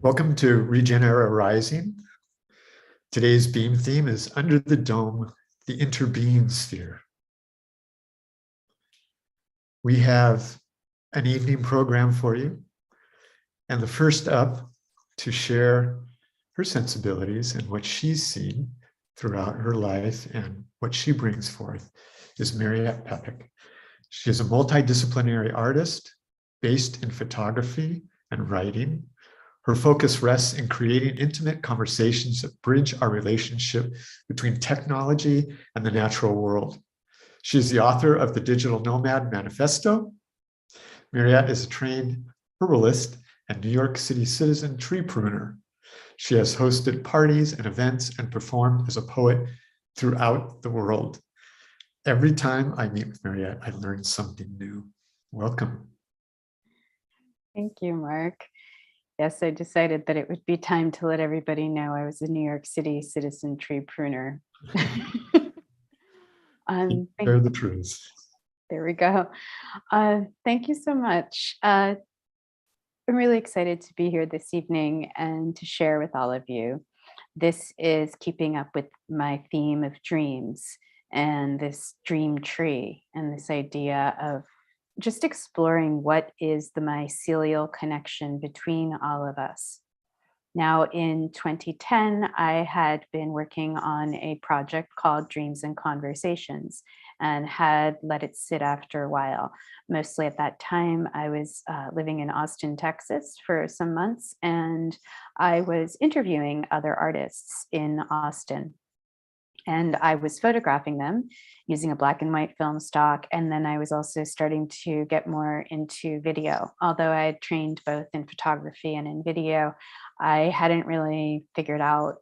Welcome to Regeneration Rising. Today's beam theme is Under the Dome, the Interbeing Sphere. We have an evening program for you. And the first up to share her sensibilities and what she's seen throughout her life and what she brings forth is Mariette Peppick. She is a multidisciplinary artist based in photography and writing. Her focus rests in creating intimate conversations that bridge our relationship between technology and the natural world. She is the author of the Digital Nomad Manifesto. Mariette is a trained herbalist and New York City citizen tree pruner. She has hosted parties and events and performed as a poet throughout the world. Every time I meet with Mariette, I learn something new. Welcome. Thank you, Mark. Yes, I decided that it would be time to let everybody know I was a New York City citizen tree pruner. They're the truths. There we go. Thank you so much. I'm really excited to be here this evening and to share with all of you. This is keeping up with my theme of dreams and this dream tree and this idea of just exploring what is the mycelial connection between all of us. Now, in 2010, I had been working on a project called Dreams and Conversations and had let it sit after a while. Mostly at that time, I was living in Austin, Texas for some months, and I was interviewing other artists in Austin. And I was photographing them using a black and white film stock. And then I was also starting to get more into video. Although I had trained both in photography and in video, I hadn't really figured out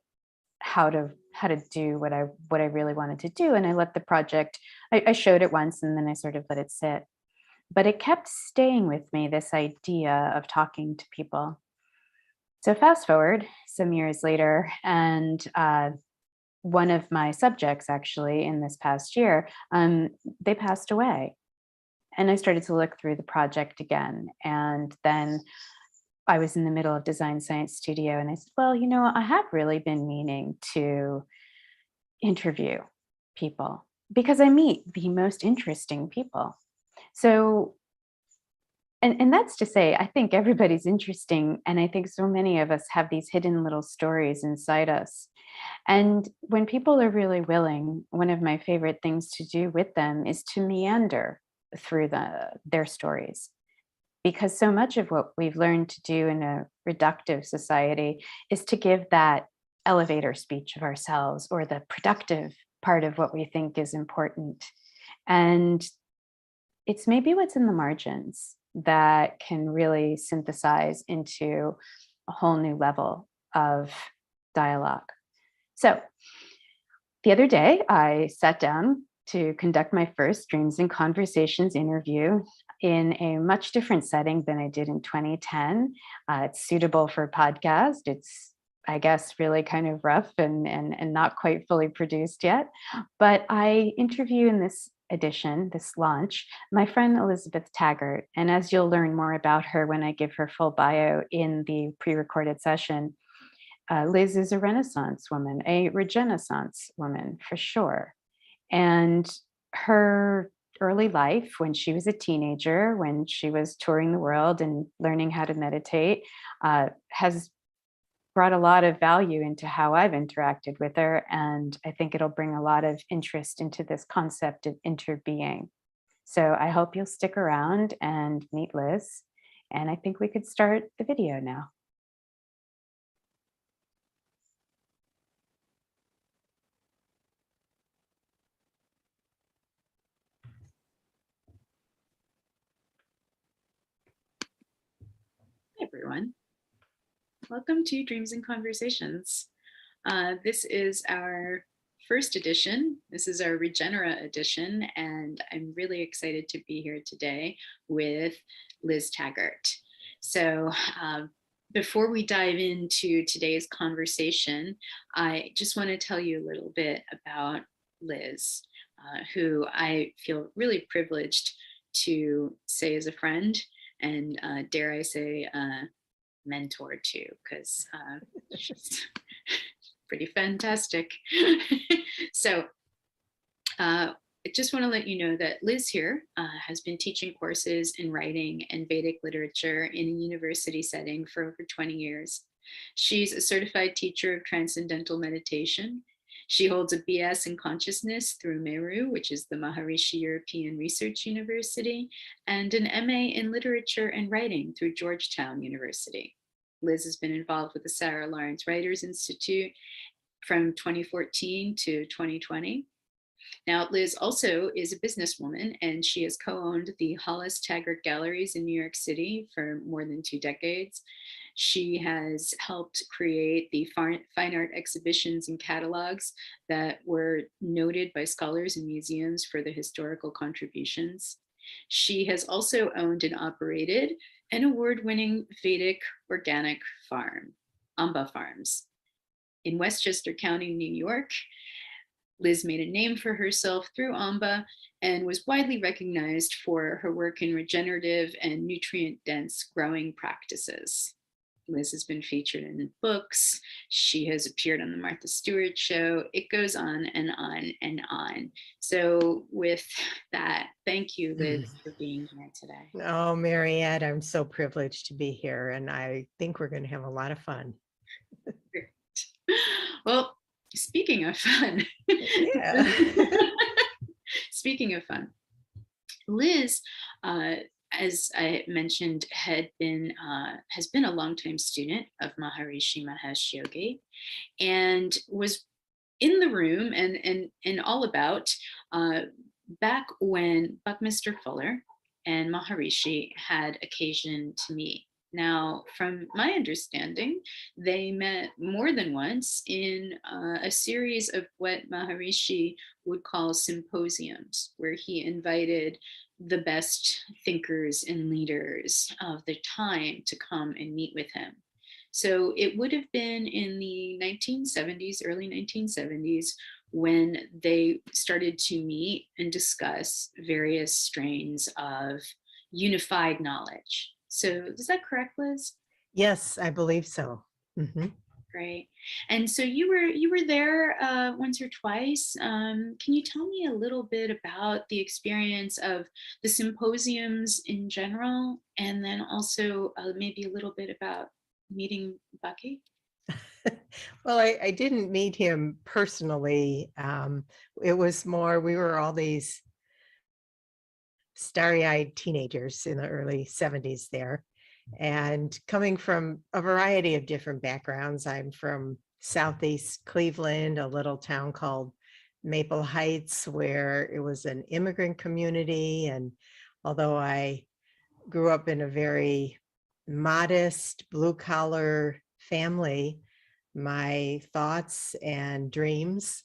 how to do what I really wanted to do. And I let the project, I showed it once and then I sort of let it sit. But it kept staying with me, this idea of talking to people. So fast forward some years later, and one of my subjects actually in this past year, they passed away. And I started to look through the project again. And then I was in the middle of Design Science Studio and I said, well, you know, I have really been meaning to interview people because I meet the most interesting people. So, and that's to say, I think everybody's interesting. And I think so many of us have these hidden little stories inside us. And when people are really willing, one of my favorite things to do with them is to meander through their stories. Because so much of what we've learned to do in a reductive society is to give that elevator speech of ourselves or the productive part of what we think is important. And it's maybe what's in the margins that can really synthesize into a whole new level of dialogue. So the other day, I sat down to conduct my first Dreams and Conversations interview in a much different setting than I did in 2010. It's suitable for podcast. It's, I guess, really kind of rough and not quite fully produced yet. But I interview in this edition, this launch, my friend Elizabeth Taggart. And as you'll learn more about her when I give her full bio in the pre-recorded session, Liz is a Renaissance woman, a Regenaissance woman for sure. And her early life, when she was a teenager, when she was touring the world and learning how to meditate, has brought a lot of value into how I've interacted with her. And I think it'll bring a lot of interest into this concept of interbeing. So I hope you'll stick around and meet Liz. And I think we could start the video now. Hey everyone. Welcome to Dreams and Conversations. This is our first edition. This is our Regenera edition, and I'm really excited to be here today with Liz Taggart. So before we dive into today's conversation, I just want to tell you a little bit about Liz, who I feel really privileged to say is a friend, and dare I say, mentor to, because she's pretty fantastic. So I just want to let you know that Liz here has been teaching courses in writing and Vedic literature in a university setting for over 20 years. She's a certified teacher of transcendental meditation. She holds a BS in consciousness through Meru, which is the Maharishi European Research University, and an MA in literature and writing through Georgetown University. Liz has been involved with the Sarah Lawrence Writers Institute from 2014 to 2020. Now, Liz also is a businesswoman, and she has co-owned the Hollis Taggart Galleries in New York City for more than 2 decades. She has helped create the fine art exhibitions and catalogs that were noted by scholars and museums for their historical contributions. She has also owned and operated an award-winning Vedic organic farm, Amba Farms, in Westchester County, New York. Liz made a name for herself through Amba and was widely recognized for her work in regenerative and nutrient-dense growing practices. Liz has been featured in books. She has appeared on the Martha Stewart Show. It goes on and on and on. So with that, thank you, Liz, for being here today. Oh, Mariette, I'm so privileged to be here, and I think we're going to have a lot of fun. Great. Well, speaking of fun, Yeah. speaking of fun, Liz, as I mentioned, has been a longtime student of Maharishi Mahesh Yogi, and was in the room and all about back when Buckminster Fuller and Maharishi had occasion to meet. Now, from my understanding, they met more than once in a series of what Maharishi would call symposiums, where he invited the best thinkers and leaders of the time to come and meet with him. So it would have been in the 1970s, early 1970s, when they started to meet and discuss various strains of unified knowledge. So is that correct, Liz? Yes, I believe so. Mm-hmm. Great. And so you were there once or twice. Can you tell me a little bit about the experience of the symposiums in general, and then also maybe a little bit about meeting Bucky? Well, I didn't meet him personally. It was more, we were all these starry-eyed teenagers in the early 70s there. And coming from a variety of different backgrounds, I'm from Southeast Cleveland, a little town called Maple Heights, where it was an immigrant community. And although I grew up in a very modest blue-collar family, my thoughts and dreams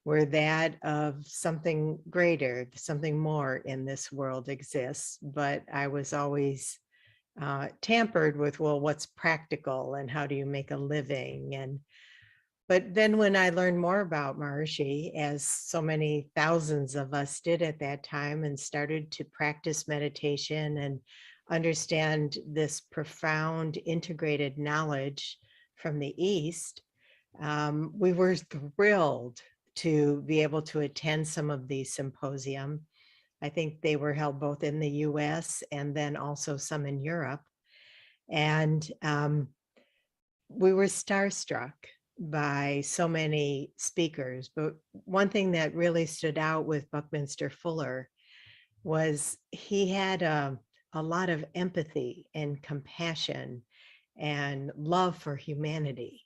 were that of something greater, something more in this world exists. But I was always tampered with, well, what's practical and how do you make a living? But then when I learned more about Maharishi, as so many thousands of us did at that time, and started to practice meditation and understand this profound integrated knowledge from the East, we were thrilled to be able to attend some of these symposium. I think they were held both in the US and then also some in Europe. And we were starstruck by so many speakers. But one thing that really stood out with Buckminster Fuller was he had a lot of empathy and compassion and love for humanity.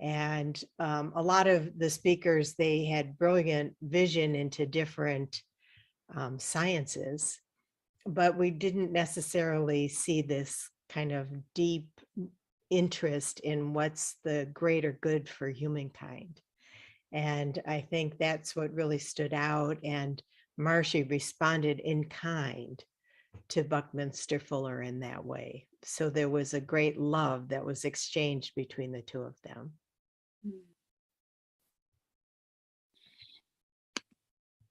And a lot of the speakers, they had brilliant vision into different sciences, but we didn't necessarily see this kind of deep interest in what's the greater good for humankind. And I think that's what really stood out. And Maharishi responded in kind to Buckminster Fuller in that way. So there was a great love that was exchanged between the two of them.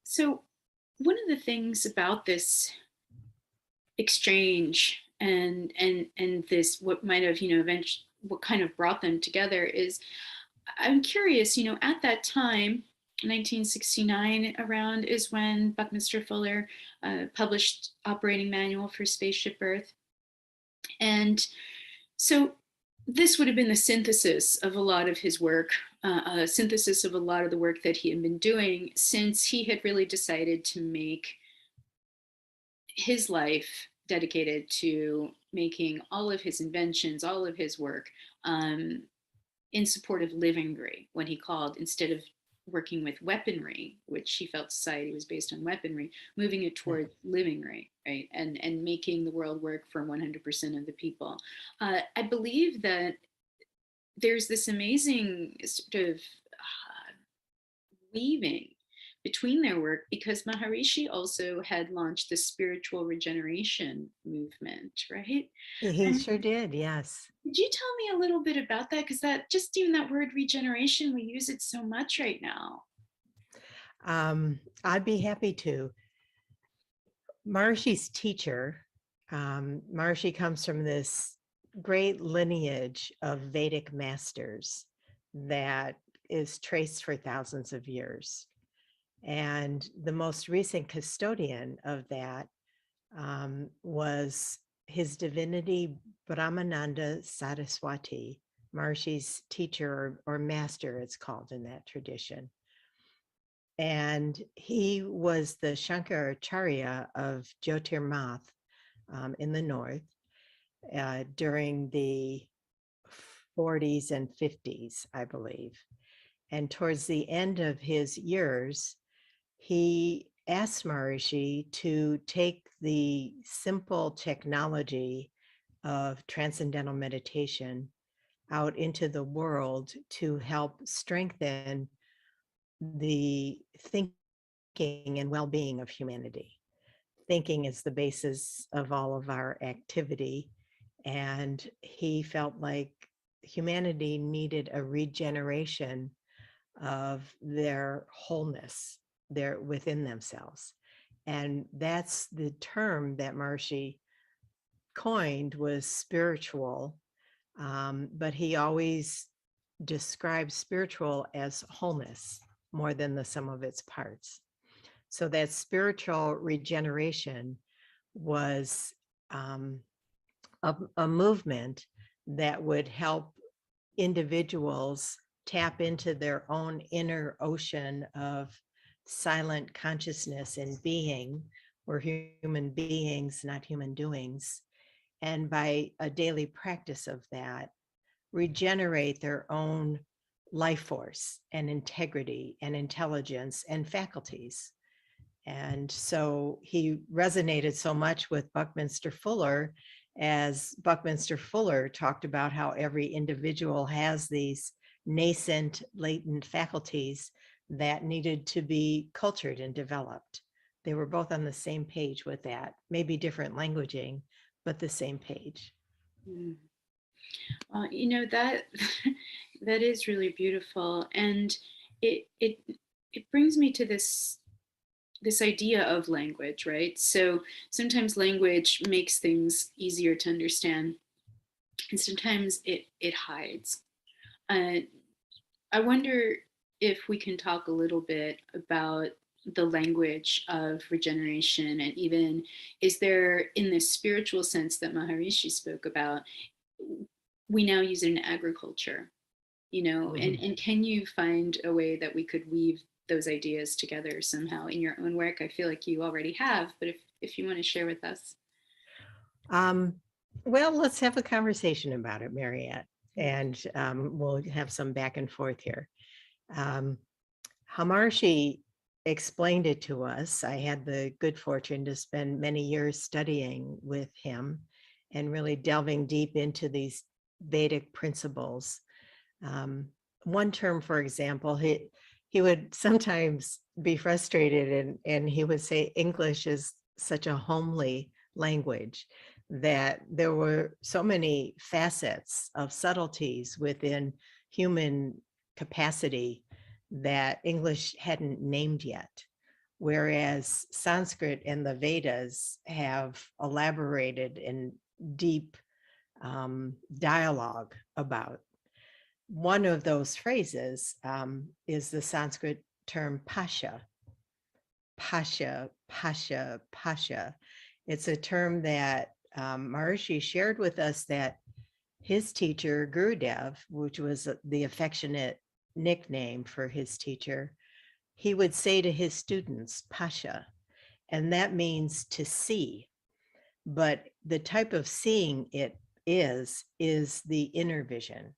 So one of the things about this exchange and this, what might have, eventually, what kind of brought them together is, I'm curious, at that time, 1969 around is when Buckminster Fuller published Operating Manual for Spaceship Earth. And so this would have been the synthesis of a lot of his work, a synthesis of a lot of the work that he had been doing since he had really decided to make his life dedicated to making all of his inventions, all of his work in support of livingery, what he called, instead of working with weaponry, which he felt society was based on weaponry, moving it toward livingery, right? And making the world work for 100% of the people. I believe that there's this amazing sort of weaving between their work, because Maharishi also had launched the spiritual regeneration movement, right? He And sure did, yes. could you tell me a little bit about that? Because that, just even that word regeneration, we use it so much right now. I'd be happy to. Maharishi's teacher, Maharishi comes from this great lineage of Vedic masters that is traced for thousands of years. And the most recent custodian of that was his divinity, Brahmananda Saraswati, Maharishi's teacher or master, it's called in that tradition. And he was the Shankaracharya of Jyotirmath in the north during the 40s and 50s, I believe. And towards the end of his years, he asked Maharishi to take the simple technology of transcendental meditation out into the world to help strengthen the thinking and well-being of humanity. Thinking is the basis of all of our activity, and he felt like humanity needed a regeneration of their wholeness, their within themselves. And that's the term that Maharishi coined, was spiritual, but he always described spiritual as wholeness more than the sum of its parts. So that spiritual regeneration was a movement that would help individuals tap into their own inner ocean of silent consciousness and being. We're human beings, not human doings. And by a daily practice of that, regenerate their own life force and integrity and intelligence and faculties. And so he resonated so much with Buckminster Fuller, as Buckminster Fuller talked about how every individual has these nascent, latent faculties that needed to be cultured and developed. They were both on the same page with that, maybe different languaging, but the same page. Well, that that is really beautiful, and it brings me to this idea of language, right? So sometimes language makes things easier to understand, and sometimes it hides. I wonder if we can talk a little bit about the language of regeneration, and even, is there, in this spiritual sense that Maharishi spoke about, we now use it in agriculture, and can you find a way that we could weave those ideas together somehow in your own work? I feel like you already have, but if you want to share with us. Well, let's have a conversation about it, Mariette, and we'll have some back and forth here. Maharishi explained it to us. I had the good fortune to spend many years studying with him and really delving deep into these Vedic principles. One term, for example, he would sometimes be frustrated and he would say English is such a homely language, that there were so many facets of subtleties within human capacity that English hadn't named yet, whereas Sanskrit and the Vedas have elaborated and deep dialogue about. One of those phrases is the Sanskrit term pasha. Pasha, pasha, pasha. It's a term that Maharishi shared with us that his teacher, Gurudev, which was the affectionate nickname for his teacher, he would say to his students, pasha, and that means to see. But the type of seeing it is the inner vision.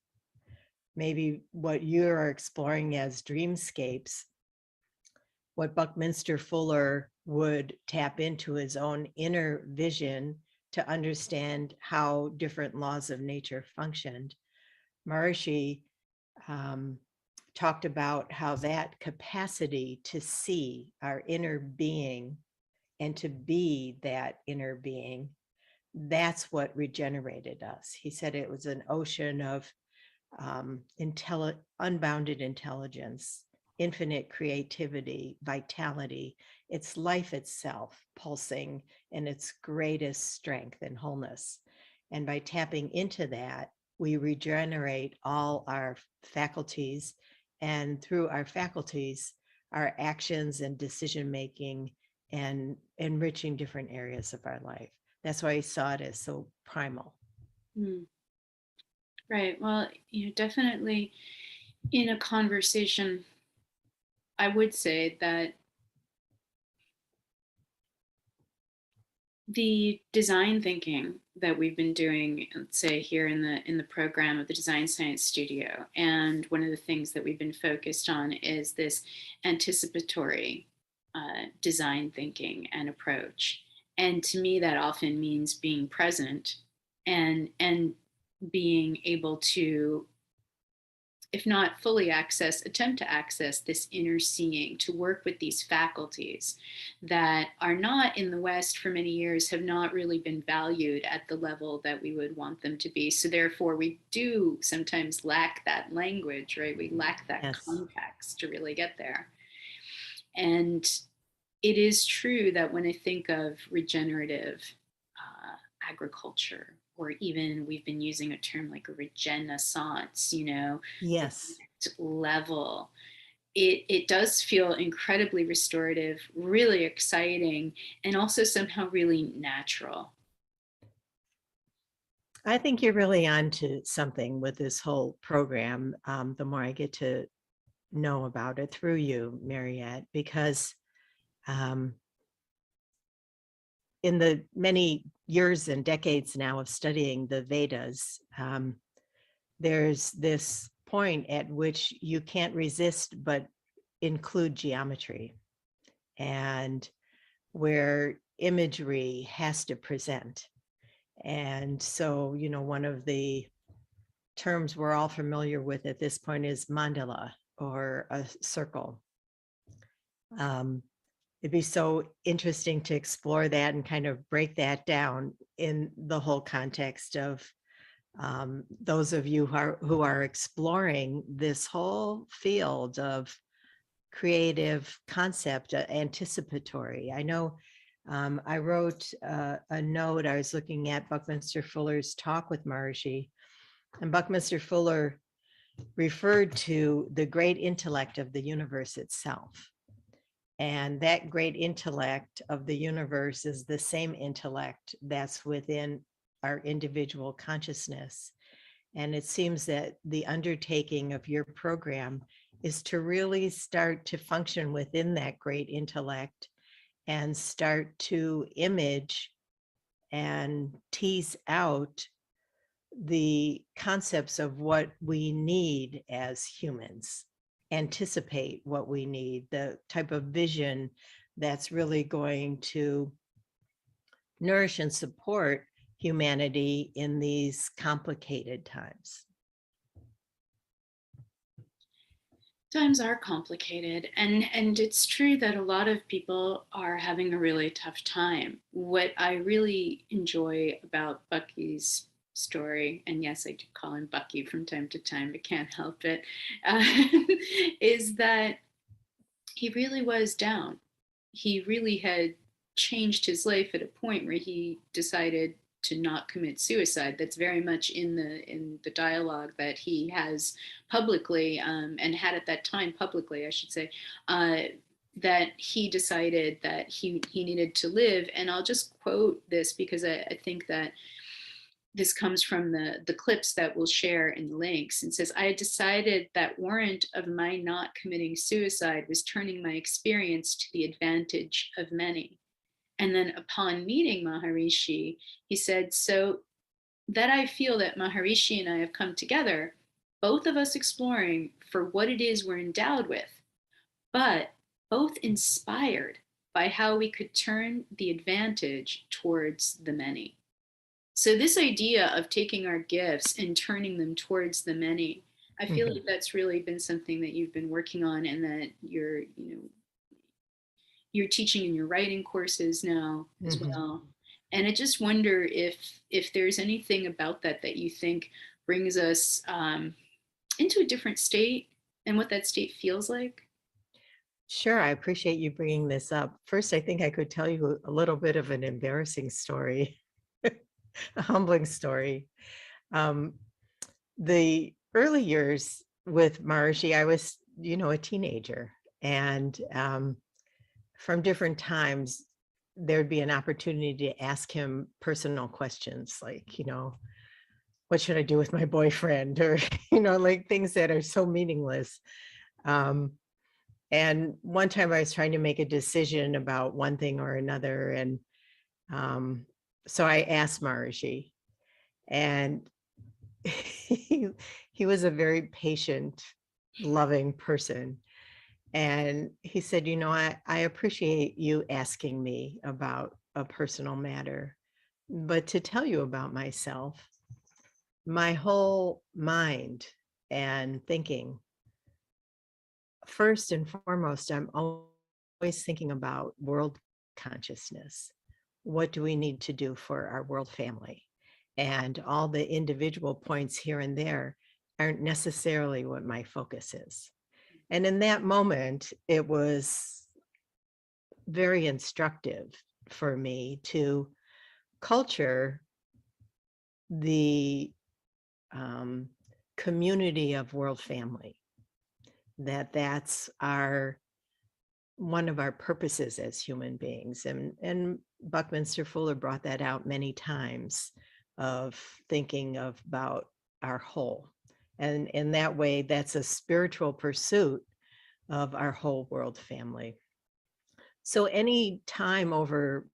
Maybe what you are exploring as dreamscapes, what Buckminster Fuller would tap into his own inner vision to understand how different laws of nature functioned. Maharishi talked about how that capacity to see our inner being and to be that inner being, that's what regenerated us. He said it was an ocean of unbounded intelligence, infinite creativity, vitality. It's life itself pulsing in its greatest strength and wholeness. And by tapping into that, we regenerate all our faculties, and through our faculties, our actions and decision making and enriching different areas of our life. That's why I saw it as so primal. Mm. Right. Well, definitely in a conversation, I would say that the design thinking that we've been doing, let's say here in the program of the Design Science Studio, and one of the things that we've been focused on is this anticipatory design thinking and approach. And to me, that often means being present and being able to, if not fully access, attempt to access this inner seeing, to work with these faculties that are not in the West for many years, have not really been valued at the level that we would want them to be. So therefore, we do sometimes lack that language, right? We lack that Yes. context to really get there. And it is true that when I think of regenerative agriculture, or even we've been using a term like a regenaissance, Yes. level, it does feel incredibly restorative, really exciting, and also somehow really natural. I think you're really onto something with this whole program. The more I get to know about it through you, Mariette, because in the many years and decades now of studying the Vedas, there's this point at which you can't resist but include geometry, and where imagery has to present. And so, one of the terms we're all familiar with at this point is mandala, or a circle. It'd be so interesting to explore that and kind of break that down in the whole context of those of you who are exploring this whole field of creative concept, anticipatory. I know I wrote a note. I was looking at Buckminster Fuller's talk with Maharishi, and Buckminster Fuller referred to the great intellect of the universe itself. And that great intellect of the universe is the same intellect that's within our individual consciousness. And it seems that the undertaking of your program is to really start to function within that great intellect and start to image and tease out the concepts of what we need as humans, anticipate what we need, the type of vision that's really going to nourish and support humanity in these complicated times. Times are complicated, and it's true that a lot of people are having a really tough time. What I really enjoy about Bucky's story, and yes, I do call him Bucky from time to time, but can't help it, is that he really was down. He really had changed his life at a point where he decided to not commit suicide. That's very much in the dialogue that he has publicly, and had at that time publicly, I should say, that he decided that he needed to live. And I'll just quote this because I think that this comes from the clips that we'll share in the links, and says, I had decided that warrant of my not committing suicide was turning my experience to the advantage of many. And then upon meeting Maharishi, he said, so that I feel that Maharishi and I have come together, both of us exploring for what it is we're endowed with, but both inspired by how we could turn the advantage towards the many. So this idea of taking our gifts and turning them towards the many, I feel like that's really been something that you've been working on, and that you're teaching in your writing courses now as well. And I just wonder if there's anything about that that you think brings us into a different state, and what that state feels like. Sure, I appreciate you bringing this up. First, I think I could tell you a little bit of an embarrassing story. A humbling story. The early years with Maharishi, I was, a teenager, and from different times, there'd be an opportunity to ask him personal questions like, what should I do with my boyfriend? Or, like things that are so meaningless. And one time I was trying to make a decision about one thing or another. And so I asked Maharishi, and he was a very patient, loving person. And he said, I appreciate you asking me about a personal matter, but to tell you about myself, my whole mind and thinking, first and foremost, I'm always thinking about world consciousness. What do we need to do for our world family? And all the individual points here and there aren't necessarily what my focus is. And in that moment, it was very instructive for me to culture the community of world family, that's one of our purposes as human beings. And Buckminster Fuller brought that out many times, of thinking about our whole. And in that way, that's a spiritual pursuit of our whole world family. So any time over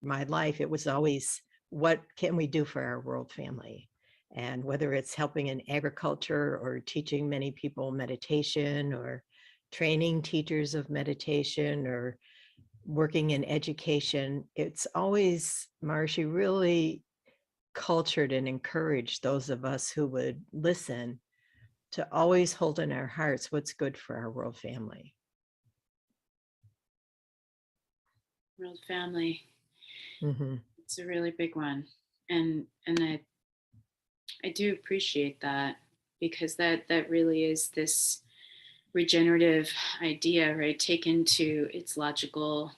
my life, it was always, what can we do for our world family? And whether it's helping in agriculture, or teaching many people meditation, or training teachers of meditation, or working in education, it's always, Maharishi really cultured and encouraged those of us who would listen to always hold in our hearts what's good for our world family. World family. Mm-hmm. It's a really big one. And I do appreciate that, because that really is this regenerative idea, right, taken to its logical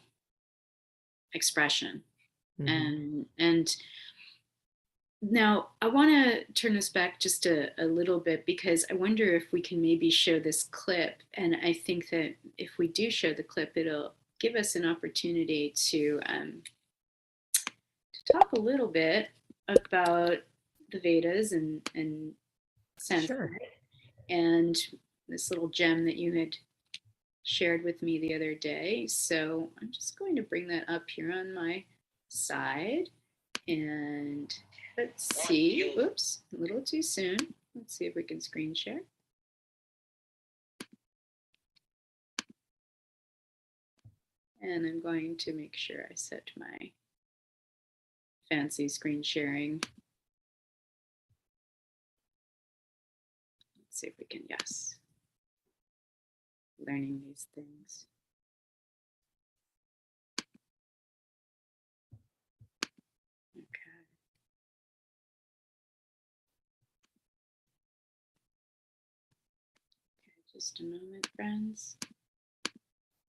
expression. Mm-hmm. And now I want to turn this back just a little bit, because I wonder if we can maybe show this clip. And I think that if we do show the clip, it'll give us an opportunity to talk a little bit about the Vedas and Sanskrit. Sure. And this little gem that you had shared with me the other day. So I'm just going to bring that up here on my side. And let's see. Oops, a little too soon. Let's see if we can screen share. And I'm going to make sure I set my fancy screen sharing. Let's see if we can, yes. Learning these things. Okay. Just a moment, friends.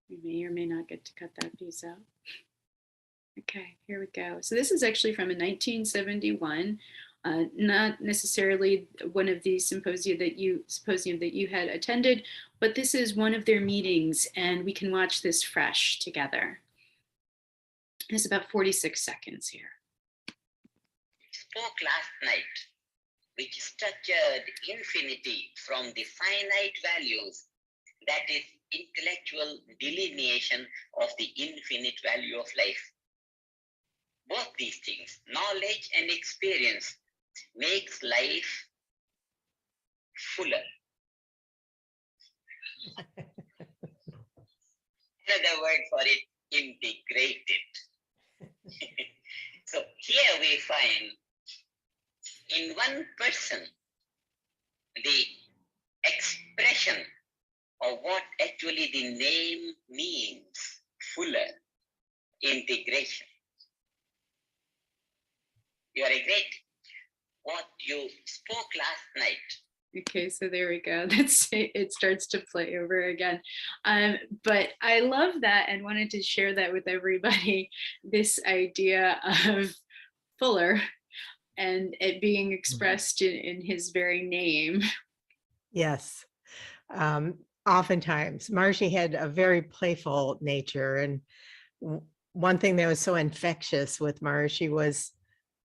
We may or may not get to cut that piece out. Okay, here we go. So this is actually from a 1971, not necessarily one of the symposium that you had attended, but this is one of their meetings, and we can watch this fresh together. It's about 46 seconds here. Spoke last night, which structured infinity from the finite values, that is intellectual delineation of the infinite value of life. Both these things, knowledge and experience, makes life fuller. Another word for it, integrated. So here we find in one person the expression of what actually the name means, fuller, integration. You are great. What you spoke last night. Okay, so there we go. That's it starts to play over again. But I love that and wanted to share that with everybody, this idea of fuller and it being expressed in his very name. Yes. Oftentimes, Marshy had a very playful nature. And one thing that was so infectious with Marshy was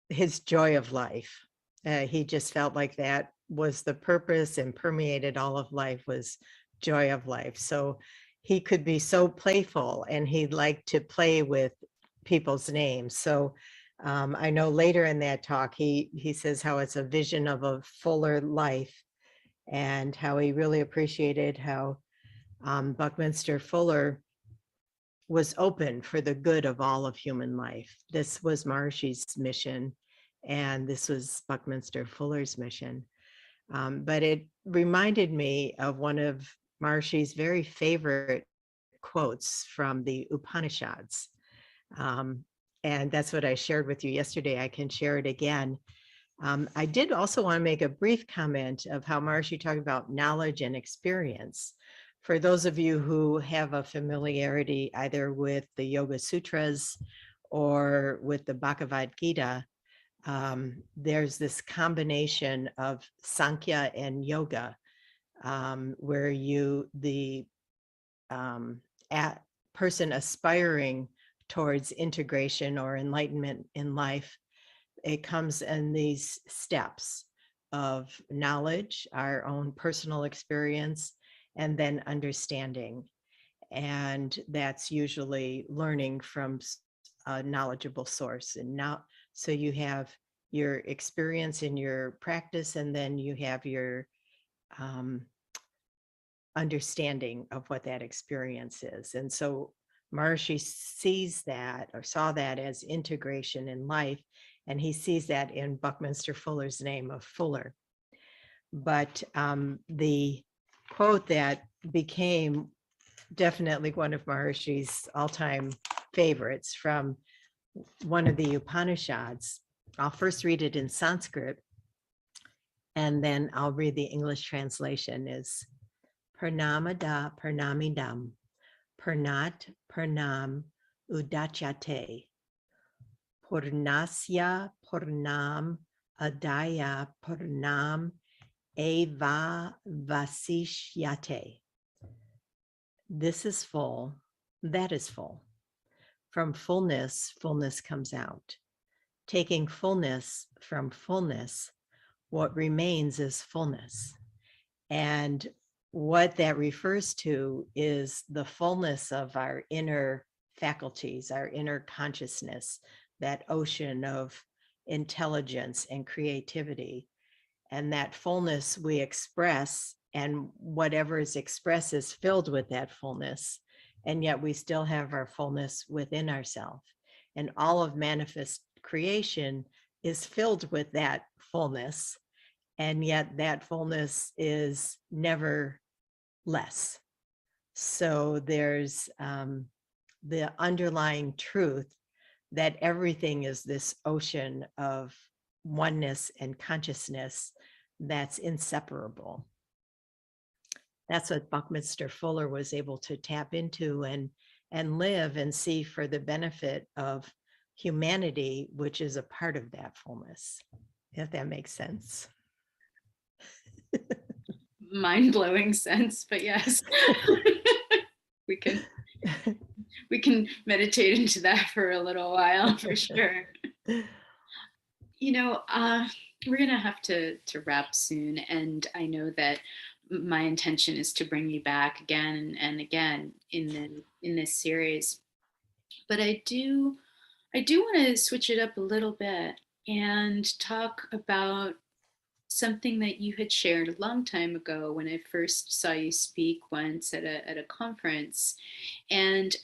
his joy of life. He just felt like that was the purpose and permeated all of life was joy of life. So he could be so playful and he liked to play with people's names. So I know later in that talk, he says how it's a vision of a fuller life and how he really appreciated how Buckminster Fuller was open for the good of all of human life. This was Marshy's mission, and this was Buckminster Fuller's mission. But it reminded me of one of Marshy's very favorite quotes from the Upanishads. And that's what I shared with you yesterday. I can share it again. I did also want to make a brief comment of how Marshy talked about knowledge and experience. For those of you who have a familiarity either with the Yoga Sutras or with the Bhagavad Gita, there's this combination of Sankhya and Yoga, where the person aspiring towards integration or enlightenment in life, it comes in these steps of knowledge, our own personal experience, and then understanding. And that's usually learning from a knowledgeable source. And now, so you have your experience in your practice, and then you have your understanding of what that experience is. And so Marshy sees that or saw that as integration in life. And he sees that in Buckminster Fuller's name of Fuller. But the quote that became definitely one of Maharshi's all-time favorites from one of the Upanishads, I'll first read it in Sanskrit, and then I'll read the English translation, is Pranamada Pranamidam, Pranat Pranam Udachate, Purnasya Purnam Adaya Purnam Eva Vasishyate. This is full, that is full. From fullness, fullness comes out. Taking fullness from fullness, what remains is fullness. And what that refers to is the fullness of our inner faculties, our inner consciousness, that ocean of intelligence and creativity. And that fullness we express, and whatever is expressed is filled with that fullness. And yet we still have our fullness within ourselves. And all of manifest creation is filled with that fullness. And yet that fullness is never less. So there's the underlying truth that everything is this ocean of oneness and consciousness that's inseparable. That's what Buckminster Fuller was able to tap into and live and see for the benefit of humanity, which is a part of that fullness, if that makes sense. Mind-blowing sense, but yes. we can meditate into that for a little while for sure. You know, we're gonna have to wrap soon, and I know that my intention is to bring you back again and again in this series. But I do want to switch it up a little bit and talk about something that you had shared a long time ago when I first saw you speak once at a conference. And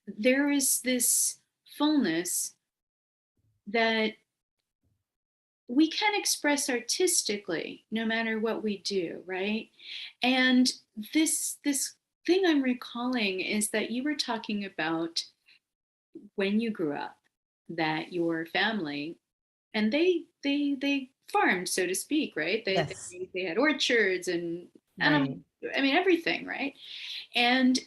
there is this fullness that we can express artistically no matter what we do, right? And this thing I'm recalling is that you were talking about when you grew up, that your family, and they farmed, so to speak, right? Yes. They had orchards and Right. I mean everything, right? And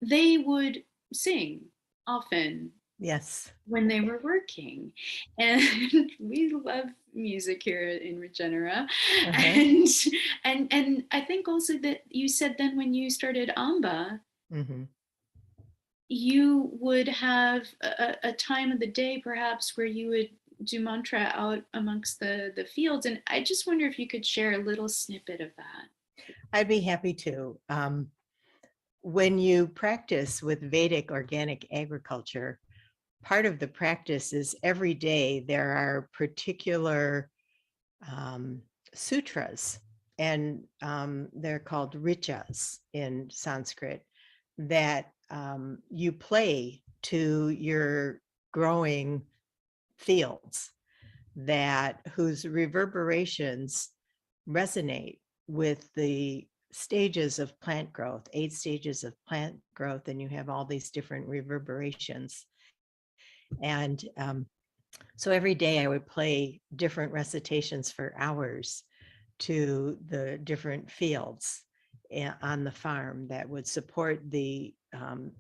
they would sing often Yes. when they were working, and we love music here in Regenera. Uh-huh. And I think also that you said then when you started AMBA, Mm-hmm. you would have a time of the day perhaps where you would do mantra out amongst the fields, and I just wonder if you could share a little snippet of that. I'd be happy to. When you practice with Vedic organic agriculture, part of the practice is every day there are particular sutras, and they're called richas in Sanskrit, that you play to your growing fields, that whose reverberations resonate with the stages of plant growth, 8 stages of plant growth, and you have all these different reverberations. And so every day I would play different recitations for hours to the different fields on the farm that would support the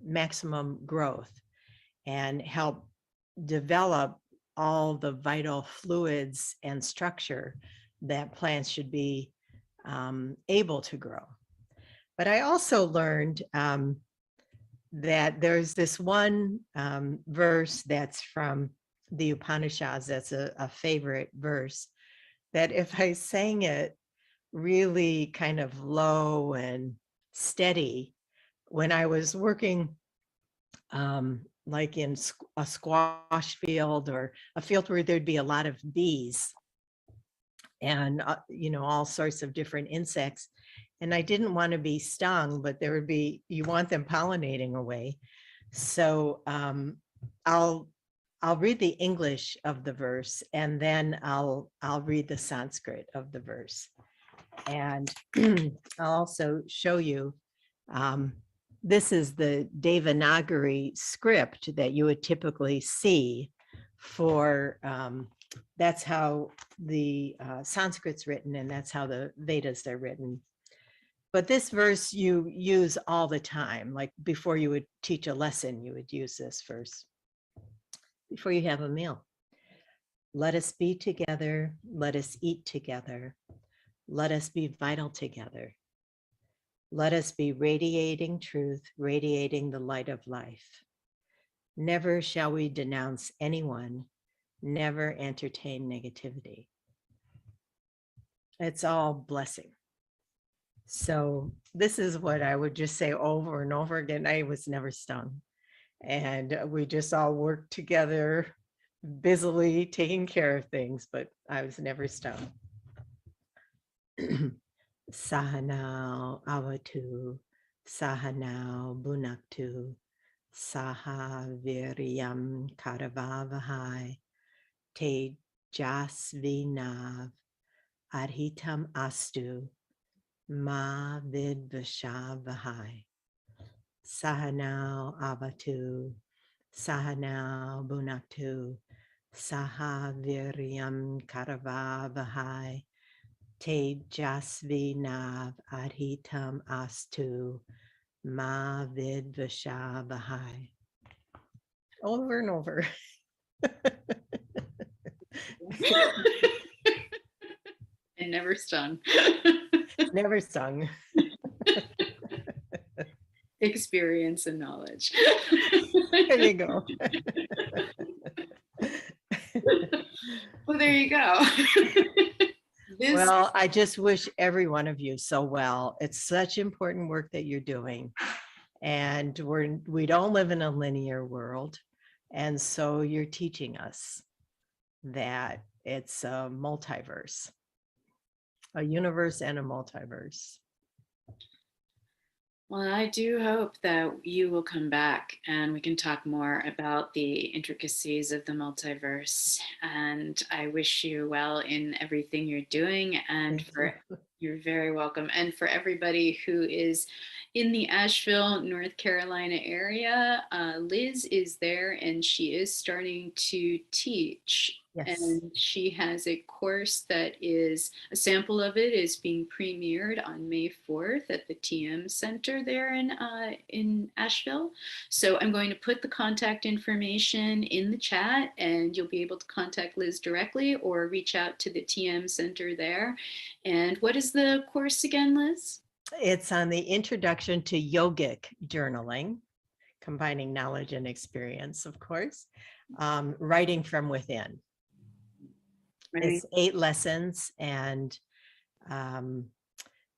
maximum growth and help develop all the vital fluids and structure that plants should be able to grow. But I also learned that there's this one verse that's from the Upanishads, that's a favorite verse, that if I sang it really kind of low and steady, when I was working like in a squash field or a field where there'd be a lot of bees and all sorts of different insects, and I didn't want to be stung, but there would be, you want them pollinating away. So I'll read the English of the verse, and then I'll read the Sanskrit of the verse, and I'll also show you. This is the Devanagari script that you would typically see for. That's how the Sanskrit's written, and that's how the Vedas are written. But this verse you use all the time, like before you would teach a lesson, you would use this verse before you have a meal. Let us be together, let us eat together, let us be vital together. Let us be radiating truth, radiating the light of life. Never shall we denounce anyone, never entertain negativity. It's all blessing. So this is what I would just say over and over again. I was never stung. And we just all worked together, busily taking care of things, but I was never stung. Sahanao avatu, sahanao bunaktu, saha viryam karavavahai, te jasvinav adhitam astu, ma vidvashavahai. Sahanao avatu, sahanao bunaktu, saha viryam karavavahai, te jasvinav adhitam astu, ma vidvashavahai. Over and over. And never stung. Never sung. Experience and knowledge. There you go. Well, there you go. This, Well, I just wish every one of you so well. It's such important work that you're doing. And we don't live in a linear world. And so you're teaching us that it's a multiverse, a universe and a multiverse. well, I do hope that you will come back and we can talk more about the intricacies of the multiverse. And I wish you well in everything you're doing. And Thank you. you're very welcome. And for everybody who is in the Asheville, North Carolina area, Liz is there and she is starting to teach. Yes. And she has a course that is, a sample of it is being premiered on May 4th at the TM Center there in Asheville. So I'm going to put the contact information in the chat and you'll be able to contact Liz directly or reach out to the TM Center there. And what is the course again, Liz? It's on the introduction to yogic journaling, combining knowledge and experience, of course, writing from within. Right. It's 8 lessons and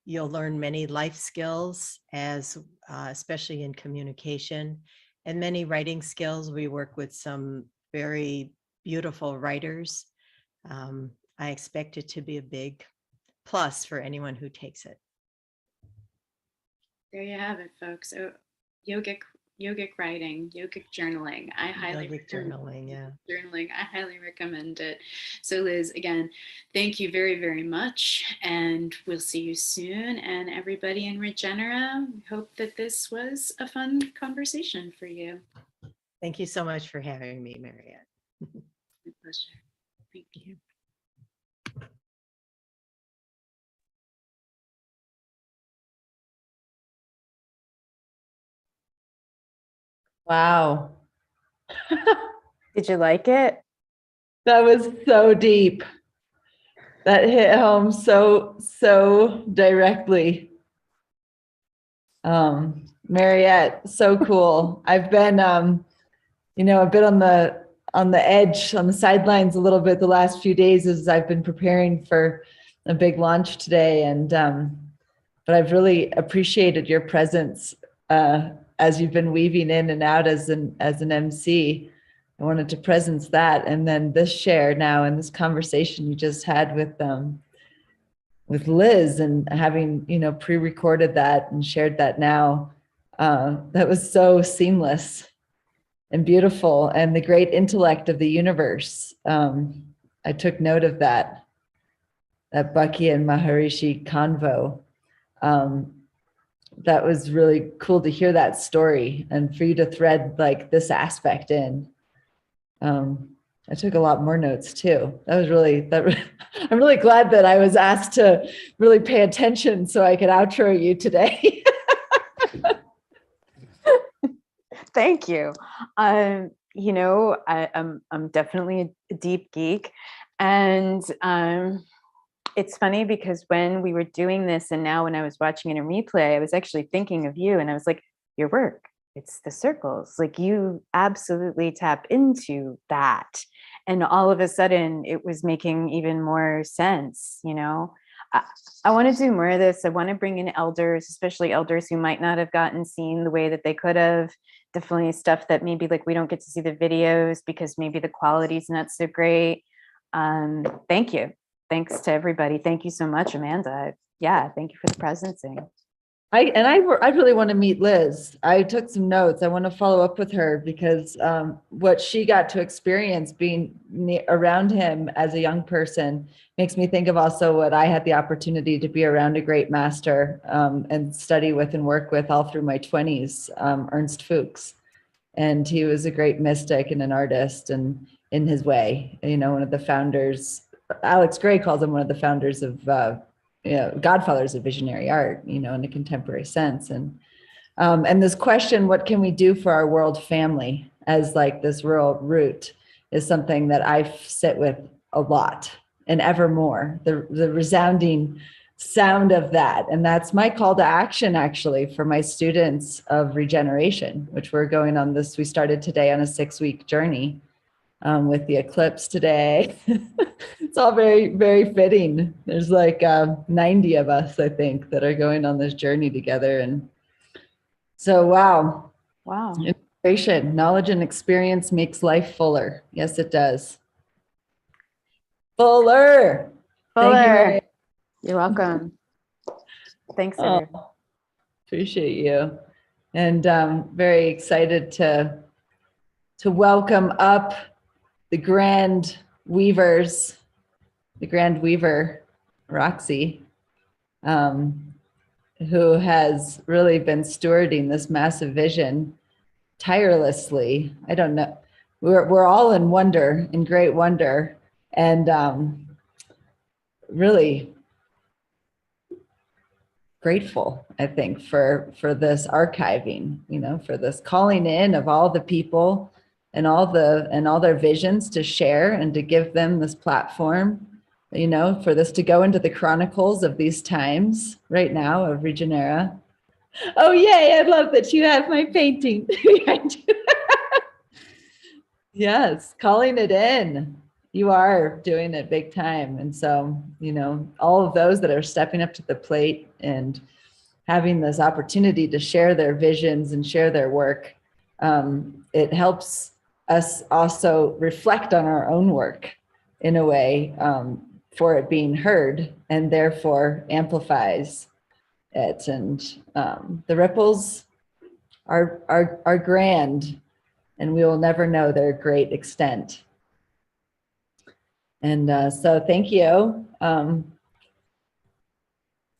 you'll learn many life skills as especially in communication and many writing skills. We work with some very beautiful writers. I expect it to be a big plus for anyone who takes it. There you have it, folks. So, yogic writing, yogic journaling. I highly Yogic journaling, yeah. Journaling. I highly recommend it. So Liz, again, thank you very, very much. And we'll see you soon. And everybody in Regenera, we hope that this was a fun conversation for you. Thank you so much for having me, Mariette. My pleasure. Thank you. Wow. Did you like it? That was so deep. That hit home so directly. Mariette, so cool. I've been a bit on the edge, on the sidelines a little bit the last few days as I've been preparing for a big launch today. And but I've really appreciated your presence as you've been weaving in and out as an MC. I wanted to presence that, and then this share now and this conversation you just had with Liz, and having pre-recorded that and shared that now. That was so seamless and beautiful, and the great intellect of the universe. I took note of that Bucky and Maharishi convo. That was really cool to hear that story and for you to thread like this aspect in. I took a lot more notes too. I'm really glad that I was asked to really pay attention so I could outro you today. Thank you. I'm definitely a deep geek, and it's funny because when we were doing this, and now when I was watching it in replay, I was actually thinking of you, and I was like, your work, it's the circles. Like, you absolutely tap into that, and all of a sudden, it was making even more sense. I want to do more of this. I want to bring in elders, especially elders who might not have gotten seen the way that they could have. Definitely stuff that maybe like we don't get to see the videos because maybe the quality's not so great. Thank you. Thanks to everybody. Thank you so much, Amanda. Yeah, thank you for the presencing. I really want to meet Liz. I took some notes. I want to follow up with her because what she got to experience being around him as a young person makes me think of also what I had the opportunity to be around a great master and study with and work with all through my 20s, Ernst Fuchs. And he was a great mystic and an artist, and in his way, one of the founders. Alex Gray calls him one of the founders of godfathers of visionary art, in a contemporary sense. And this question, what can we do for our world family as like this rural root, is something that I sit with a lot, and evermore, the resounding sound of that. And that's my call to action, actually, for my students of regeneration, which we're going on this. We started today on a 6-week journey with the eclipse today. It's all very, very fitting. There's like 90 of us, I think, that are going on this journey together. And so, wow. Wow. Inspiration, knowledge and experience makes life fuller. Yes, it does. Fuller. Thank you, Fuller. Mary. You're welcome. Thanks, Oh, everyone. appreciate you. And very excited to welcome up the Grand Weavers, the Grand Weaver, Roxy, who has really been stewarding this massive vision tirelessly. I don't know. We're all in wonder, in great wonder, and really grateful, I think, for this archiving, you know, for this calling in of all the people and all their visions to share and to give them this platform, you know, for this to go into the chronicles of these times right now of Regenera. Oh, yay. I love that you have my painting behind you. Yes, calling it in. You are doing it big time. And so, you know, all of those that are stepping up to the plate and having this opportunity to share their visions and share their work, it helps us also reflect on our own work in a way for it being heard, and therefore amplifies it. And the ripples are grand, and we will never know their great extent. And so thank you.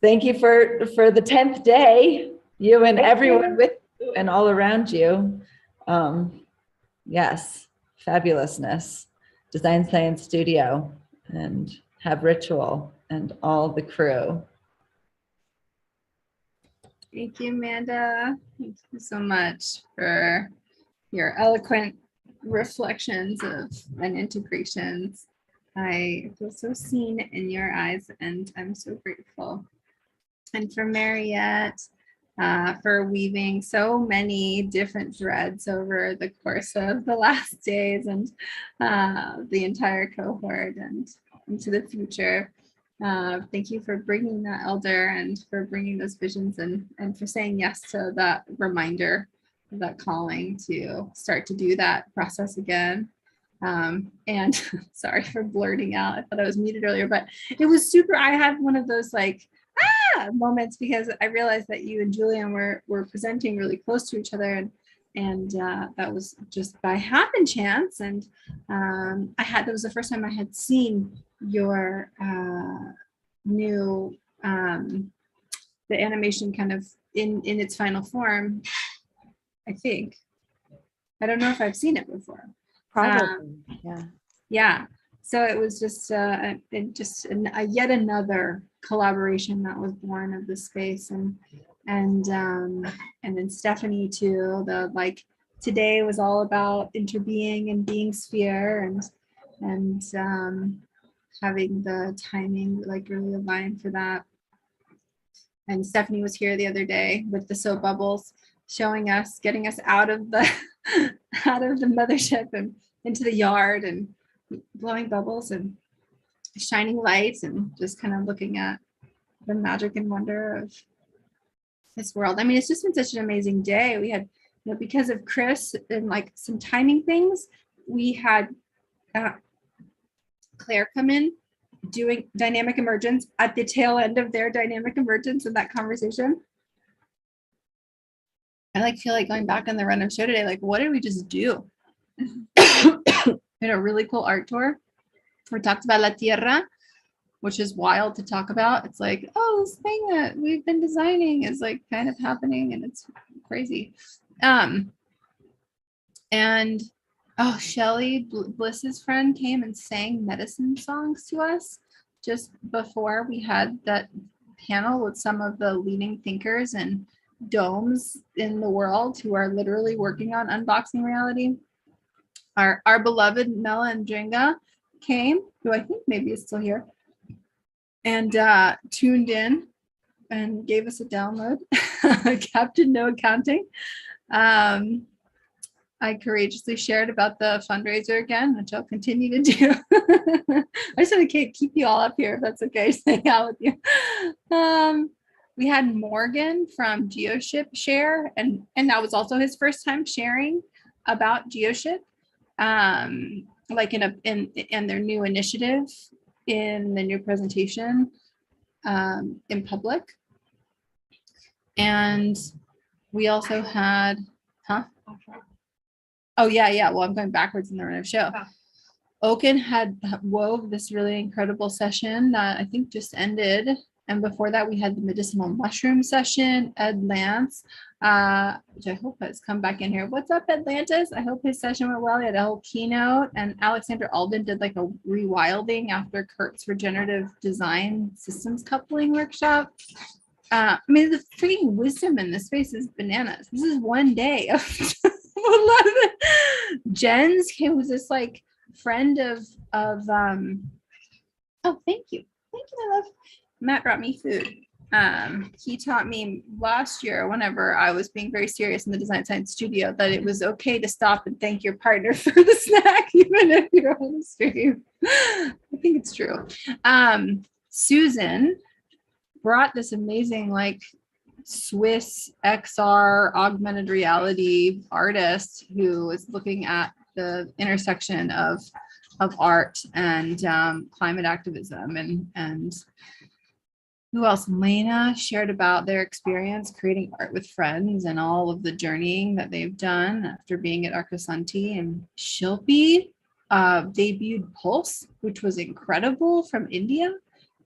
Thank you for the 10th day, you and everyone with you and all around you. Yes, fabulousness. Design Science Studio and Have Ritual and all the crew. Thank you, Amanda. Thank you so much for your eloquent reflections and integrations. I feel so seen in your eyes, and I'm so grateful. And for Mariette, for weaving so many different threads over the course of the last days and the entire cohort and into the future. Thank you for bringing that elder and for bringing those visions and for saying yes to that reminder of that calling to start to do that process again. And sorry for blurting out. I thought I was muted earlier, but it was super. I had one of those like moments because I realized that you and Julian were presenting really close to each other, and that was just by happen chance. And that was the first time I had seen your new the animation kind of in its final form. I think I don't know if I've seen it before. Probably, yeah. So it was just yet another collaboration that was born of the space, and then Stephanie too. The like today was all about interbeing and being sphere, and having the timing like really aligned for that. And Stephanie was here the other day with the soap bubbles, showing us, getting us out of the mothership and into the yard and blowing bubbles and shining lights and just kind of looking at the magic and wonder of this world. I mean, it's just been such an amazing day. We had, you know, because of Chris and like some timing things, we had Claire come in doing dynamic emergence at the tail end of their dynamic emergence in that conversation. I like feel like going back on the random show today, like what did we just do? We had a really cool art tour. We talked about La Tierra, which is wild to talk about. It's like, oh, this thing that we've been designing is like kind of happening, and it's crazy. And oh, Shelly Bliss's friend came and sang medicine songs to us just before we had that panel with some of the leading thinkers and domes in the world who are literally working on unboxing reality. our beloved Mela and Jenga came, who I think maybe is still here, and tuned in and gave us a download. Captain No Accounting. I courageously shared about the fundraiser again, which I'll continue to do. I just want to keep you all up here, if that's okay, just hang out with you. We had Morgan from GeoShip share, and that was also his first time sharing about GeoShip, like in their new initiative, in the new presentation, in public. And we also had, oh yeah. Well, I'm going backwards in the run of show. Oaken had wove this really incredible session that I think just ended. And before that, we had the medicinal mushroom session. Ed Lance, which I hope has come back in here. What's up, Atlantis? I hope his session went well. He had a whole keynote. And Alexander Alden did like a rewilding after Regenerative Design Systems Coupling workshop. I mean, the freaking wisdom in this space is bananas. This is one day of Jen's was this like friend of oh, thank you, my love. Matt brought me food. He taught me last year, whenever I was being very serious in the design science studio, that it was okay to stop and thank your partner for the snack, even if you're on the stream. I think it's true. Susan brought this amazing like Swiss XR augmented reality artist who is looking at the intersection of art and climate activism, and who else? Lena shared about their experience creating art with friends and all of the journeying that they've done after being at Arcosanti. And Shilpi debuted Pulse, which was incredible, from India.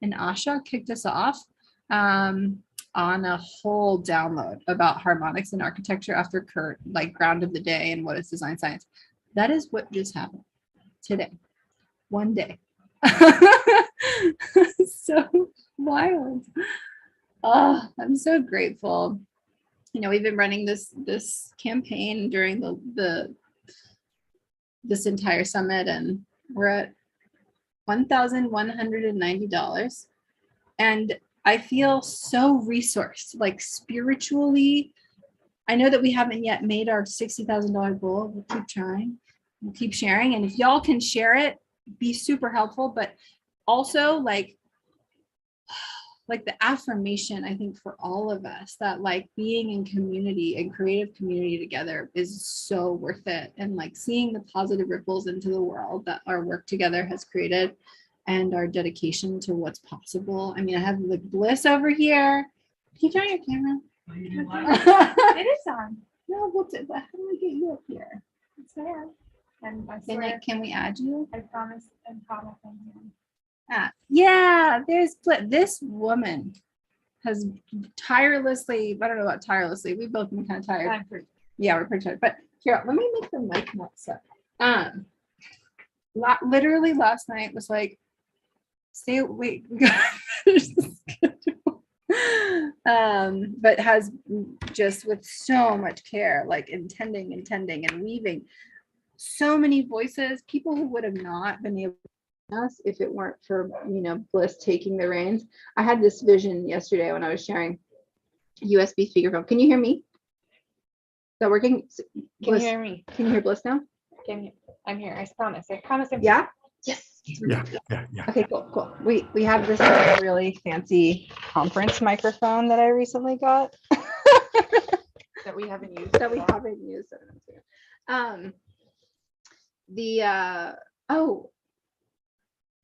And Asha kicked us off on a whole download about harmonics in architecture after Kurt, like grounded the day and what is design science. That is what just happened today. One day. So wild. Oh, I'm so grateful. You know, we've been running this campaign during this entire summit, and we're at $1,190. And I feel so resourced, like spiritually. I know that we haven't yet made our $60,000 goal. We'll keep trying. We'll keep sharing. And if y'all can share it, be super helpful. But also like the affirmation, I think, for all of us, that like being in community and creative community together is so worth it. And like seeing the positive ripples into the world that our work together has created, and our dedication to what's possible. I mean, I have the Bliss over here. Can you turn your camera? It is on. No, how do we get you up here? It's there. And I swear, Can we add you? I promise and promise him. Yeah, there's this woman has tirelessly, I don't know about tirelessly, we've both been kind of tired. Yeah, we're pretty tired. But here, let me make the mic not suck. Literally last night was like, wait, we gotta finish the schedule. But has just with so much care, like intending and weaving so many voices, people who would have not been able to us if it weren't for, you know, Bliss taking the reins. I had this vision yesterday when I was sharing USB speakerphone. Can you hear me? Is that working? Can you hear me? Can you hear Bliss now? I'm here. I promise. I'm Yeah. Yes. Yeah. Okay, cool. We have this really fancy conference microphone that I recently got that we haven't used.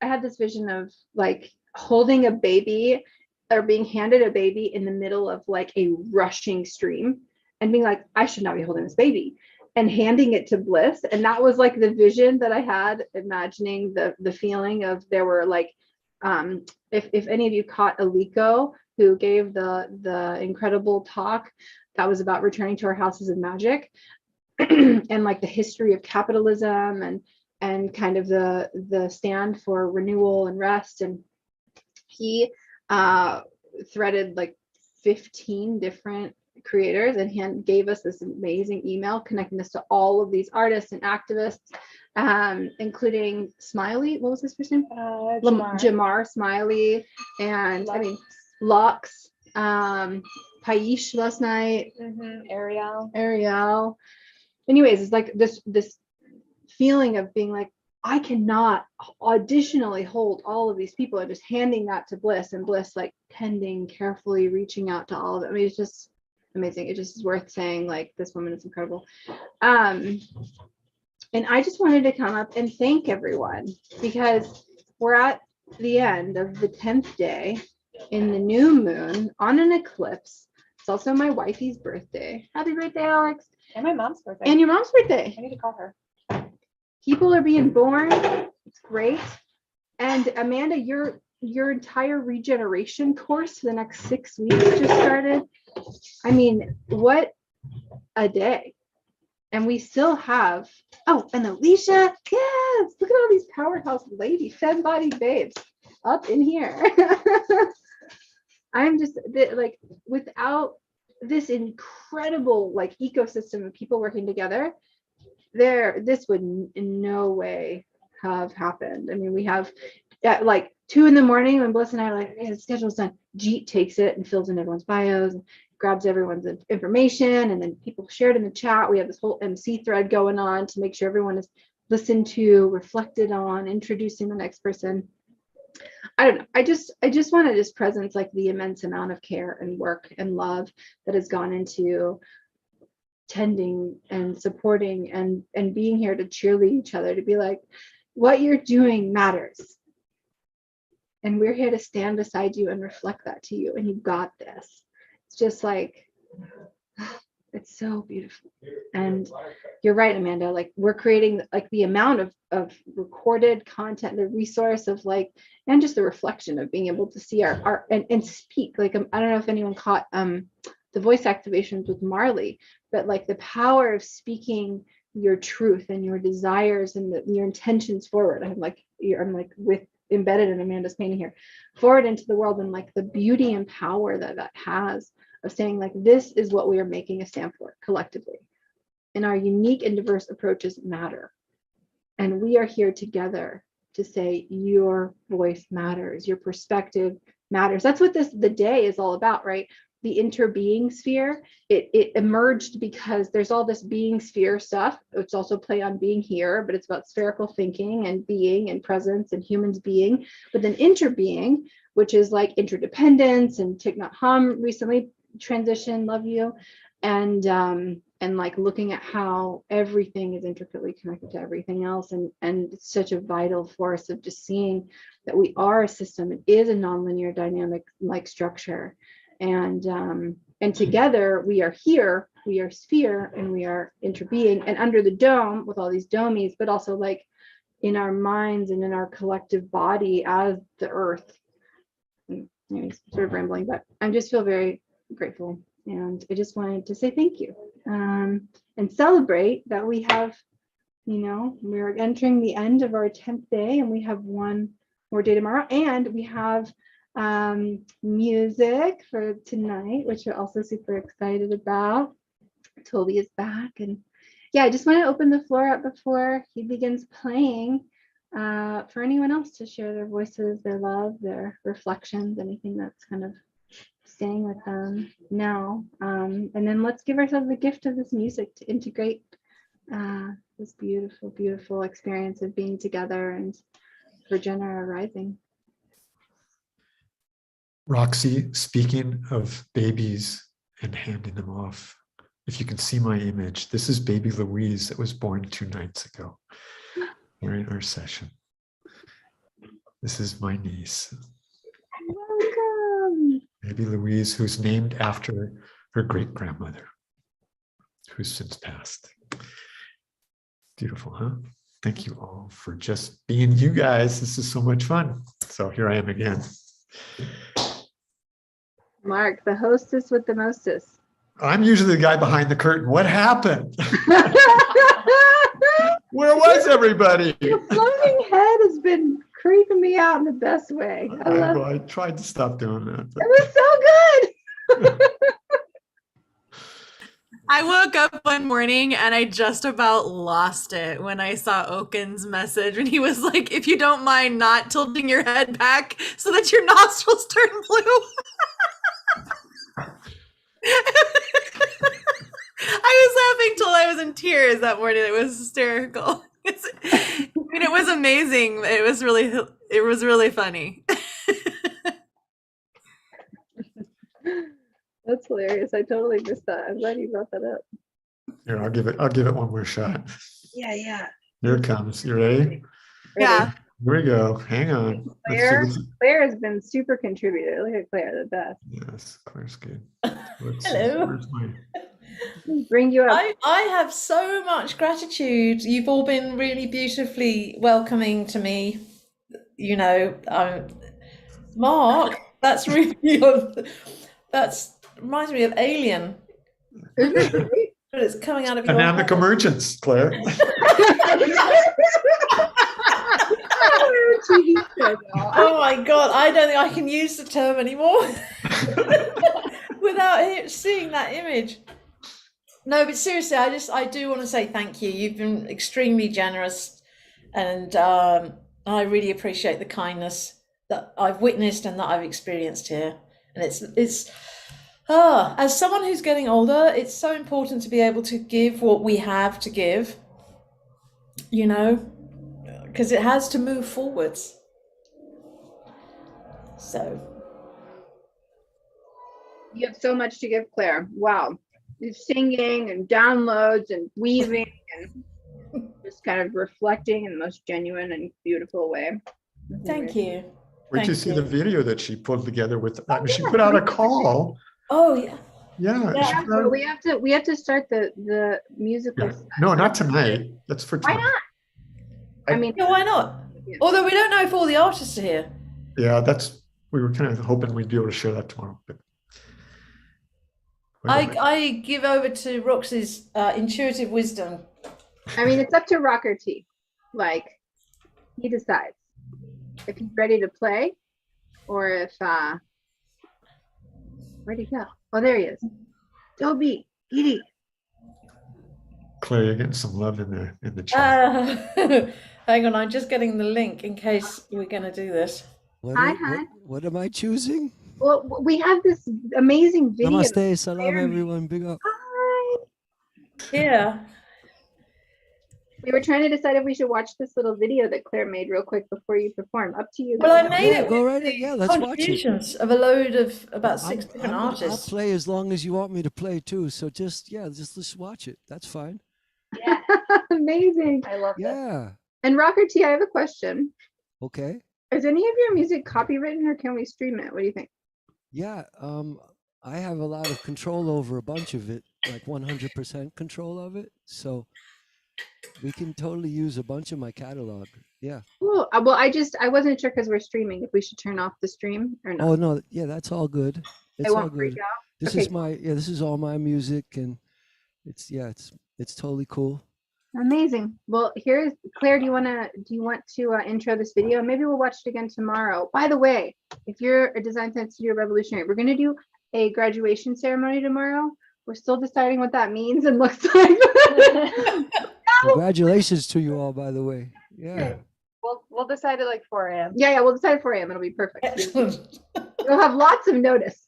I had this vision of like holding a baby or being handed a baby in the middle of like a rushing stream and being like, I should not be holding this baby, and handing it to Bliss. And that was like the vision that I had, imagining the feeling of, there were like, if any of you caught Aliko, who gave the incredible talk that was about returning to our houses of magic and like the history of capitalism and kind of the stand for renewal and rest. And he threaded like 15 different creators and gave us this amazing email connecting us to all of these artists and activists, including Smiley. What was his first name? Jamar Smiley, and I mean Lux, Paish last night, Ariel. Anyways, it's like this feeling of being like, I cannot additionally hold all of these people, and just handing that to Bliss, and Bliss like tending carefully, reaching out to all of them. I mean, it's just amazing. It just is worth saying, like, this woman is incredible. And I just wanted to come up and thank everyone, because we're at the end of the 10th day in the new moon on an eclipse. It's also my wifey's birthday. Happy birthday, Alex. And my mom's birthday. And your mom's birthday. I need to call her. People are being born. It's great. And Amanda, your entire regeneration course for the next 6 weeks just started. I mean, what a day. And we still have, oh, and Alicia, yes, look at all these powerhouse lady, fem-bodied babes up in here. I'm just like, without this incredible like ecosystem of people working together, this would in no way have happened. I mean, we have at like 2 in the morning when Bliss and I are like, okay, the schedule's done. Jeet takes it and fills in everyone's bios and grabs everyone's information, and then people shared in the chat. We have this whole MC thread going on to make sure everyone is listened to, reflected on, introducing the next person. I don't know. I just want to just presence like the immense amount of care and work and love that has gone into tending and supporting and being here to cheerlead each other, to be like, what you're doing matters. And we're here to stand beside you and reflect that to you. And you've got this. It's just like, it's so beautiful. And you're right, Amanda, like we're creating like the amount of recorded content, the resource of like, and just the reflection of being able to see our and speak. Like, I don't know if anyone caught the voice activations with Marley, but like the power of speaking your truth and your desires and your intentions forward. I'm like with embedded in Amanda's painting here, forward into the world, and like the beauty and power that has of saying like, this is what we are making a stand for collectively, and our unique and diverse approaches matter, and we are here together to say your voice matters, your perspective matters. That's what the day is all about, right? The interbeing sphere, it emerged because there's all this being sphere stuff. It's also play on being here, but it's about spherical thinking and being and presence and humans being. But then interbeing, which is like interdependence, and Thich Nhat Hanh recently transitioned, love you, and like looking at how everything is intricately connected to everything else, and it's such a vital force of just seeing that we are a system. It is a nonlinear dynamic like structure. And together we are here, we are sphere, and we are interbeing, and under the dome with all these domies, but also like in our minds and in our collective body as the earth. Anyways, sort of rambling, but I just feel very grateful, and I just wanted to say thank you, and celebrate that we have, we're entering the end of our 10th day, and we have one more day tomorrow, and we have music for tonight, which we're also super excited about. Toby is back, and yeah, I just want to open the floor up before he begins playing for anyone else to share their voices, their love, their reflections, anything that's kind of staying with them now, and then let's give ourselves the gift of this music to integrate this beautiful experience of being together and for Regenaissance rising. Roxy, speaking of babies and handing them off, if you can see my image, this is baby Louise that was born 2 nights ago during our session. This is my niece. Welcome. Baby Louise, who's named after her great-grandmother, who's since passed. Beautiful, huh? Thank you all for just being you guys. This is so much fun. So here I am again. Mark, the hostess with the mostest. I'm usually the guy behind the curtain. What happened? Where was everybody? Your floating head has been creeping me out in the best way. I tried to stop doing that. It was so good. I woke up one morning and I just about lost it when I saw Oaken's message and he was like, if you don't mind not tilting your head back so that your nostrils turn blue. I was laughing till I was in tears that morning. It was hysterical. I mean, it was amazing. It was really funny. That's hilarious. I totally missed that. I'm glad you brought that up. Here, I'll give it one more shot. Yeah. Here it comes. You ready? Yeah. Here we go. Hang on. Let's see Claire, what's- Claire has been super contributor. Look at Claire, the best. Yes, Claire's good. Hello. Where's my- Bring you up. I have so much gratitude. You've all been really beautifully welcoming to me. You know, Mark, that's really that's reminds me of Alien, but it's coming out of your Dynamic head. emergence, Claire. Oh my God, I don't think I can use the term anymore without seeing that image. No, but seriously, I do want to say thank you. You've been extremely generous, and I really appreciate the kindness that I've witnessed and that I've experienced here. And it's as someone who's getting older, it's so important to be able to give what we have to give, you know, because it has to move forwards. So You have so much to give, Claire. Wow. You're singing and downloads and weaving and just kind of reflecting in the most genuine and beautiful way. thank you. Wait till you Thank see you. the video that she pulled together with. She put out a call. Oh yeah. Yeah. Yeah, she put Well, out- we have to start the musical. yeah. No, not tonight. That's for Why tomorrow. not? I mean, Yeah, why not? Yeah. Although we don't know if all the artists are here. Yeah, we were kind of hoping we'd be able to share that tomorrow. But I give over to Roxy's intuitive wisdom. I mean, it's up to Rocker T. Like, he decides if he's ready to play or if where'd he go? Oh, there he is. Dobie, Edie. Claire, you're getting some love in the chat. Hang on, I'm just getting the link in case we're going to do this. What am I choosing? Well, we have this amazing video. Namaste, salam everyone, big up. Hi. Yeah. We were trying to decide if we should watch this little video that Claire made real quick before you perform. Up to you. Well, I made it. Go right ahead. Yeah, let's watch it. Contributions of a load of about 6 different artists. I'll play as long as you want me to play too. So just let's watch it. That's fine. Yeah. Amazing. I love Yeah. And Rocker T, I have a question. Okay. Is any of your music copywritten or can we stream it? What do you think? Yeah. I have a lot of control over a bunch of it, like 100% control of it. So we can totally use a bunch of my catalog. Yeah. Cool. Well, I wasn't sure because we're streaming if we should turn off the stream or not. Oh no. Yeah, that's all good. It's all won't freak good. out? This Okay. is this is all my music, and it's totally cool. Amazing. Well, here's Claire. Do you want to intro this video? Maybe we'll watch it again tomorrow. By the way, if you're a design science studio revolutionary, we're going to do a graduation ceremony tomorrow. We're still deciding what that means and looks like. Congratulations to you all, by the way. Yeah. We'll decide at like 4 a.m. Yeah, we'll decide at 4 a.m. It'll be perfect. Excellent. You'll have lots of notice.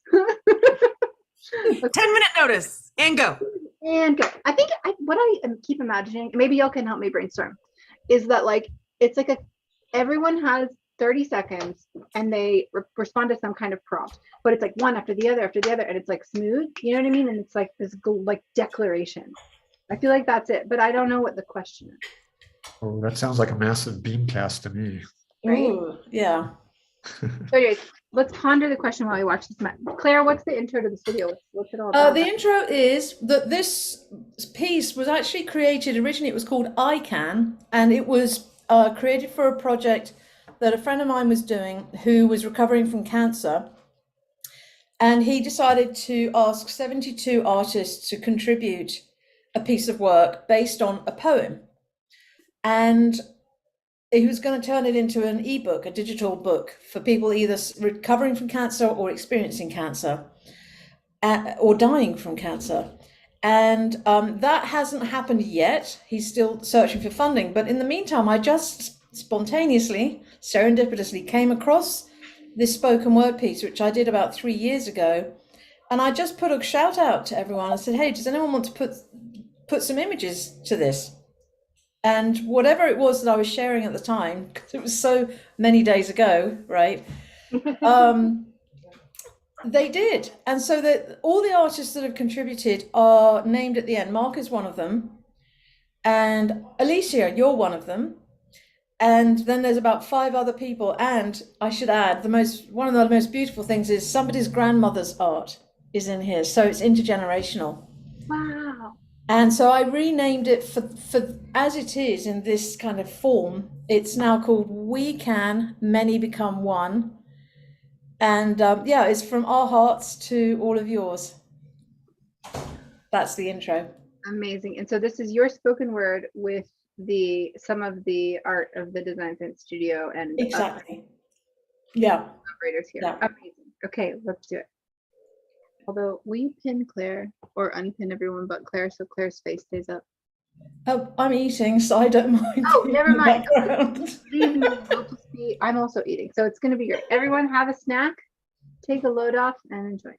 10-minute notice and go. And go. I think what I keep imagining, maybe y'all can help me brainstorm, is that like it's like everyone has 30 seconds and they respond to some kind of prompt, but it's like one after the other, and it's like smooth, you know what I mean? And it's like this like declaration. I feel like that's it, but I don't know what the question is. Oh, that sounds like a massive beamcast to me. Right? Ooh, yeah. So anyways, let's ponder the question while we watch this. Claire, what's the intro to this video? What's it all about? The intro is that this piece was actually created, originally it was called I Can, and it was created for a project that a friend of mine was doing who was recovering from cancer. And he decided to ask 72 artists to contribute a piece of work based on a poem. And he was going to turn it into an ebook, a digital book for people either recovering from cancer or experiencing cancer or dying from cancer. And that hasn't happened yet. He's still searching for funding. But in the meantime, I just spontaneously, serendipitously came across this spoken word piece, which I did about 3 years ago. And I just put a shout out to everyone. I said, hey, does anyone want to put some images to this? And whatever it was that I was sharing at the time, because it was so many days ago, right? They did. And so that all the artists that have contributed are named at the end. Mark is one of them. And Alicia, you're one of them. And then there's about 5 other people. And I should add, one of the most beautiful things is somebody's grandmother's art is in here. So it's intergenerational. Wow. And so I renamed it for as it is in this kind of form. It's now called We Can, Many Become One. And yeah, it's from our hearts to all of yours. That's the intro. Amazing. And so this is your spoken word with some of the art of the Design Sense Studio and exactly. Yeah. Operators here. Yeah. Amazing. Okay, let's do it. Although, will you pin Claire or unpin everyone but Claire so Claire's face stays up? Oh, I'm eating, so I don't mind. Oh, never mind. I'm also eating, so it's going to be great. Everyone have a snack, take a load off, and enjoy.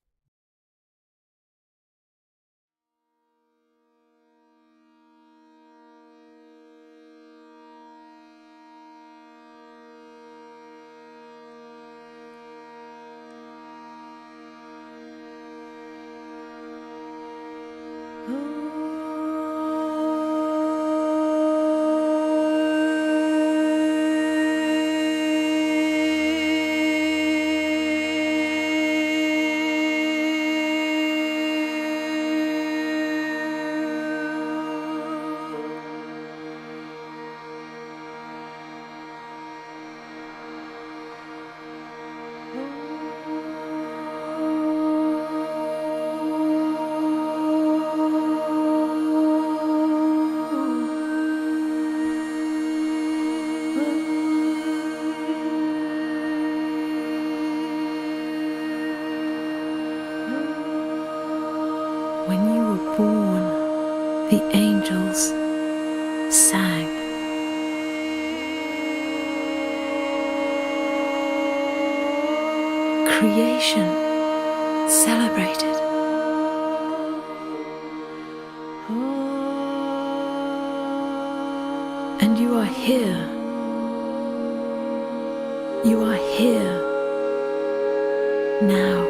When you were born, the angels sang. Creation celebrated. And you are here. You are here now.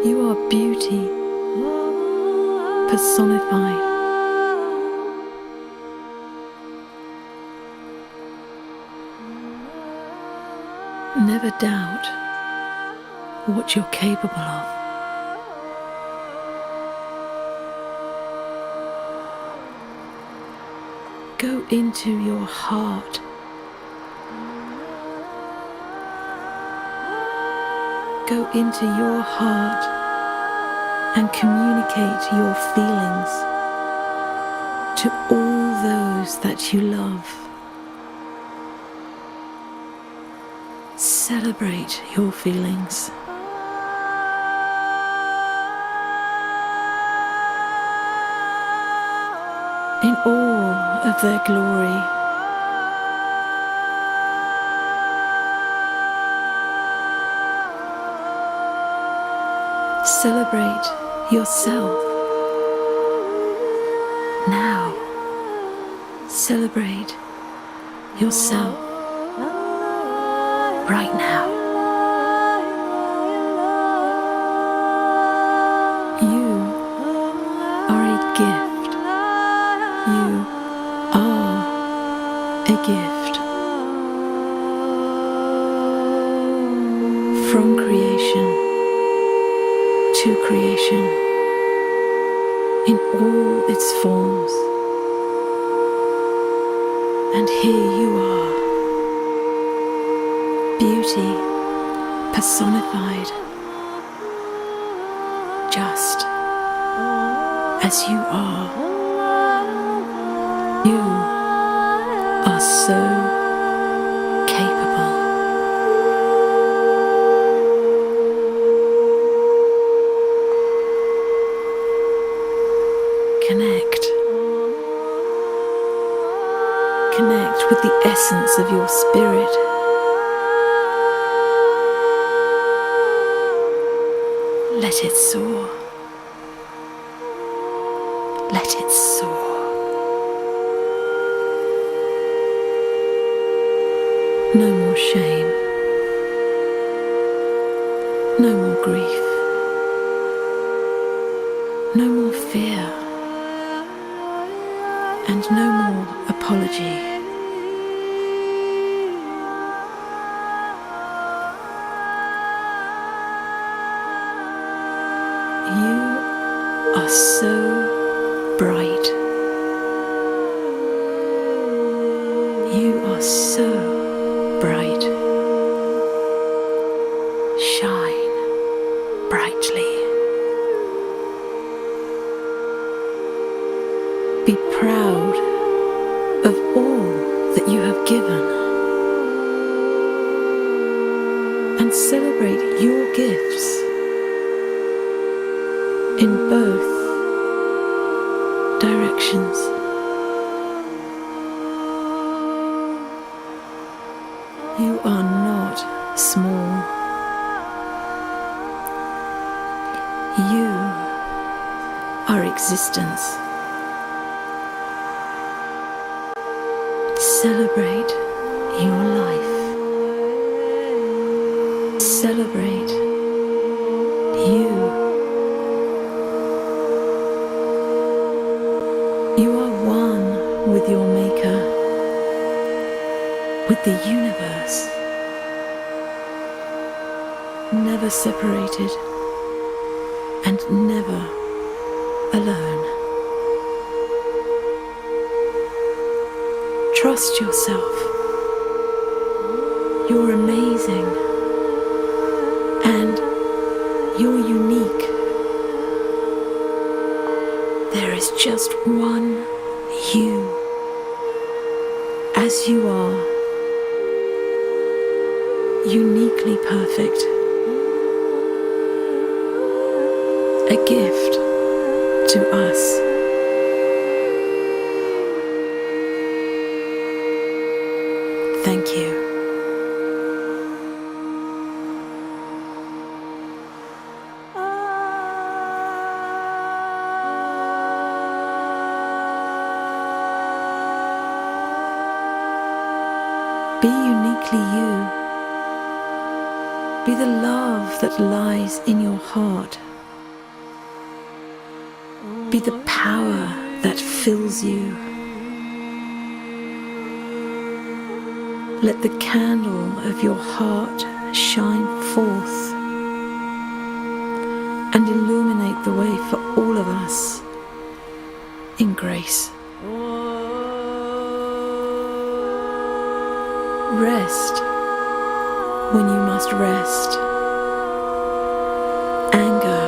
You are beauty personified. Never doubt what you're capable of. Go into your heart. Go into your heart and communicate your feelings to all those that you love. Celebrate your feelings. In all of their glory. Celebrate yourself. Now, celebrate yourself right now. You are a gift. You are a gift from creation to creation in all its forms. And here you are, beauty personified, just as you are. You are so capable. essence of your spirit. Let it soar. Let it soar. No more shame. No more grief. No more fear. And no more apology. You are so bright. You are so bright. Shine brightly. Be proud of all that you have given and celebrate your gifts in both directions. You are not small. You are existence. Celebrate your life. Celebrate you. You are one with your Maker, with the universe, never separated and never alone. Trust yourself. You're amazing and you're unique. There is just one you, as you are, uniquely perfect, a gift to us. Thank you. Be uniquely you. Be the love that lies in your heart. Be the power that fills you. Let the candle of your heart shine forth and illuminate the way for all of us in grace. Rest when you must rest. Anger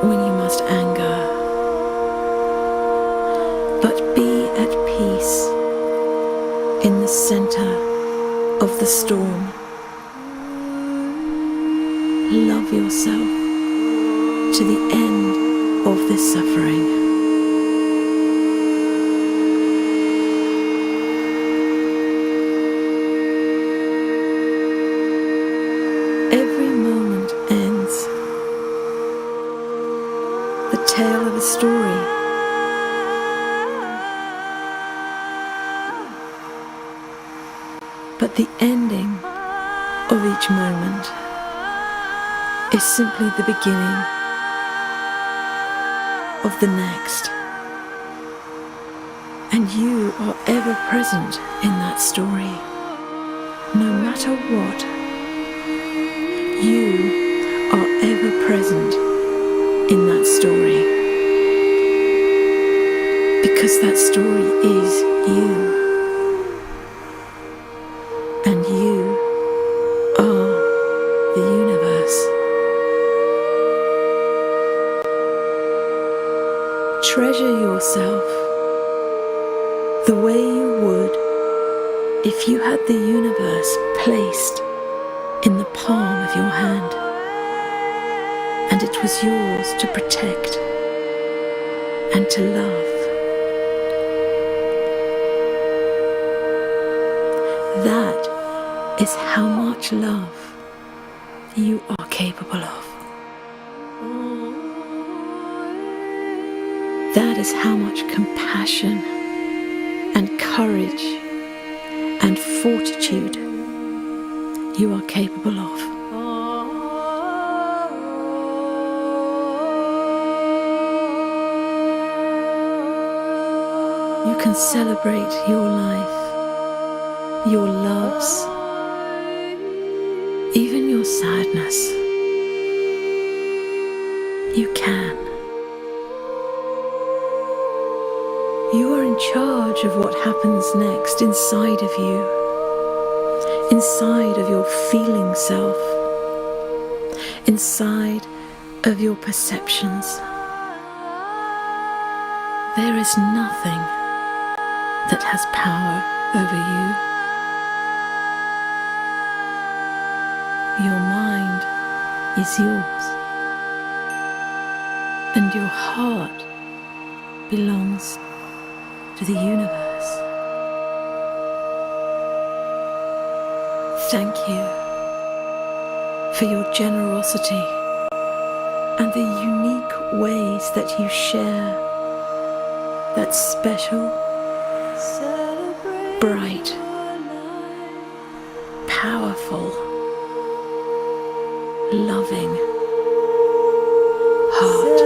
when you must anger. But be at peace in the center of the storm. Love yourself to the end of this suffering. Every moment ends. The tale of a story. But the ending of each moment is simply the beginning of the next. And you are ever present in that story, no matter what. You are ever present in that story, because that story is you, and you are the universe. Treasure yourself the way you would if you had the universe placed in the palm of your hand, and it was yours to protect and to love. is how much love you are capable of. That is how much compassion and courage and fortitude you are capable of. You can celebrate your life, your loves, even your sadness. You can. You are in charge of what happens next inside of you, inside of your feeling self, inside of your perceptions. There is nothing that has power over you. Your mind is yours, and your heart belongs to the universe. Thank you for your generosity and the unique ways that you share that special, bright, powerful, loving heart.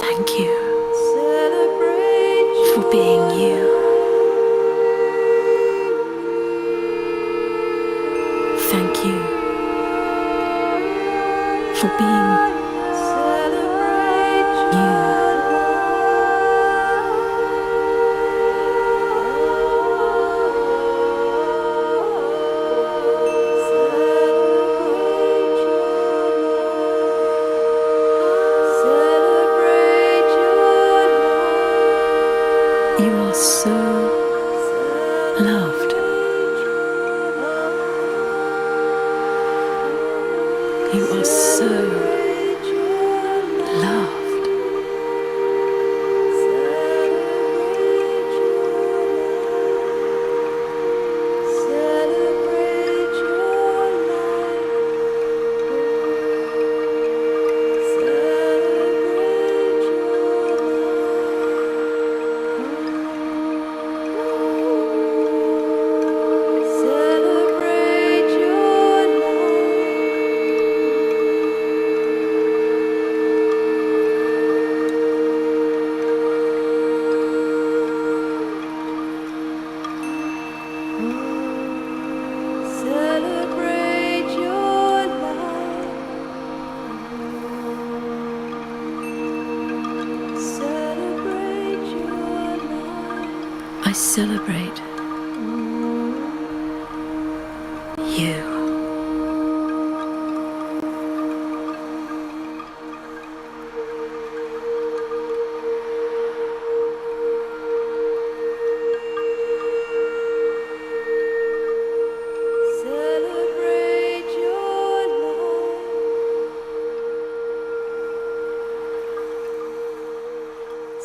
Thank you for being you. Thank you for being you. You are so loved. You are so loved. I celebrate you.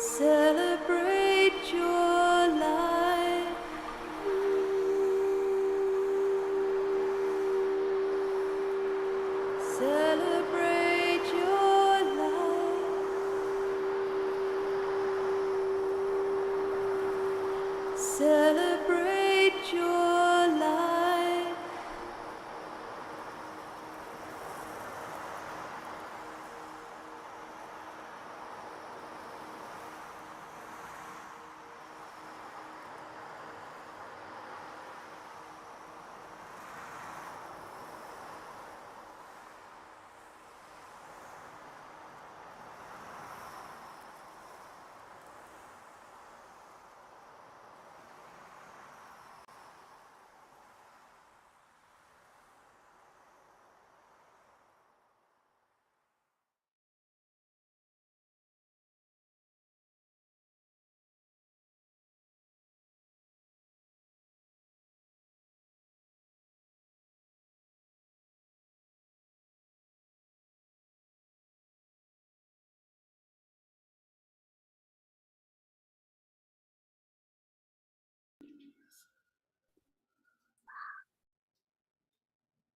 Celebrate your life. Celebrate your life. Celebrate your life.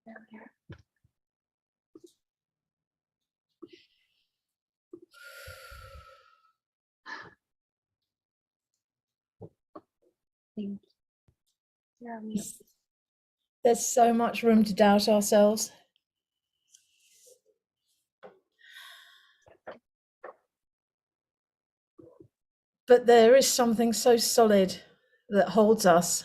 Thank you. Yeah, There's so much room to doubt ourselves. But there is something so solid that holds us.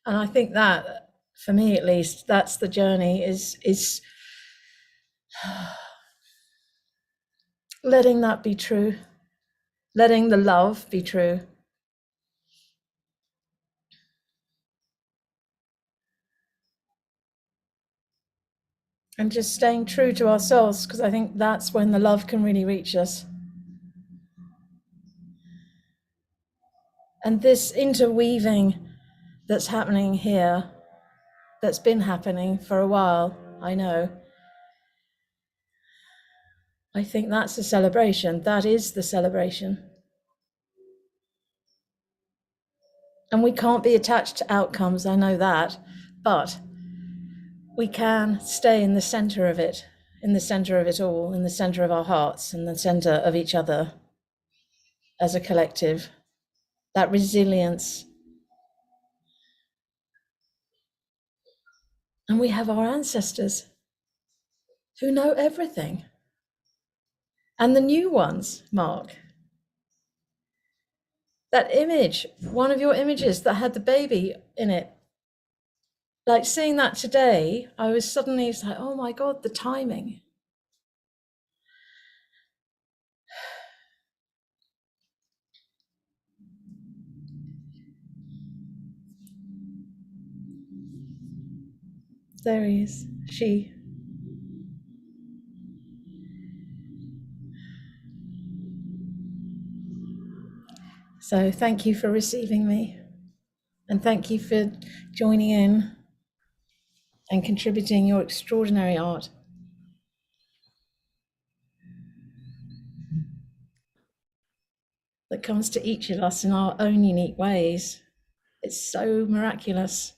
And I think that, for me at least, that's the journey, is letting that be true, letting the love be true. And just staying true to ourselves, because I think that's when the love can really reach us. And this interweaving that's happening here, that's been happening for a while, I know. I think that's the celebration. That is the celebration. And we can't be attached to outcomes, I know that, but we can stay in the center of it, in the center of it all, in the center of our hearts, in the center of each other as a collective. That resilience. And we have our ancestors who know everything. And the new ones, Mark. That image, one of your images that had the baby in it, like seeing that today, I was suddenly like, oh my God, the timing. There he is, she. So thank you for receiving me, and thank you for joining in and contributing your extraordinary art. That comes to each of us in our own unique ways. It's so miraculous.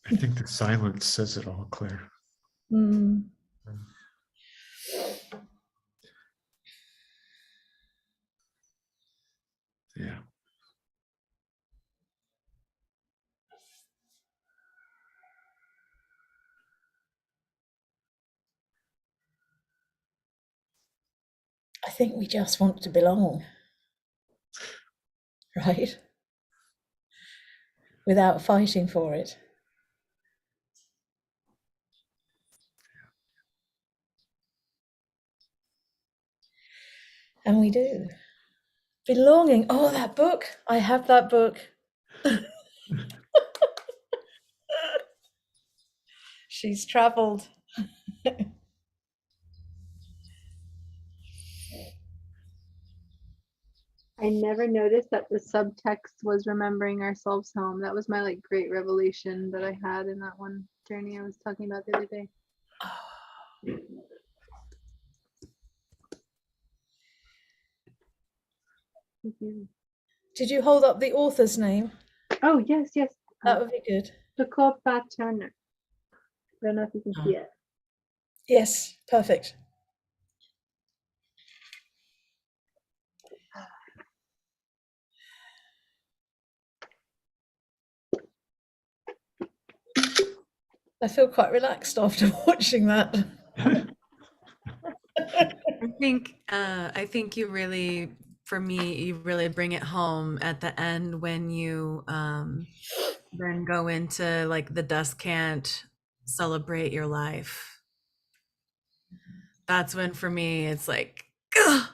I think the silence says it all, Claire. Mm. Yeah. I think we just want to belong, right? Without fighting for it. And we do. Belonging. Oh, that book. I have that book. She's traveled. I never noticed that the subtext was remembering ourselves home. That was my like great revelation that I had in that one journey I was talking about the other day. Thank you. Did you hold up the author's name? Oh, yes, yes. That would be good. Nicole Turner. I don't know if you can see it. Yes, perfect. I feel quite relaxed after watching that. I think you really, for me, you really bring it home at the end when you then go into like the dust can't celebrate your life. That's when for me it's like, ugh!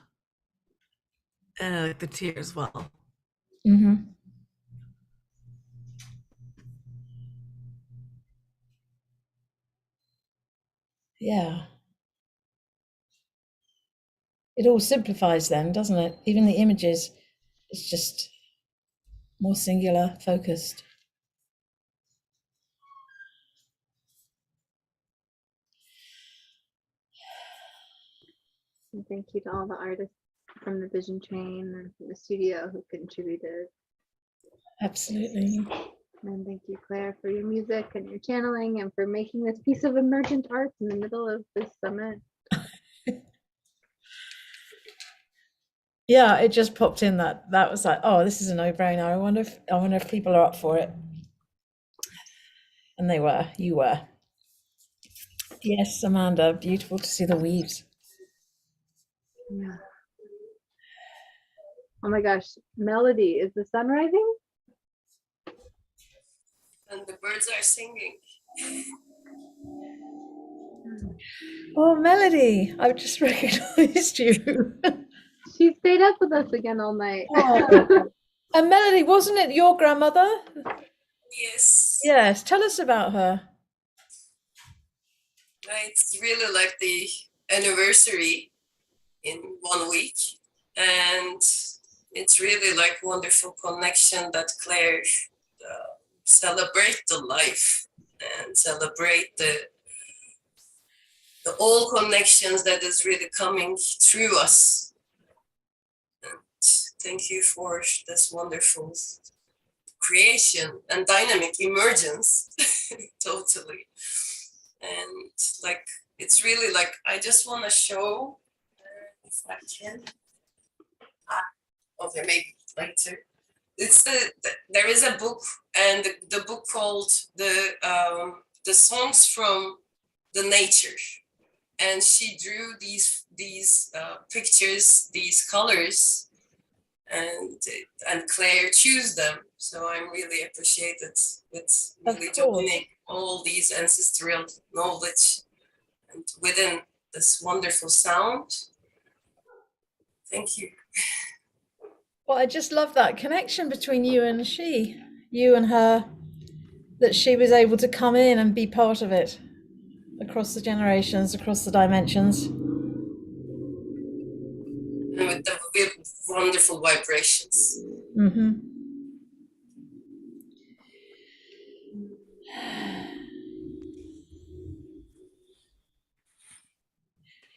And like the tears well. Mm-hmm. Yeah. It all simplifies then, doesn't it? Even the images, it's just more singular, focused. And thank you to all the artists from the Vision Train and from the studio who contributed. Absolutely. And thank you, Claire, for your music and your channeling and for making this piece of emergent art in the middle of this summit. Yeah, it just popped in that was like, oh, this is a no-brainer. I wonder if people are up for it. And they were. You were. Yes, Amanda. Beautiful to see the weaves. Yeah. Oh my gosh, Melody, is the sun rising? And the birds are singing. Oh, Melody, I've just recognized you. She stayed up with us again all night. Oh. And Melody, wasn't it your grandmother? Yes. Yes, tell us about her. It's really like the anniversary in 1 week. And it's really like wonderful connection that Claire celebrate the life and celebrate the all connections that is really coming through us. And thank you for this wonderful creation and dynamic emergence. Totally. And like, it's really like, I just want to show, if I can. Okay, maybe later. It's there is a book, and the book called the songs from the nature, and she drew these pictures, these colors, and Claire chose them. So I'm really appreciated with really joining all these ancestral knowledge and within this wonderful sound. Thank you. Well, I just love that connection between you and her, that she was able to come in and be part of it across the generations, across the dimensions. And with the wonderful vibrations. Mm-hmm.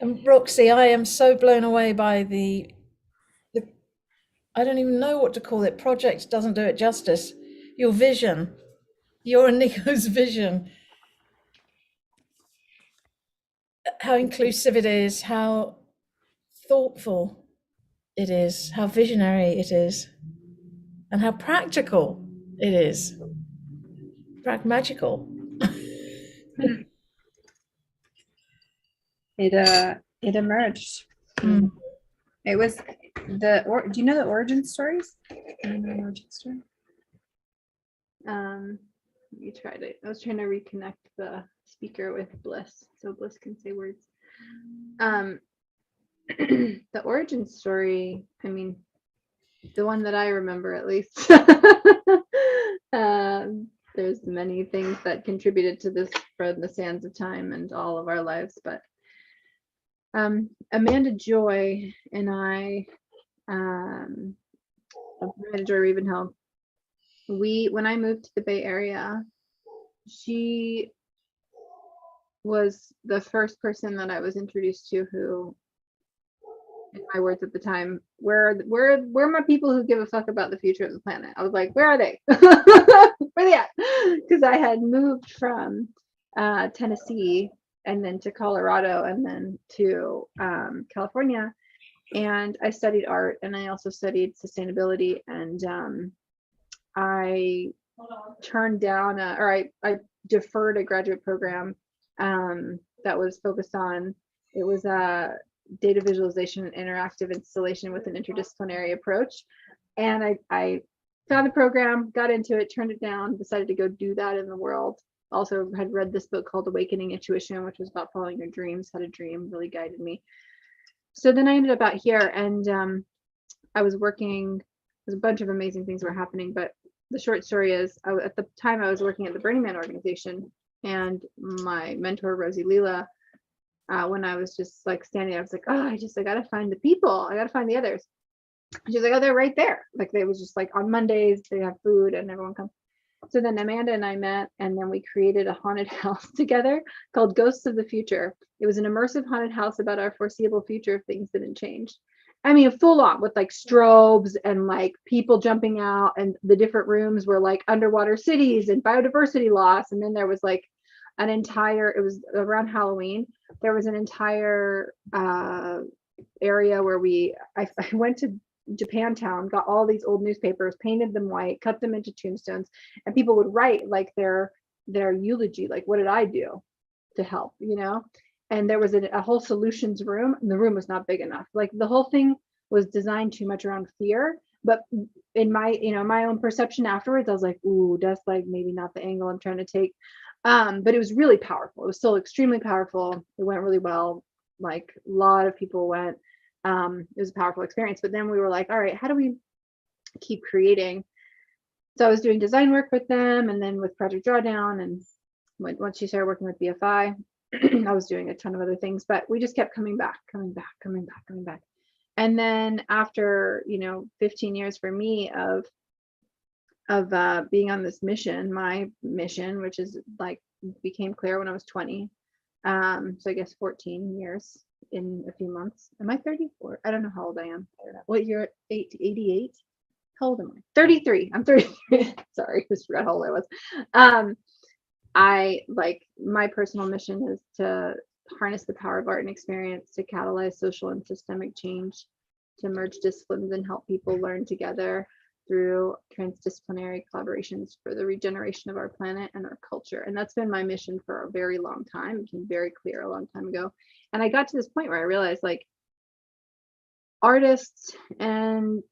And Roxy, I am so blown away by the I don't even know what to call it. Project doesn't do it justice. Your vision, your and Nico's vision. How inclusive it is, how thoughtful it is, how visionary it is, and how practical it is. Pragmagical. It emerged. Mm. It was do you know the origin stories? Origin story? Let me try to. I was trying to reconnect the speaker with Bliss so Bliss can say words. The origin story, I mean, the one that I remember at least. There's many things that contributed to this from the sands of time and all of our lives, but Amanda Joy and I, Amanda Joy Ravenhill, when I moved to the Bay Area, she was the first person that I was introduced to who, in my words at the time, where are my people who give a fuck about the future of the planet? I was like, where are they? Where are they at? Because I had moved from Tennessee and then to Colorado and then to California, and I studied art and I also studied sustainability, and I turned down I deferred a graduate program that was focused on, it was a data visualization and interactive installation with an interdisciplinary approach, and I found the program, got into it, turned it down, decided to go do that in the world. Also had read this book called Awakening Intuition, which was about following your dreams. Had a dream, really guided me. So then I ended up out here, and I was working, there's a bunch of amazing things were happening, but the short story is, at the time I was working at the Burning Man organization, and my mentor, Rosie Leela, when I was just like standing, I was like, oh, I gotta find the people. I gotta find the others. She's like, oh, they're right there. Like, they was just like on Mondays, they have food and everyone comes. So then Amanda and I met, and then we created a haunted house together called Ghosts of the Future. It was an immersive haunted house about our foreseeable future if things didn't change. I mean, full on with like strobes and like people jumping out, and the different rooms were like underwater cities and biodiversity loss. And then there was like an entire, it was around Halloween, there was an entire area where I went to Japantown, got all these old newspapers, painted them white, cut them into tombstones, and people would write like their eulogy, like what did I do to help, you know? And there was a whole solutions room, and the room was not big enough. Like the whole thing was designed too much around fear. But in my, my own perception afterwards, I was like, ooh, that's like maybe not the angle I'm trying to take. But it was really powerful. It was still extremely powerful. It went really well. Like a lot of people went. It was a powerful experience. But then we were like, all right, how do we keep creating? So I was doing design work with them, and then with Project Drawdown, and once she started working with BFI, I was doing a ton of other things, but we just kept coming back. And then after 15 years for me of being on this mission, my mission, which is like became clear when I was 20. So I guess 14 years in a few months. Am I 34? I don't know how old I am. What year? 88? How old am I? 33. I'm 33. Sorry, I just forgot how old I was. My personal mission is to harness the power of art and experience to catalyze social and systemic change, to merge disciplines and help people learn together through transdisciplinary collaborations for the regeneration of our planet and our culture. And that's been my mission for a very long time. It became very clear a long time ago. And I got to this point where I realized like artists and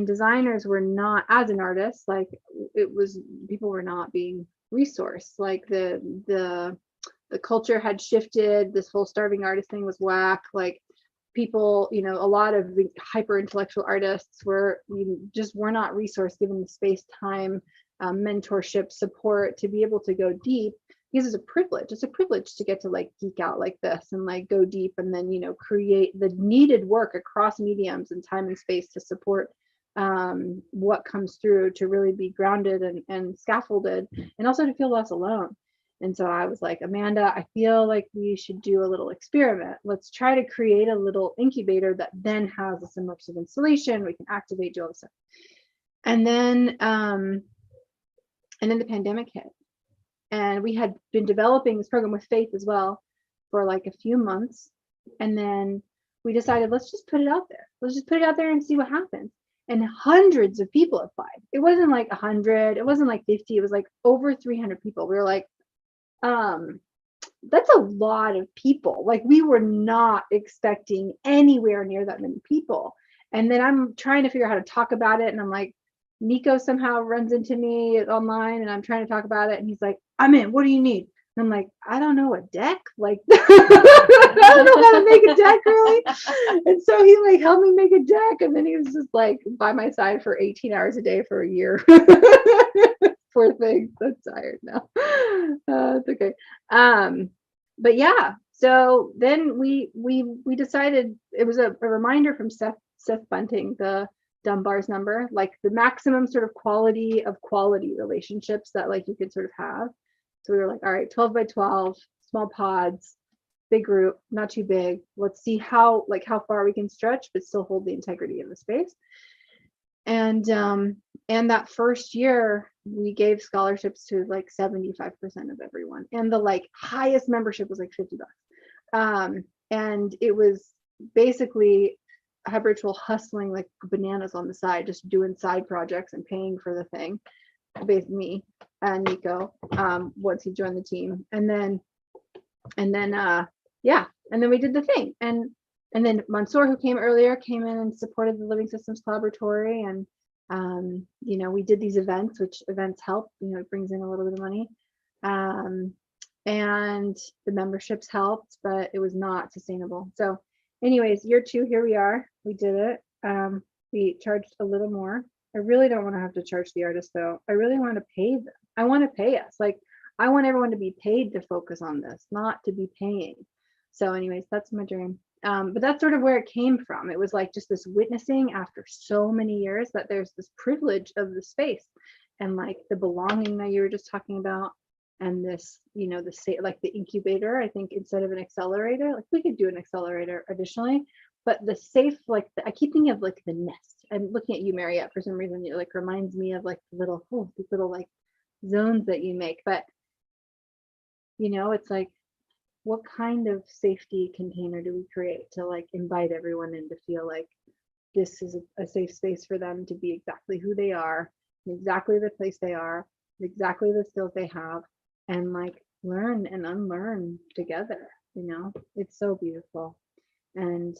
designers were not, as an artist, like people were not being resourced. Like the culture had shifted. This whole starving artist thing was whack. Like people, a lot of the hyper intellectual artists were not resourced, given the space, time, mentorship, support to be able to go deep, because it's a privilege. It's a privilege to get to like geek out like this and like go deep, and then create the needed work across mediums and time and space to support what comes through, to really be grounded and scaffolded, and also to feel less alone. And so I was like, Amanda, I feel like we should do a little experiment. Let's try to create a little incubator that then has a submersive installation. We can activate, do all this stuff. And then the pandemic hit. And we had been developing this program with Faith as well for like a few months. And then we decided, let's just put it out there. Let's just put it out there and see what happens. And hundreds of people applied. It wasn't like 100, it wasn't like 50, it was like over 300 people. We were like, that's a lot of people. Like we were not expecting anywhere near that many people. And then I'm trying to figure out how to talk about it. And I'm like, Nico somehow runs into me online, and I'm trying to talk about it. And he's like, I'm in, what do you need? And I'm like, I don't know, a deck? Like, I don't know how to make a deck really. And so he like helped me make a deck. And then he was just like by my side for 18 hours a day for a year. Poor thing. I'm tired now. It's okay. But yeah, so then we decided, it was a reminder from Seth Bunting, the Dunbar's number, like the maximum sort of quality relationships that like you could sort of have. So we were like, all right, 12 by 12, small pods, big group, not too big. Let's see how far we can stretch, but still hold the integrity of the space. And that first year we gave scholarships to like 75% of everyone. And the like highest membership was like $50. And it was basically habitual hustling like bananas on the side, just doing side projects and paying for the thing. Basically me and Nico, once he joined the team. And then we did the thing. And then Mansour, who came earlier, came in and supported the Living Systems Collaboratory. And, we did these events, which events help, it brings in a little bit of money. And the memberships helped, but it was not sustainable. So anyways, year 2, here we are. We did it. We charged a little more. I really don't want to have to charge the artists though. I really want to pay them. I want to pay us. Like I want everyone to be paid to focus on this, not to be paying. So anyways, that's my dream. But that's sort of where it came from. It was like just this witnessing after so many years that there's this privilege of the space. and like the belonging that you were just talking about, and this, you know, like the incubator, I think instead of an accelerator, like we could do an accelerator additionally, but the safe, like I keep thinking of like the nest. I'm looking at you, Mariette, for some reason. It like reminds me of like these little like zones that you make. But you know, it's like, what kind of safety container do we create to like invite everyone in to feel like this is a safe space for them to be exactly who they are, exactly the place they are, exactly the skills they have, and like learn and unlearn together. You know, it's so beautiful. And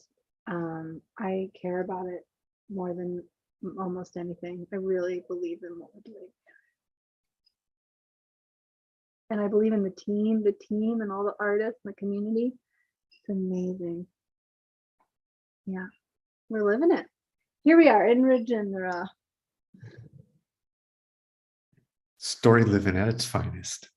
I care about it more than almost anything. I really believe in what we're doing. And I believe in the team and all the artists and the community. It's amazing. Yeah, we're living it. Here we are in Regenera. Story living at its finest.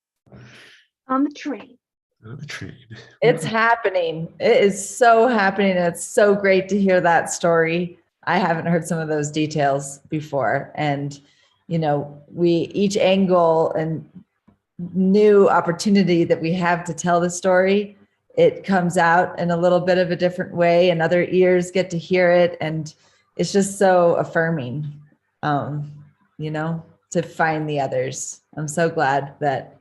On the train. On the train. It's happening. It is so happening. It's so great to hear that story. I haven't heard some of those details before. And, you know, each angle and new opportunity that we have to tell the story, it comes out in a little bit of a different way, and other ears get to hear it. And it's just so affirming, you know, to find the others. I'm so glad that,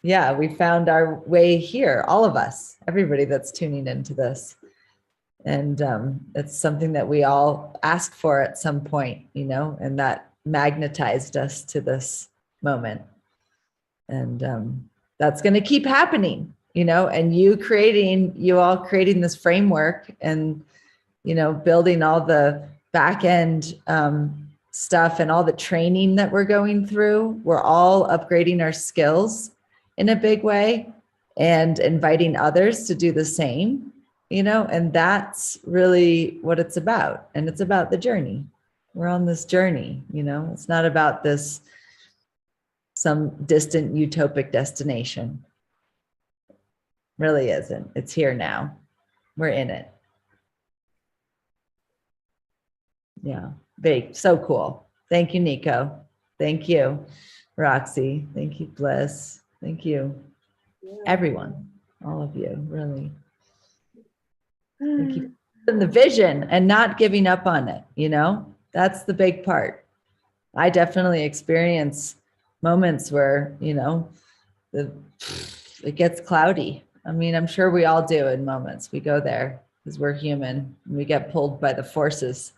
yeah, we found our way here, all of us, everybody that's tuning into this. And it's something that we all asked for at some point, you know, and that magnetized us to this moment. And that's going to keep happening, you know, and you all creating this framework and, you know, building all the back end stuff and all the training that we're going through. We're all upgrading our skills in a big way and inviting others to do the same, you know, and that's really what it's about. And it's about the journey. We're on this journey, you know, it's not about this some distant utopic destination. Really isn't. It's here now. We're in it. Yeah, big, so cool. Thank you, Nico. Thank you, Roxy. Thank you, Bliss. Thank you, everyone, all of you, really. Thank you for the vision and not giving up on it, you know? That's the big part. I definitely experience moments where, you know, it gets cloudy. I mean, I'm sure we all do in moments. We go there because we're human and we get pulled by the forces,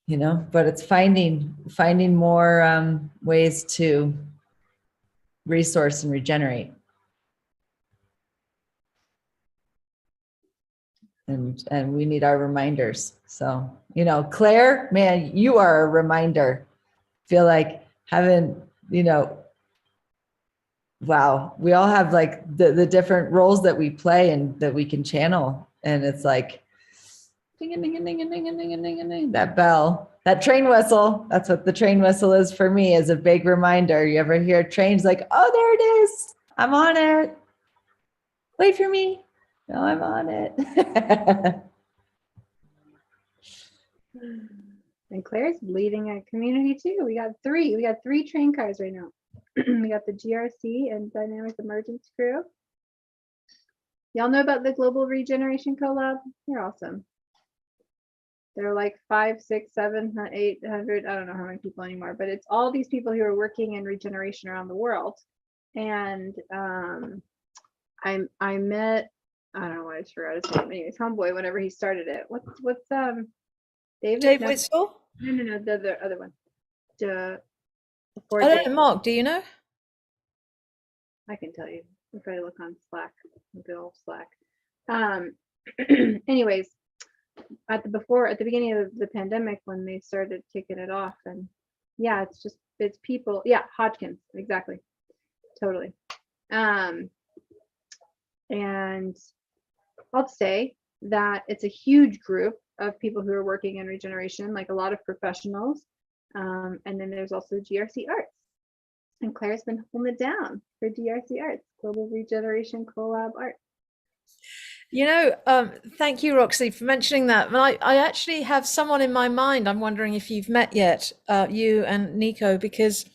you know, but it's finding more ways to resource and regenerate. And we need our reminders. So, you know, Claire, man, you are a reminder. Feel like having, you know, wow, we all have like the different roles that we play and that we can channel. And it's like, ding, ding, ding, ding, ding, ding, ding, ding, ding, that bell, that train whistle. That's what the train whistle is for me, is a big reminder. You ever hear trains like, oh, there it is. I'm on it. Wait for me. No, I'm on it. And Claire's leading a community too. We got three train cars right now. We got the GRC and Dynamic Emergence crew. Y'all know about the Global Regeneration Collab? They're awesome. They're like 500, 600, 700, 800. I don't know how many people anymore, but it's all these people who are working in regeneration around the world. And I met, I don't know what I just forgot his name. Anyways, homeboy, whenever he started it. What's David? Dave No, Whistle? no, the other one. I don't know, Mark, do you know? I can tell you if I look on Slack, good old Slack. Anyways, at the beginning of the pandemic when they started kicking it off, and yeah, it's people. Yeah, Hodgkins, exactly, totally. And I'll say that it's a huge group of people who are working in regeneration, like a lot of professionals. And then there's also GRC Arts. And Claire's been holding it down for GRC Arts, Global Regeneration Collab Art. Thank you, Roxy, for mentioning that. And I actually have someone in my mind. I'm wondering if you've met yet, you and Nico, because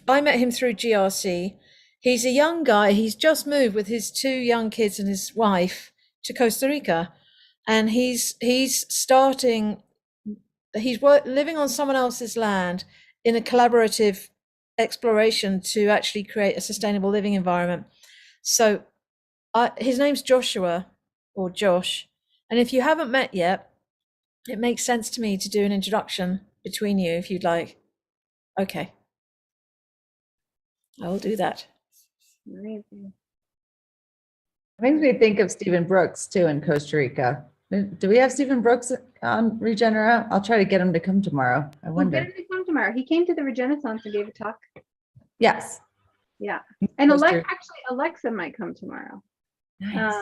I met him through GRC. He's a young guy. He's just moved with his 2 young kids and his wife to Costa Rica, and he's living on someone else's land in a collaborative exploration to actually create a sustainable living environment. So his name's Joshua, or Josh. And if you haven't met yet, it makes sense to me to do an introduction between you if you'd like. Okay. I will do that. Amazing. It makes me think of Stephen Brooks too in Costa Rica. Do we have Stephen Brooks on Regenera? I'll try to get him to come tomorrow. I We'll get wonder. him to come tomorrow. He came to the Regenaissance and gave a talk. Yes. Yeah. And Costa- Alexa might come tomorrow. Nice.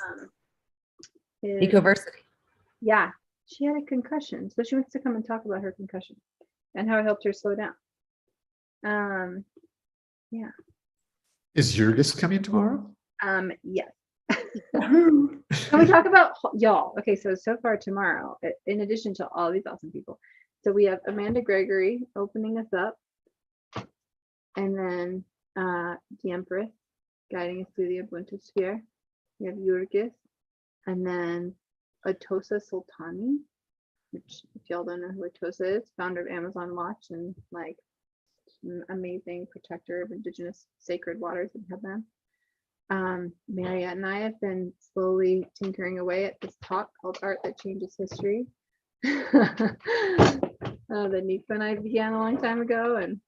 Is- Ecoversity. Yeah. She had a concussion. So she wants to come and talk about her concussion and how it helped her slow down. Yeah. Is Jurgis coming tomorrow? Yes. Can we talk about y'all? Okay, so far tomorrow, in addition to all these awesome people, so we have Amanda Gregory opening us up, and then the Empress guiding us through the Ubuntu sphere. We have Jurgis, and then Atosa Sultani, which if y'all don't know who Atosa is, founder of Amazon Watch and like an amazing protector of indigenous sacred waters in Headland. Mariette and I have been slowly tinkering away at this talk called Art That Changes History that Nico and I began a long time ago, and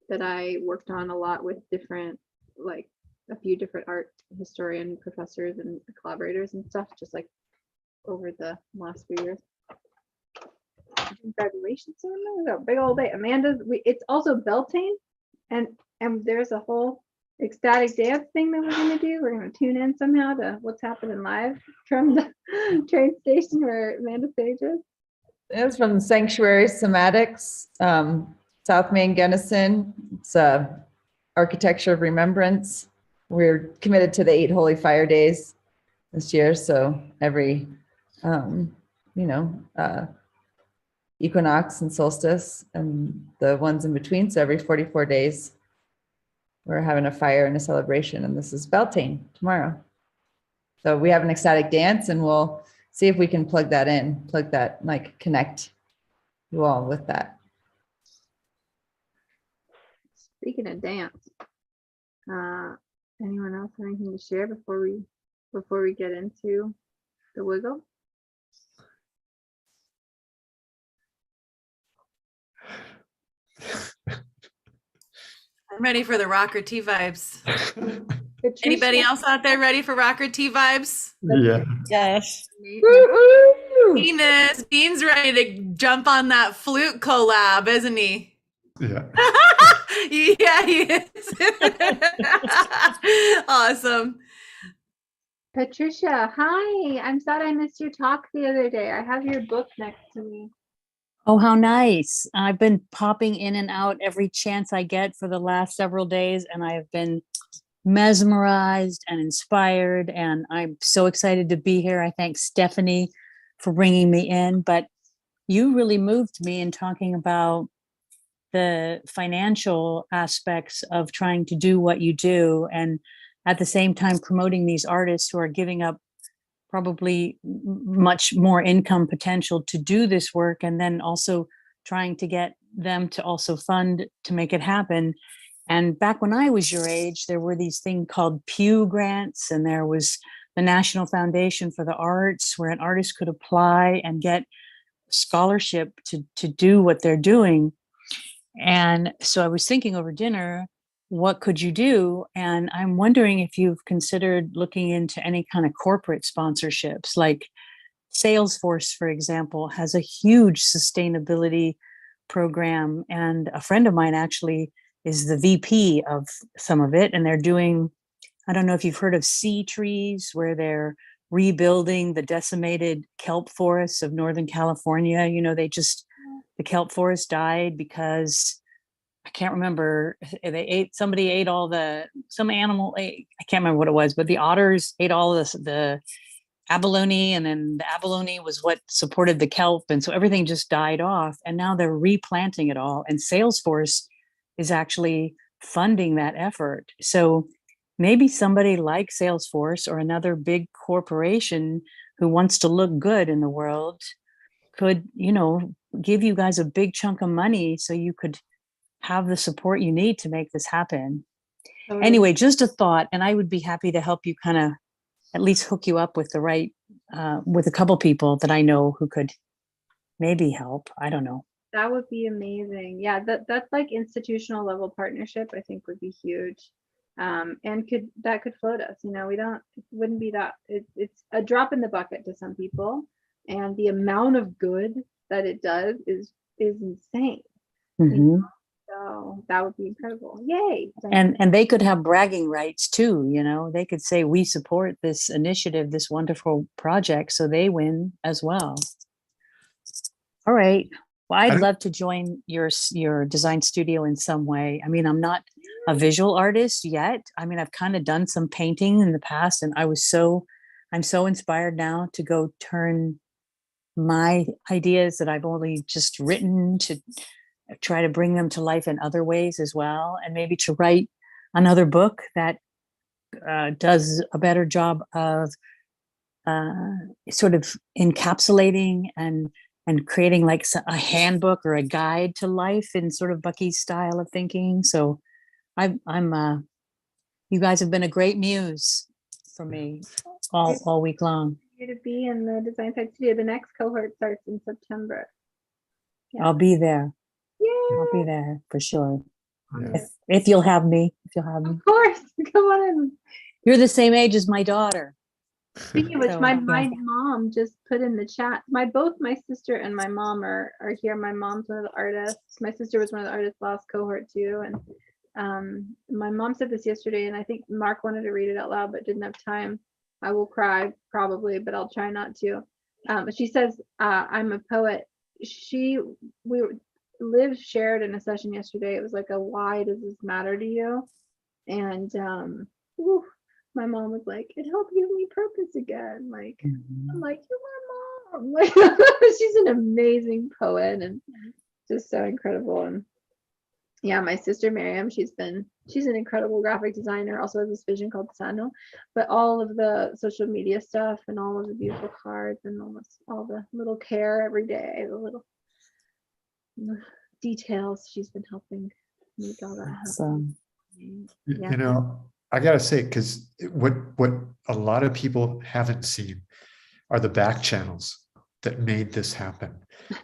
that I worked on a lot with different, like a few different art historian professors and collaborators and stuff, just like over the last few years. Graduation ceremony, a big old day. Amanda's, it's also Beltane, and there's a whole ecstatic dance thing that we're going to do. We're going to tune in somehow to what's happening live from the train station where Amanda Sage is. It's from Sanctuary Somatics, South Main Gunnison. It's Architecture of Remembrance. We're committed to the 8 Holy Fire Days this year. So every, equinox and solstice and the ones in between. So every 44 days, we're having a fire and a celebration. And this is Beltane tomorrow. So we have an ecstatic dance, and we'll see if we can plug that, like connect you all with that. Speaking of dance, anyone else have anything to share before we get into the wiggle? I'm ready for the rocker tea vibes. Anybody else out there ready for rocker tea vibes? Yeah. Yes. Bean's ready to jump on that flute collab, isn't he? Yeah. Yeah, he is. Awesome. Patricia, hi. I'm sad I missed your talk the other day. I have your book next to me. Oh, how nice. I've been popping in and out every chance I get for the last several days, and I have been mesmerized and inspired, and I'm so excited to be here. I thank Stephanie for bringing me in, but you really moved me in talking about the financial aspects of trying to do what you do, and at the same time promoting these artists who are giving up probably much more income potential to do this work, and then also trying to get them to also fund to make it happen. And back when I was your age, there were these things called Pew grants, and there was the National Foundation for the Arts, where an artist could apply and get scholarship to do what they're doing. And so I was thinking over dinner, what could you do? And I'm wondering if you've considered looking into any kind of corporate sponsorships, like Salesforce, for example, has a huge sustainability program. And a friend of mine actually is the VP of some of it. And they're doing, I don't know if you've heard of Sea Trees, where they're rebuilding the decimated kelp forests of Northern California. You know, the kelp forest died because I can't remember, somebody ate all some animal ate, I can't remember what it was, but the otters ate all the abalone, and then the abalone was what supported the kelp, and so everything just died off, and now they're replanting it all, and Salesforce is actually funding that effort. So maybe somebody like Salesforce or another big corporation who wants to look good in the world could, give you guys a big chunk of money so you could have the support you need to make this happen. Anyway, just a thought, and I would be happy to help you kind of at least hook you up with the right, with a couple people that I know who could maybe help. I don't know. That would be amazing. Yeah, that's like institutional level partnership, I think would be huge. And could float us, it wouldn't be that, it's a drop in the bucket to some people, and the amount of good that it does is insane. Mhm. So that would be incredible. Yay. And they could have bragging rights too, they could say, we support this initiative, this wonderful project, so they win as well. All right. Well, I'd love to join your design studio in some way. I mean, I'm not a visual artist yet. I mean, I've kind of done some painting in the past, and I'm so inspired now to go turn my ideas that I've only just written to try to bring them to life in other ways as well, and maybe to write another book that does a better job of sort of encapsulating and creating like a handbook or a guide to life in sort of Bucky's style of thinking. So I'm you guys have been a great muse for me all week long. You to be in the Design Side Studio. The next cohort starts in September. Yeah. I'll be there. Yay! I'll be there for sure. Yeah. If you'll have me, Of course, come on in. You're the same age as my daughter. Speaking of which, So, my yeah. mom just put in the chat. Both my sister and my mom are here. My mom's one of the artists. My sister was one of the artists last cohort too. And my mom said this yesterday, and I think Mark wanted to read it out loud but didn't have time. I will cry probably, but I'll try not to. She says, I'm a poet. Liv shared in a session yesterday. It was like a why does this matter to you? And my mom was like, it helped give me purpose again. Like, I'm like, you're my mom. Like, she's an amazing poet and just so incredible. And yeah, my sister Miriam, she's an incredible graphic designer, also has this vision called Sano, but all of the social media stuff and all of the beautiful cards and almost all the little care every day, the little details, she's been helping make all that happen. Yeah. I gotta say, because what a lot of people haven't seen are the back channels that made this happen,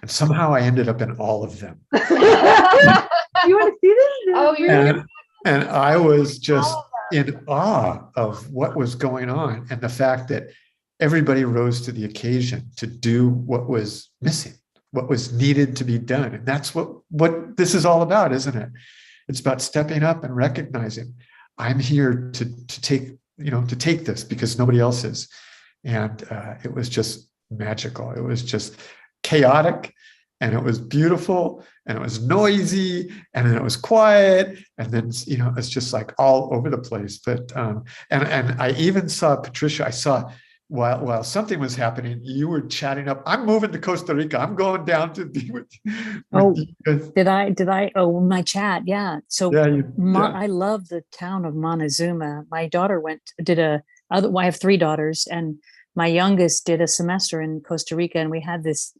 and somehow I ended up in all of them. You want to see this? Oh, and I was just in awe of what was going on, and the fact that everybody rose to the occasion to do what was missing, what was needed to be done. And that's what this is all about, isn't it? It's about stepping up and recognizing I'm here to take this because nobody else is. And it was just magical. It was just chaotic, and it was beautiful, and it was noisy, and then it was quiet, and then it's just like all over the place. But and I even saw Patricia. I saw while something was happening, you were chatting up, I'm moving to Costa Rica. I'm going down to be with you. Did I? Oh, my chat. Yeah. So yeah, I love the town of Montezuma. My daughter I have 3 daughters, and my youngest did a semester in Costa Rica, and we had this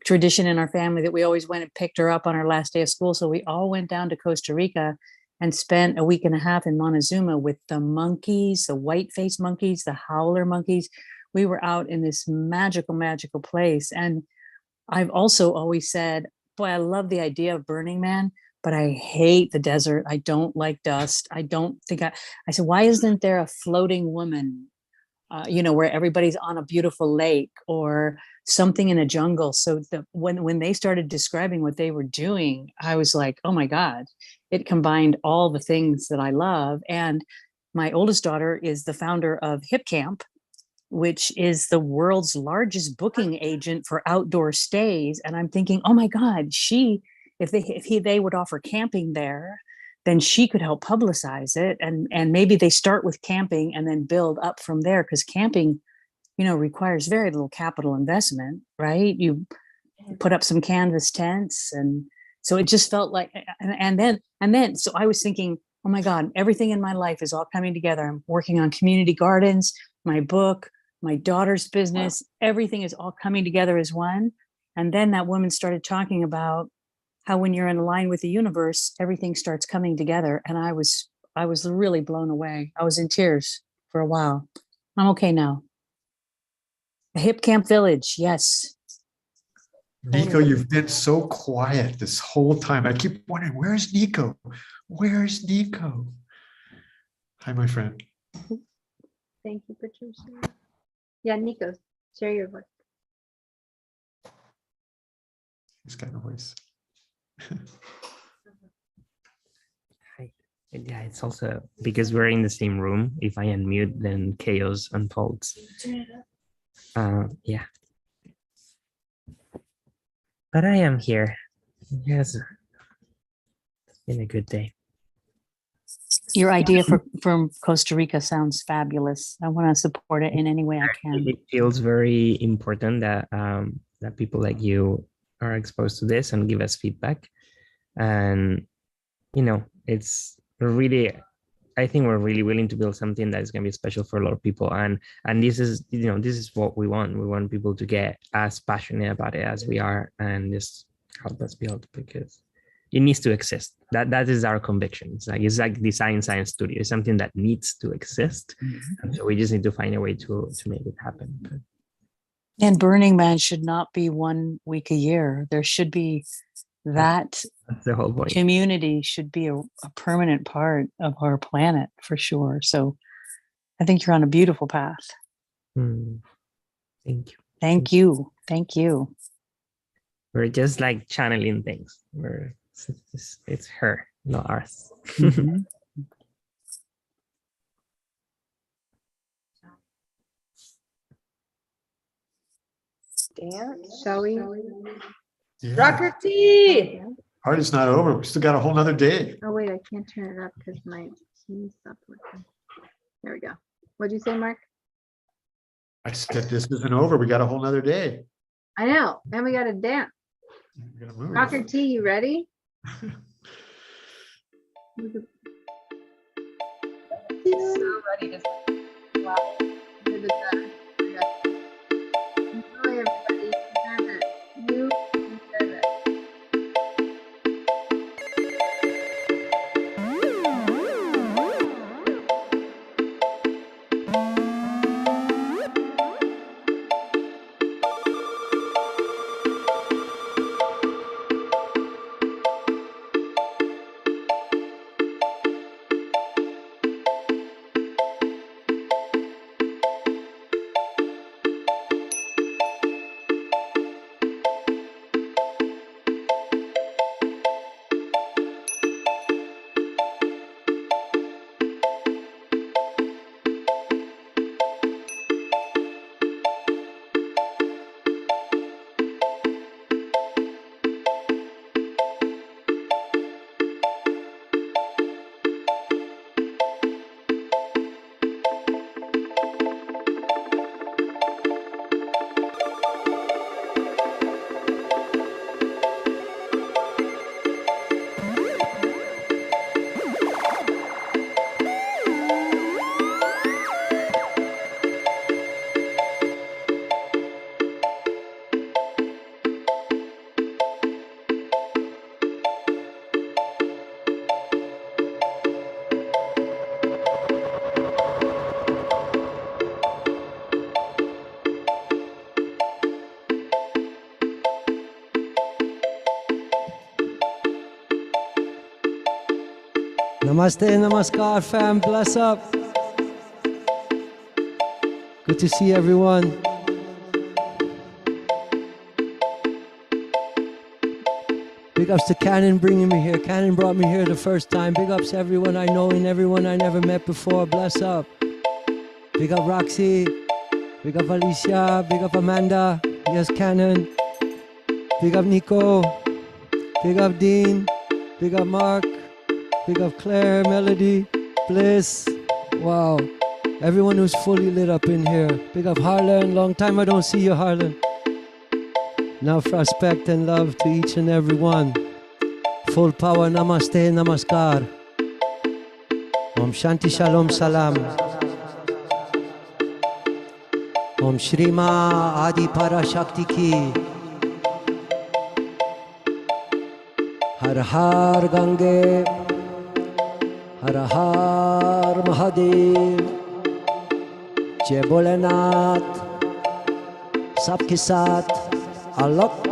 tradition in our family that we always went and picked her up on her last day of school. So we all went down to Costa Rica and spent a week and a half in Montezuma with the monkeys, the white-faced monkeys, the howler monkeys. We were out in this magical, magical place. And I've also always said, boy, I love the idea of Burning Man, but I hate the desert. I don't like dust. I said, why isn't there a floating woman, where everybody's on a beautiful lake or something in a jungle? So when they started describing what they were doing, I was like, oh my God, it combined all the things that I love. And my oldest daughter is the founder of Hip Camp, which is the world's largest booking agent for outdoor stays. And I'm thinking, oh my God, if they would offer camping there, then she could help publicize it. And maybe they start with camping and then build up from there, because camping requires very little capital investment, right? You put up some canvas tents, and so it just felt like, and then so I was thinking, oh my God, everything in my life is all coming together. I'm working on community gardens, my book, my daughter's business, everything is all coming together as one. And then that woman started talking about how when you're in line with the universe, everything starts coming together. And I was really blown away. I was in tears for a while. I'm okay now. A hip camp village, yes. Nico, you've been so quiet this whole time. I keep wondering, where's Nico? Where's Nico? Hi, my friend. Thank you, Patricia. Yeah, Nico, share your voice. He's got no voice. Hi. Yeah, it's also because we're in the same room. If I unmute, then chaos unfolds. Yeah. But I am here. Yes. It's been a good day. Your idea from Costa Rica sounds fabulous. I want to support it in any way I can. It feels very important that that people like you are exposed to this and give us feedback. And it's really, I think we're really willing to build something that is going to be special for a lot of people. And this is, this is what we want. We want people to get as passionate about it as we are, and just help us build, because it needs to exist. That is our conviction. It's like design science studio. It's something that needs to exist. And so we just need to find a way to make it happen. And Burning Man should not be 1 week a year. There should be that's the whole point. Community should be a permanent part of our planet for sure. So I think you're on a beautiful path. Thank you. Thank you. Thank you. We're just like channeling things. It's her, not ours. Mm-hmm. Dance, shall we? Yeah. Rocker T. Party's not over. We still got a whole nother day. Oh wait, I can't turn it up because my team stopped working. There we go. What'd you say, Mark? I said this isn't over. We got a whole nother day. I know. And we got to dance. We gotta move. Rocker T, you ready? So ready to wow. Enjoy, everybody. You deserve it. Namaste, namaskar, fam. Bless up. Good to see everyone. Big ups to Cannon bringing me here. Cannon brought me here the first time. Big ups to everyone I know and everyone I never met before. Bless up. Big up Roxy. Big up Alicia. Big up Amanda. Yes, Cannon. Big up Nico. Big up Dean. Big up Mark. Big up Claire, Melody, Bliss. Wow. Everyone who's fully lit up in here. Big up Harlan. Long time I don't see you, Harlan. Now respect and love to each and every one. Full power, namaste, namaskar. Om Shanti Shalom Salam. Om Shri Ma Adi Parashakti Ki. Har Har Gange. Har Har Mahadev. Jai Bholenath. Sabke Saath. Allah.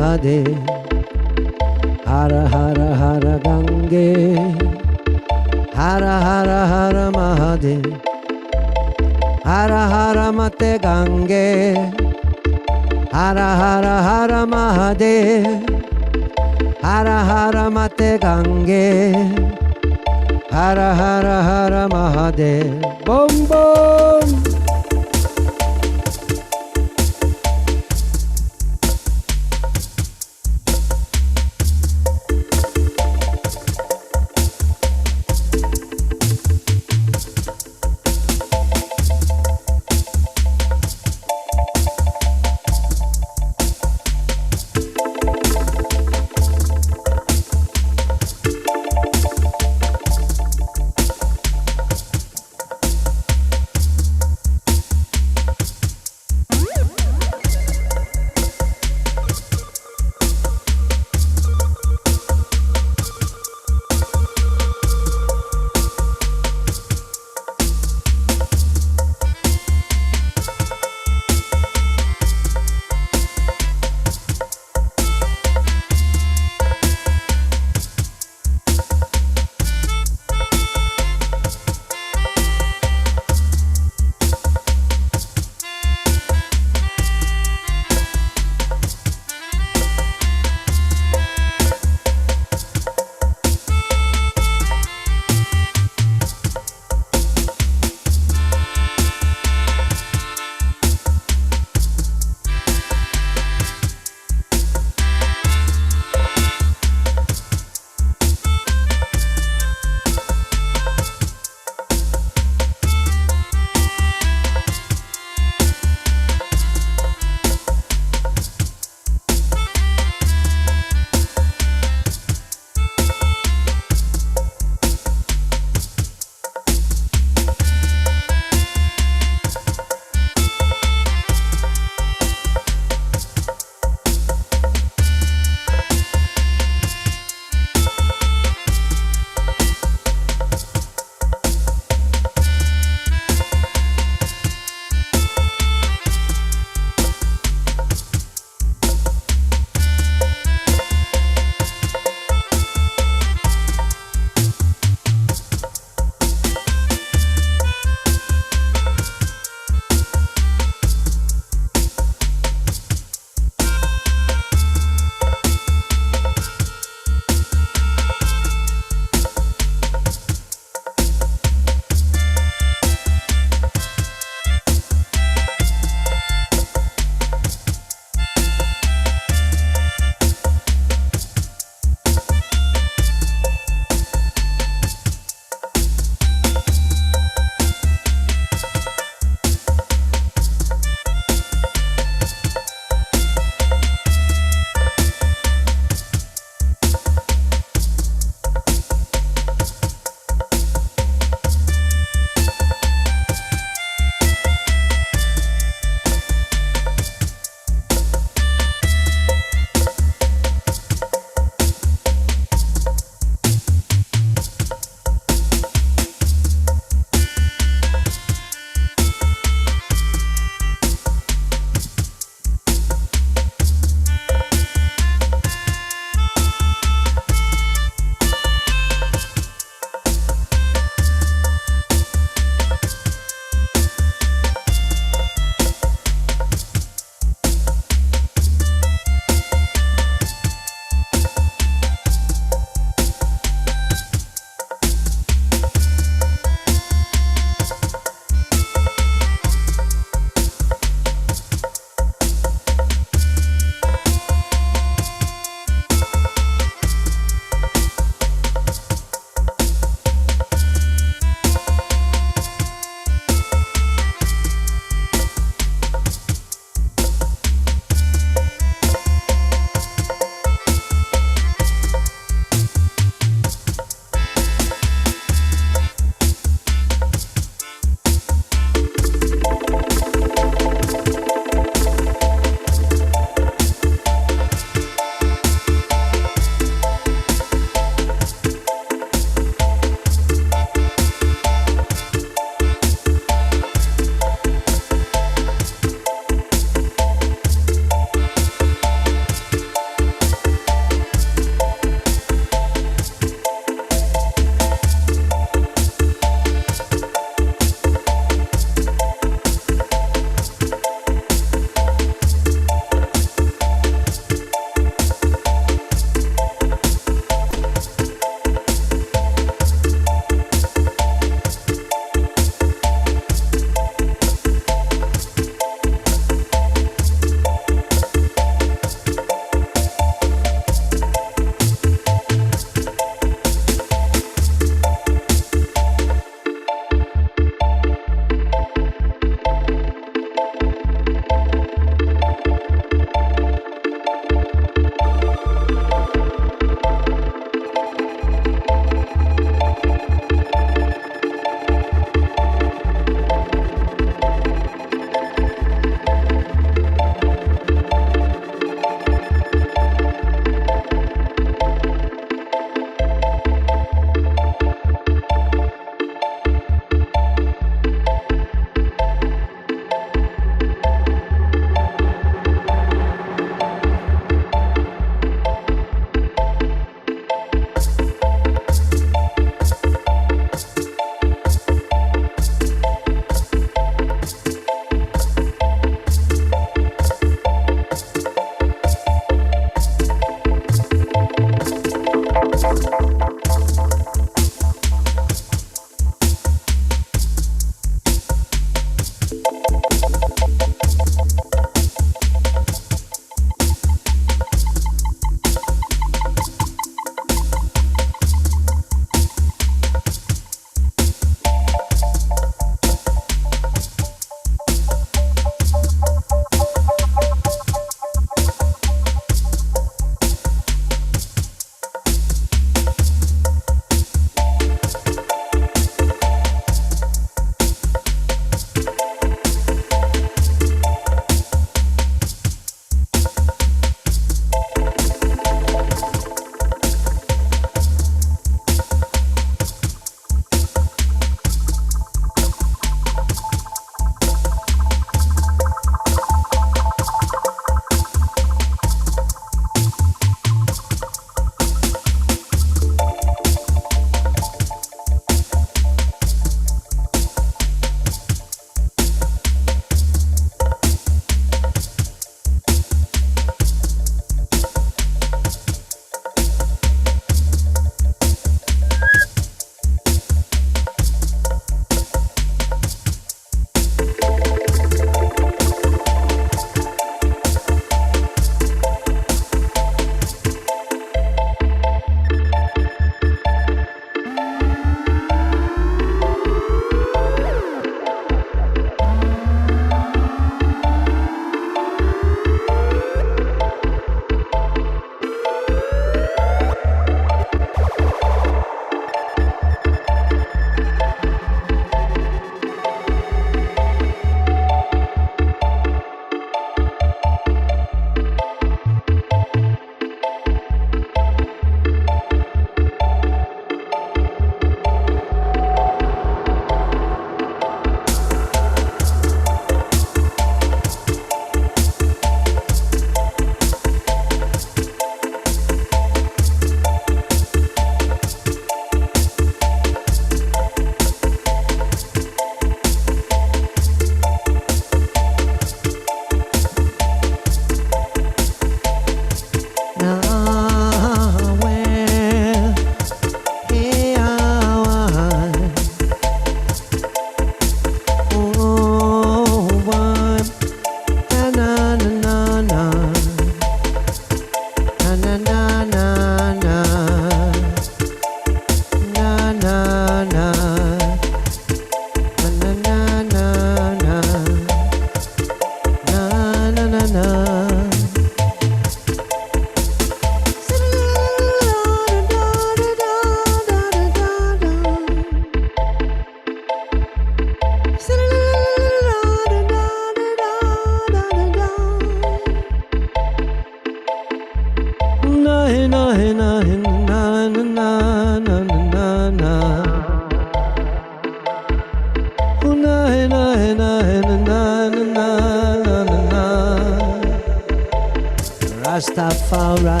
Rastafari,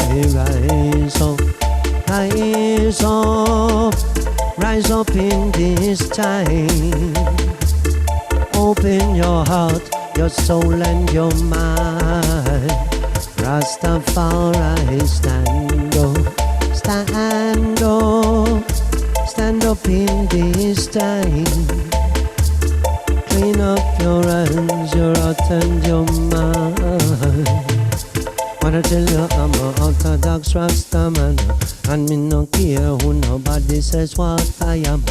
rise up in this time. Open your heart, your soul and your mind. Rastafari, stand up in this time. Clean up your hands, your heart and your mind. Wanna tell you I'm a orthodox Rastaman, and me no care who nobody says what I am.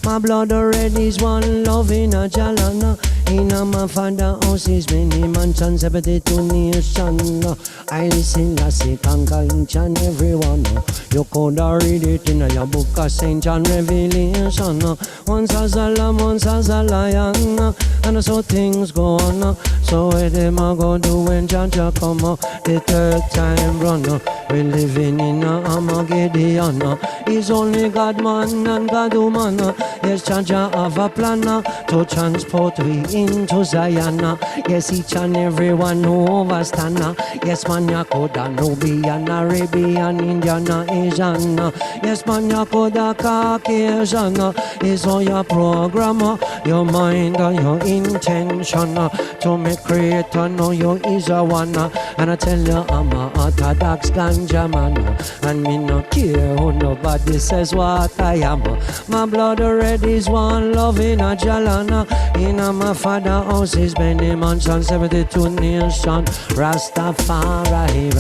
My blood already is one love in a jalana. In a my father house is many mansions, 72 nations. I listen, lassie, conquer each and every one. You could read it in your book of St. John Revelation. Once as a lamb, once as a lion, and so things go on. So where them a go do when Jaja come? The third time run. We living in a Armageddon. It's only God man and God woman. Yes, Jaja have a plan to transport we into Zion. Yes, each and every one who overstand. Yes, man, ya coulda Nubian, Arabian, Indian, Asian. Yes, man, ya coulda Caucasian. It's all your program, your mind and your intention to make creator know you is a one. And I tell you I'm a orthodox ganja man, and me no care who nobody says what I am. My blood already is one love in a jalana. In a my father house is many mansions, 72 nations. Rastafari,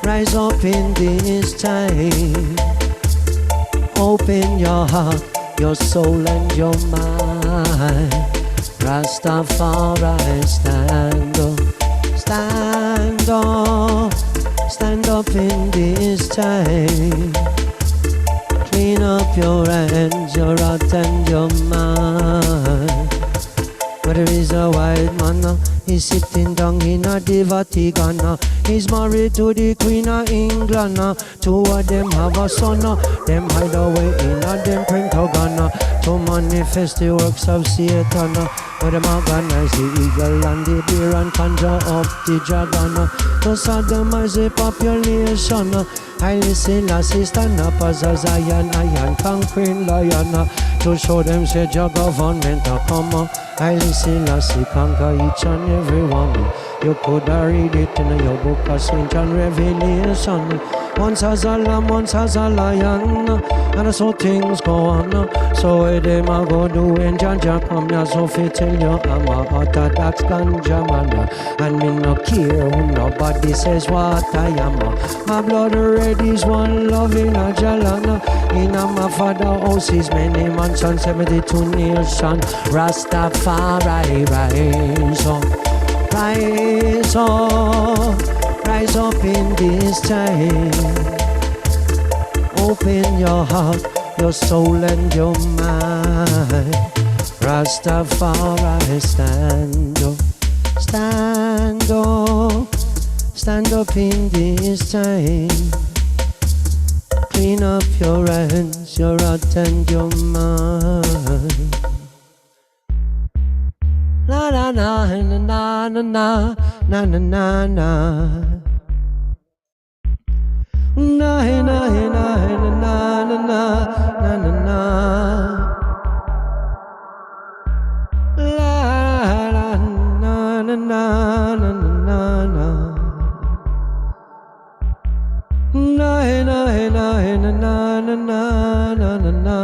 rise up in this time. Open your heart, your soul and your mind. Rastafari, stand up in this time. Clean up your hands, your heart and your mind. But there is a white man, he's sitting down in a Vatican. He's married to the Queen of England. Two of them have a son. Them hide away in a them Pentagon to manifest the works of Satan. But them organize the eagle and the bear and conjure up the dragon to sodomize the population. I listen, lassie, stand up as a Zion, iron conquering lion, to show them say your government a come. I listen, lassie, conquer each and every one. You could read it in your book of St. John Revelation. Once as a lamb, once as a lion, and so things go on. So where them a go do when Jaja come here? So fi tell you I'm a orthodox ganja man, and me no care who nobody says what I am. My blood already is one love in a jalana. In a my father house is many mansions, 72 nations. Rastafari, rise up in this time. Open your heart, your soul and your mind. Rastafari, stand up in this time. Clean up your hands, your heart and your mind. Na na na na na na na na na na. Na na na na na na na na na. La la na na na na na na. Na na na na na na na na na.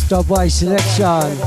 Stopwatch selection.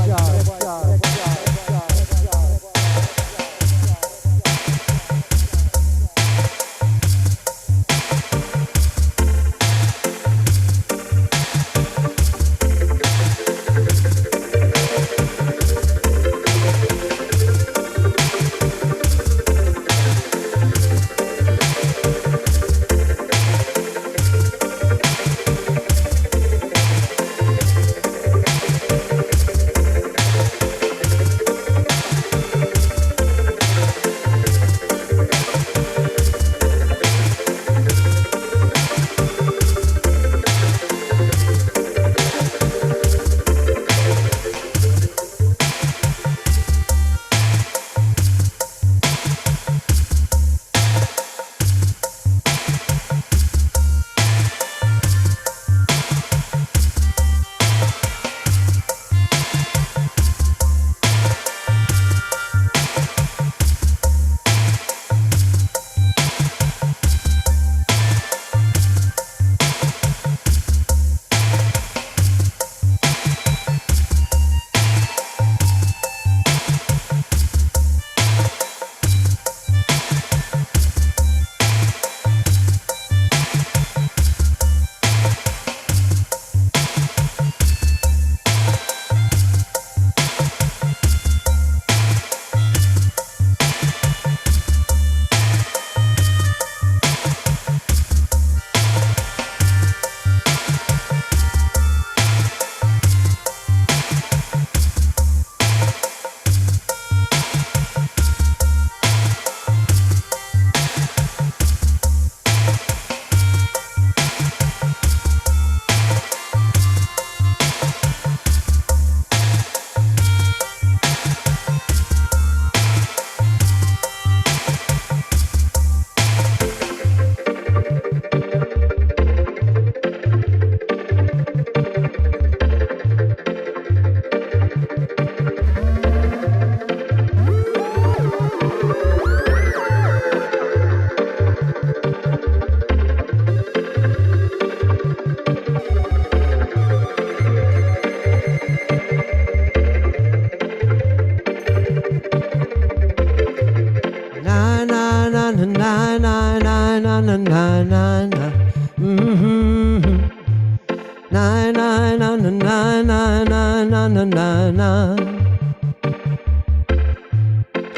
Na na na na na na na na na na na.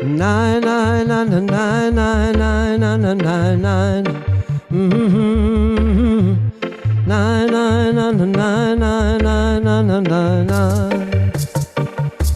Na na na na na na na na na na na. Na na na na na na na na na na na.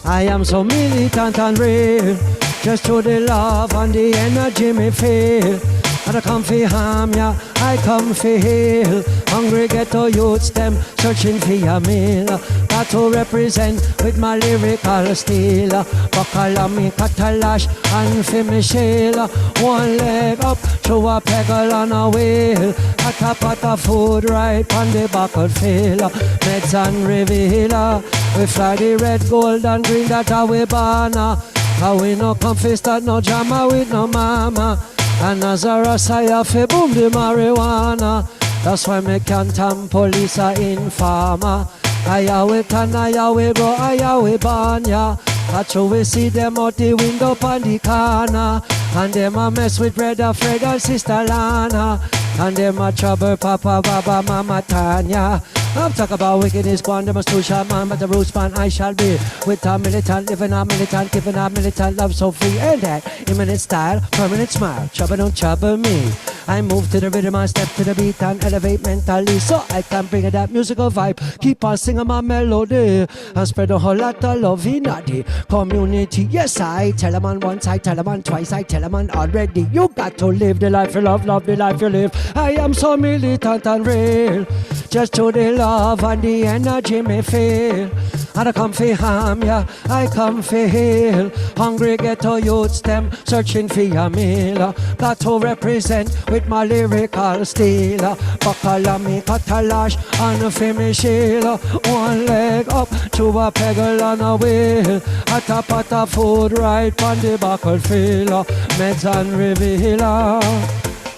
I am so militant and real, just to the love and the energy me feel. And I come fi harm ya, I come fi heal. Hungry ghetto youths them searching for a meal. Got to represent with my lyrical steel. Buckle on me catalash and fi me shell. One leg up to a peggle on a wheel. A pot of food right on the battlefield. Meds and revealer. We fly the red, gold and green, that are we banner. How we no confess that no drama with no mama. And as a Rastaya fi boom the marijuana. That's why me can't and police are informer. Aya we can, aya we go, aya we ban ya. That's how we see them out the window on the corner. And them a mess with brother Fred and sister Lana. And them a trouble Papa, Baba, Mama Tanya. I'm talking about wickedness, gone, them a still shot man, but the roots man I shall be. With a militant, living a militant, giving a militant love so free. And that, imminent style, permanent smile, trouble don't trouble me. I move to the rhythm, I step to the beat and elevate mentally, so I can bring that musical vibe. Keep on singing my melody and spread a whole lot of love in the community. Yes, I tell a man once, I tell a man twice, I tell a man already. You got to live the life you love the life you live. I am so militant and real, just to the love and the energy me feel. And I come fi harm ya, I come fi heal. Hungry ghetto youths them searching for a meal. Got to represent with my lyrical steel. Buckle on me catalash and fi me shield. One leg up to a peggle on a wheel. A pot of food right on the battlefield. Meds and revealer.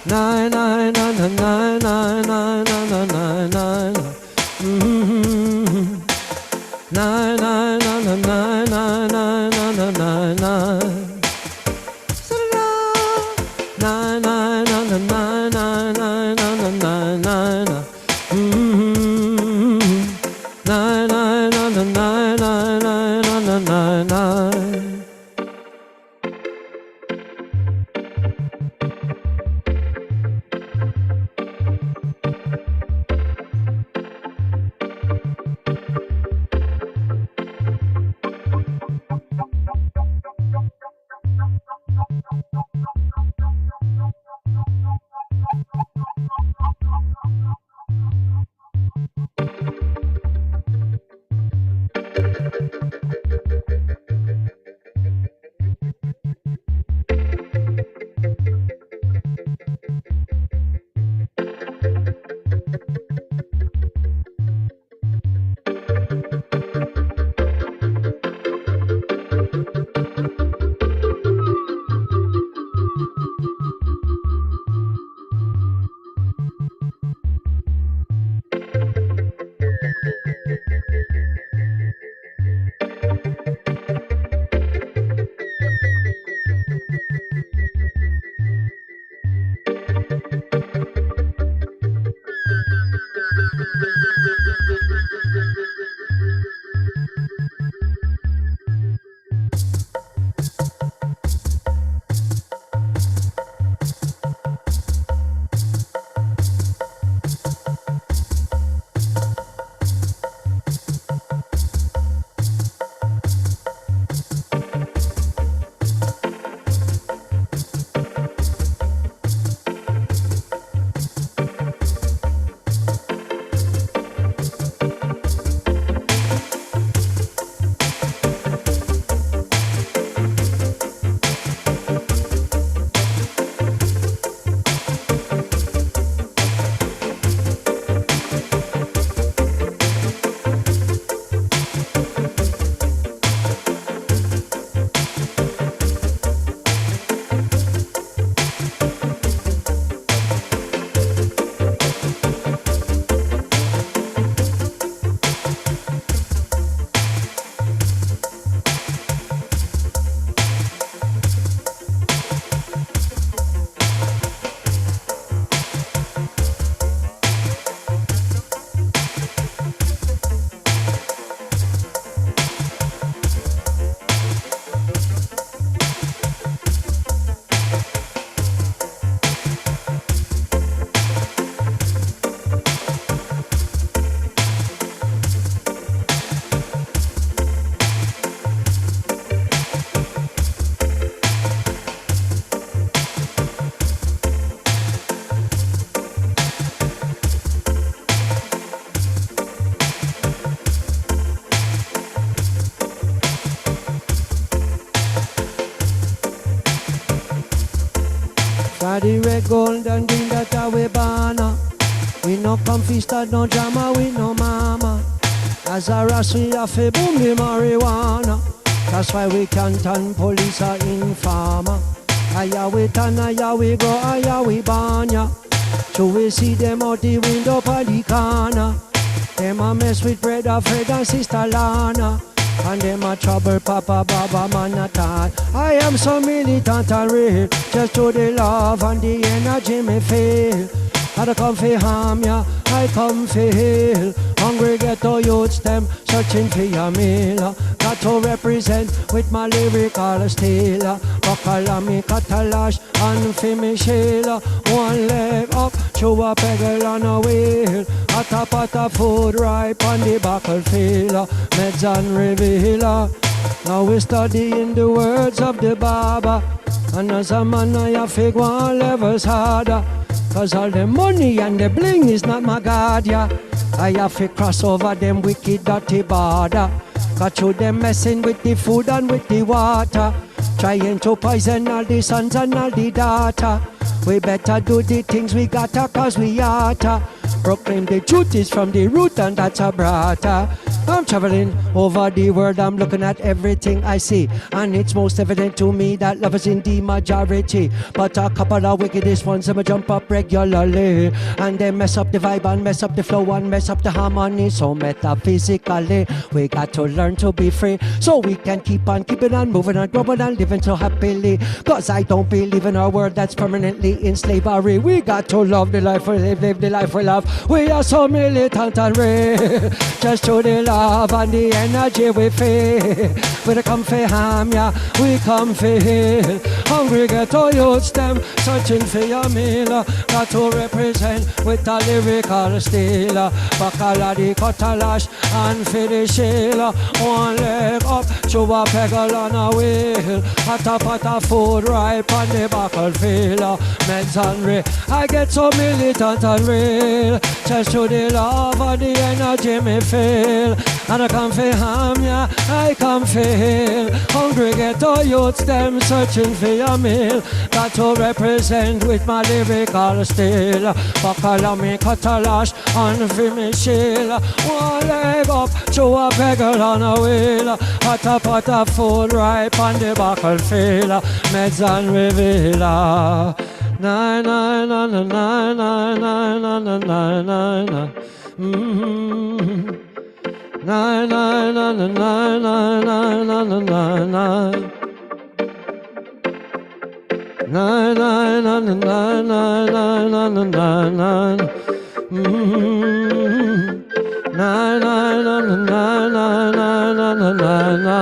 Na na na na na na na na na na. Na na na na na na na na na na. Na na na na na na na na na na na. Na na na na na na na na na. the red, gold and green that are we banner. We no comfy start no drama, we no mama. As a ras we have to boom the marijuana. That's why we can't turn police are informer. Aya we turn, aya we go, aya we banya. So we see them out the window by the corner. Them a mess with brother Fred and sister Lana. And them a trouble Papa Baba man at all. I am so militant and real, just to the love and the energy me feel. I come for harm ya, I come for heal. Hungry ghetto youths them searching for your meal. Got to represent with my lyrical steel. Buckle me catalash and for me shield. One leg up, chew a peggle on a wheel. A pot of food ripe on the battlefield. Meds and revealer. Now we studying the words of the Baba. And as a man I have to go on levels harder. Cause all the money and the bling is not my God, yeah. I have to cross over them wicked dirty border. Got you them messing with the food and with the water. Trying to poison all the sons and all the daughter. We better do the things we gotta cause we oughta. Proclaim the truth is from the root and that's a brata. I'm traveling over the world, I'm looking at everything I see. And it's most evident to me that love is in the majority. But a couple of wickedest ones, them jump up regularly. And they mess up the vibe and mess up the flow and mess up the harmony. So metaphysically, we got to learn to be free. So we can keep on keeping on moving and growing and living so happily. Cause I don't believe in a world that's permanently in slavery. We got to love the life we live the life we love. We are so militant and real. Just to the love and the energy we feel. We come for harm, yeah, we come for heal. Hungry ghetto youths, them searching for your meal. Got to represent with a lyrical steel. Bacala the cutalash and for the shield. One leg up, chew a peggle on a wheel. Hot a pot of food ripe on the battlefield. Meds and real, I get so militant and real. Just to the love and the energy me feel. And I come for harm, yeah, I come for heal. Hungry ghetto youths, them searching for your meal. Got to represent with my lyrical steel. Buckle me catalash and for me shield. One leg up, chew a peggle on a wheel. Hot a pot of food ripe on the battlefield. Meds and revealer. Na na na na na na na na na na na na. Na na na na na na na na na na na. Na na na na na na na na na na. Na na na na na na na na na na.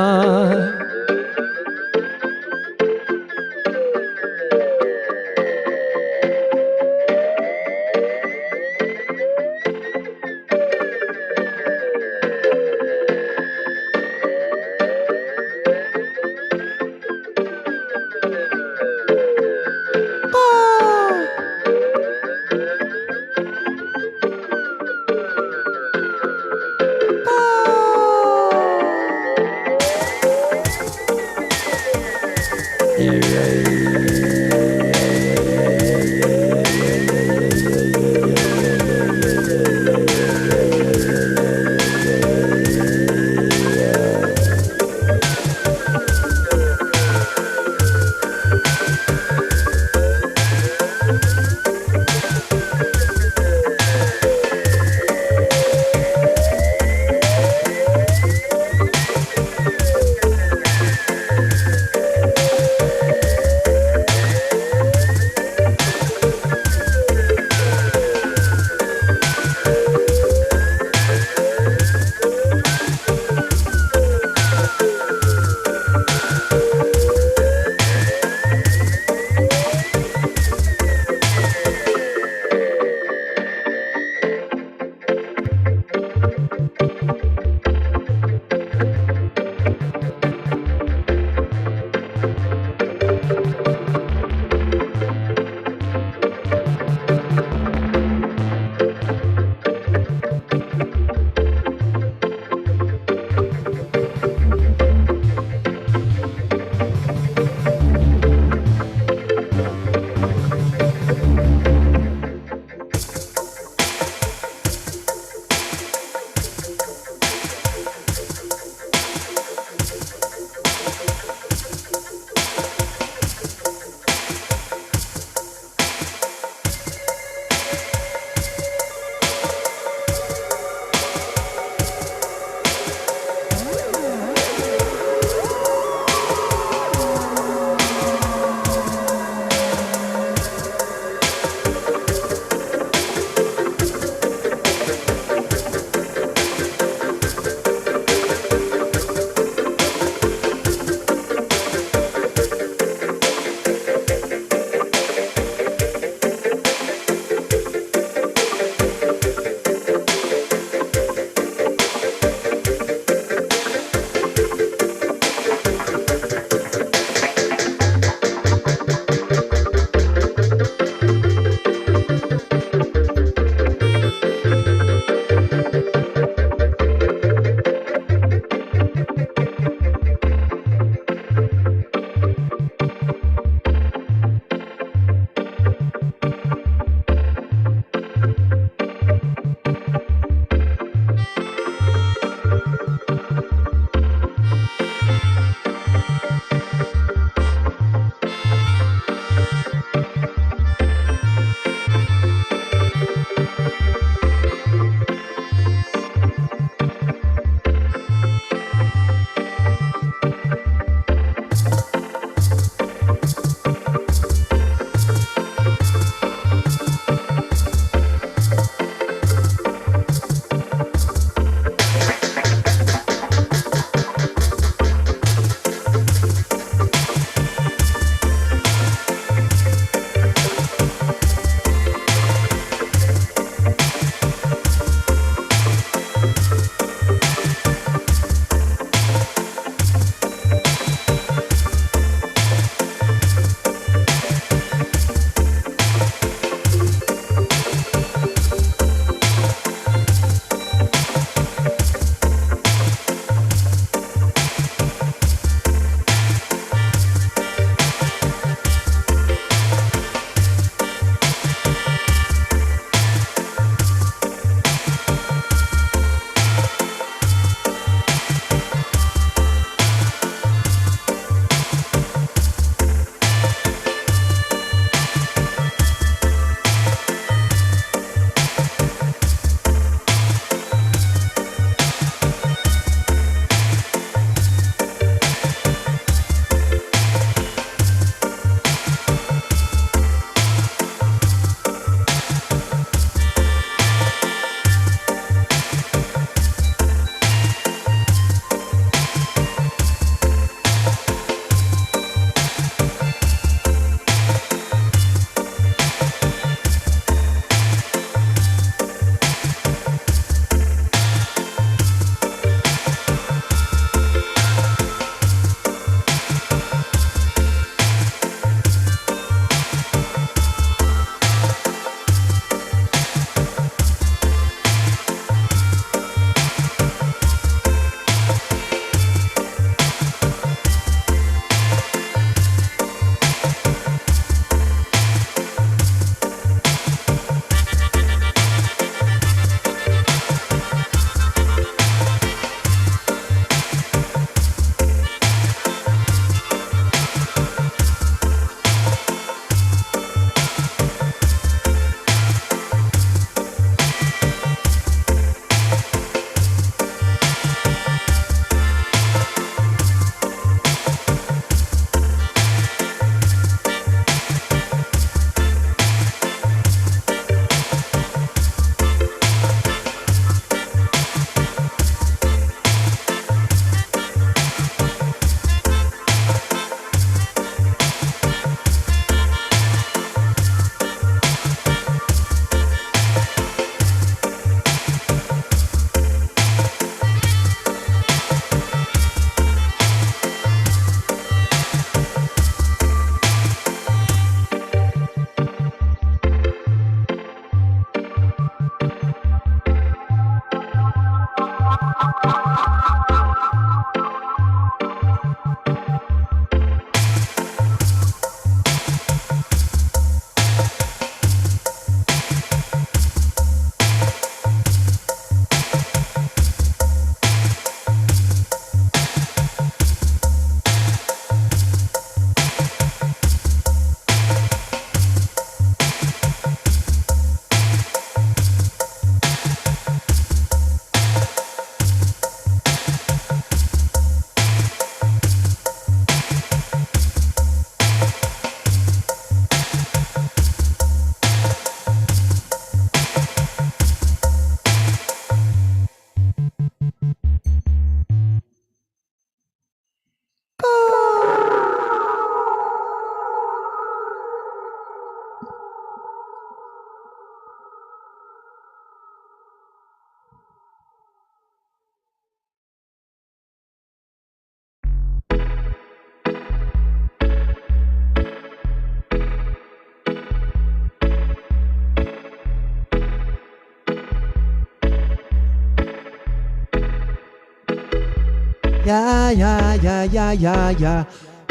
Yeah, yeah, yeah, yeah, yeah, yeah.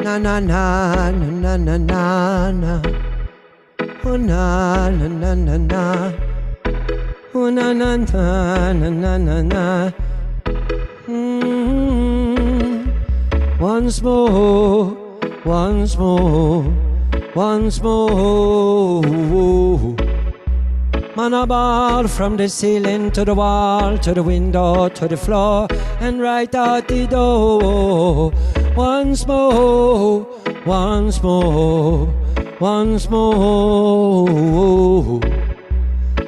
Na na na na na na na. Oh na na na na na. Oh na na na na na na na. Once more, once more, once more. Man about from the ceiling to the wall, to the window, to the floor, and right out the door. Once more, once more, once more.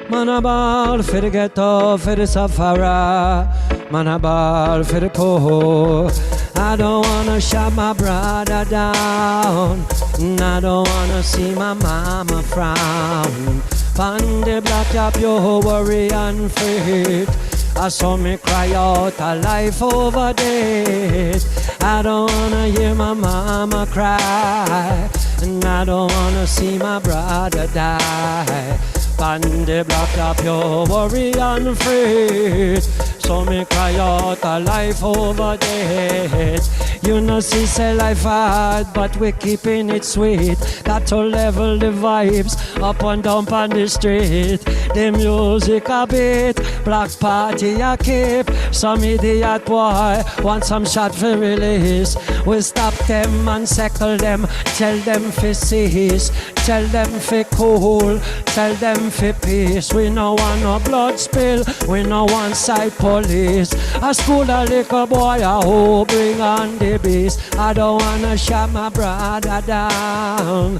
Man about for the ghetto, for the sufferer. Man about for the poor. I don't wanna shut my brother down. I don't wanna see my mama frown. Pan the block up your worry and fret. I saw me cry out a life over death. I don't wanna hear my mama cry, and I don't wanna see my brother die. Pan the block up your worry and fret. So me cry out a life over death. You know, see, say life hard, but we're keeping it sweet. Got to level the vibes up and down on the street. The music a beat, black party a keep. Some idiot boy want some shot for release. We stop them and settle them, tell them fi cease, tell them fi cool, tell them fi peace. We no want no blood spill, we no want side police. A school a little boy a who bring on the beast. I don't wanna shut my brother down.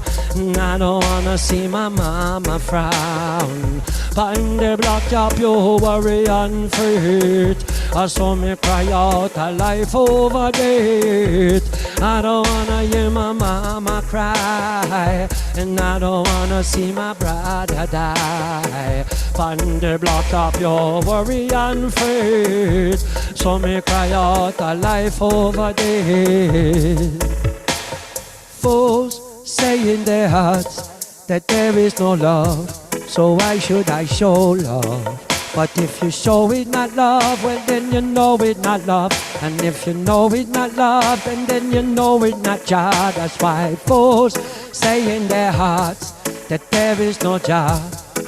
I don't wanna see my mama frown. Pan the block up you worry and fret. I saw me cry out a life over death. I don't wanna hear my mama cry, and I don't wanna see my brother die. Pan the block up your worry and fret. So me cry out a life over death. Fools say in their hearts that there is no love, so why should I show love? But if you show it not love, well then you know it not love. And if you know it not love, then you know it not Jah. That's why fools say in their hearts that there is no Jah,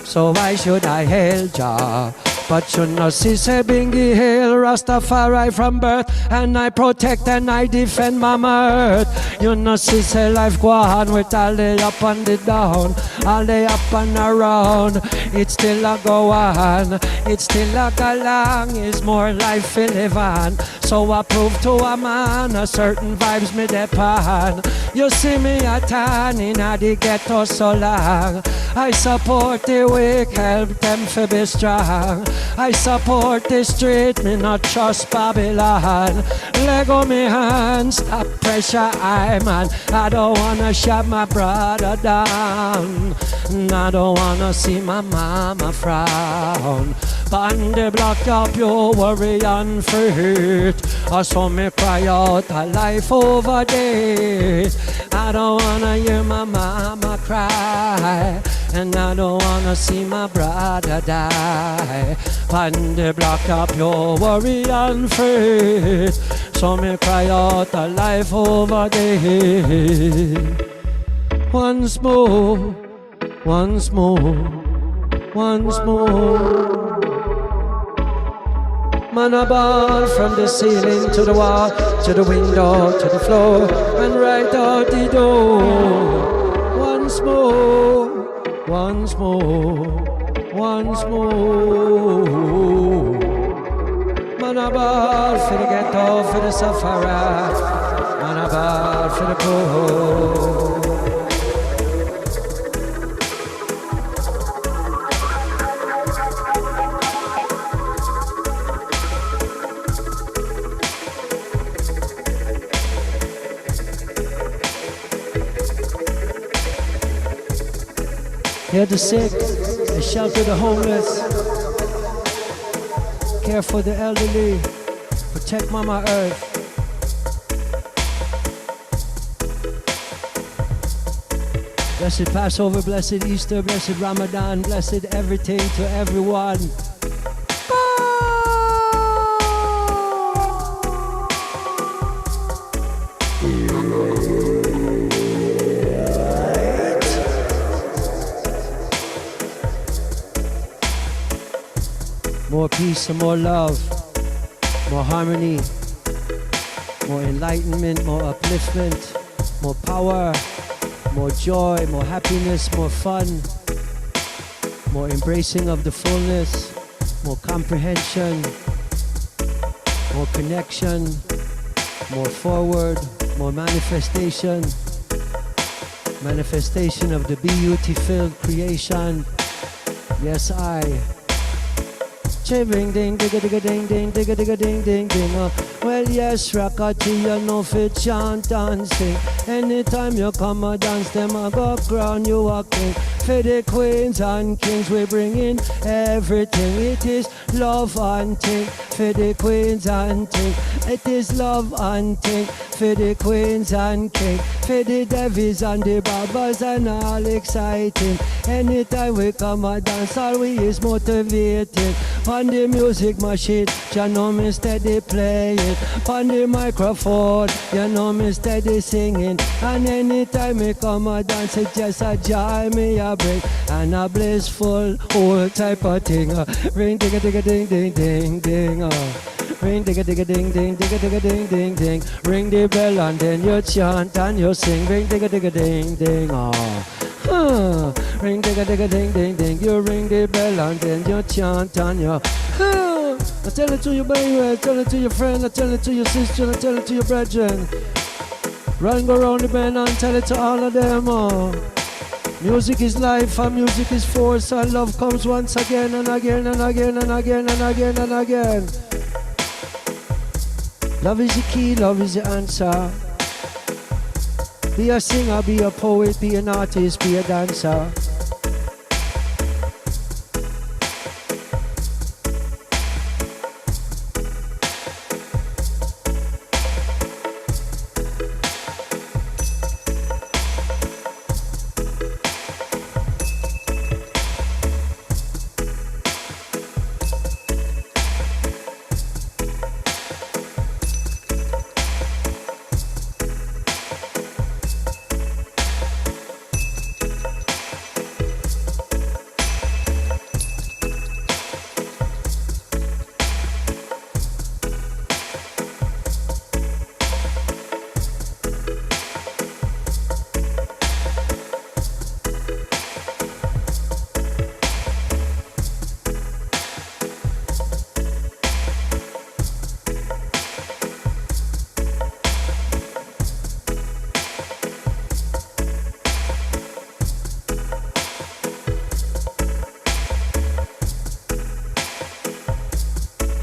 so why should I hail Jah? But you know, see, say Bingy hail Rastafari from birth, and I protect and I defend Mama Earth. You know, see, say life go on with all the up and the down, all the up and around. It's still a go on, it's still a go long. It's more life to live on. So I prove to a man a certain vibes me depend. You see me a tan in the ghetto so long. I support the weak, help them to be strong. I support the street, me not trust Babylon. Let go me hands, stop pressure, I man. I don't wanna shut my brother down. I don't wanna see my mama frown. Pan the block up your worry and fret. I saw me cry out a life over death. I don't wanna hear my mama cry, and I don't wanna see my brother die. Pan the block up your worry and fret. So me cry out a life over death. Once more, once more, once more. Man a ball from the ceiling to the wall, to the window, to the floor, and right out the door. Once more, once more, once more. Man a ball for the ghetto, for the sufferer. Man a ball for the poor. Hear the sick, and shelter the homeless. Care for the elderly, protect Mama Earth. Blessed Passover, blessed Easter, blessed Ramadan, blessed everything to everyone. peace and more love, more harmony, more enlightenment, more upliftment, more power, more joy, more happiness, more fun, more embracing of the fullness, more comprehension, more connection, more forward, more manifestation, manifestation of the beauty-filled creation. Yes, I. Ding ding digga digga ding ding digga digga ding ding ding. Well yes, Rakati, you know fit chant and sing. Anytime you come a dance, them a go crown you a king. For the queens and kings, we bring in everything. It is love hunting for the queens and king. It is love hunting for the queens and king. For the devils and the babas and all exciting. Anytime we come a dance, all we is motivating. On the music machine, you know me steady playing. On the microphone, you know me steady singing. And anytime we come a dance, it just a joy me a bring. And a blissful whole type of thing. Ring digga digga ding ding ding ding. Ring digga digga ding ding digga digga ding ding ding. Ring the bell and then you chant and you sing. Ring digga digga ding ding. Ring digga digga ding ding ding. You ring the bell and then you chant and you. I tell it to your baby, tell it to your friend, I tell it to your sister, I tell it to your brethren. Run go round the bend and tell it to all of them. Music is life and music is force, and love comes once again and again and again and again and again and again. Love is the key, love is the answer. Be a singer, be a poet, be an artist, be a dancer.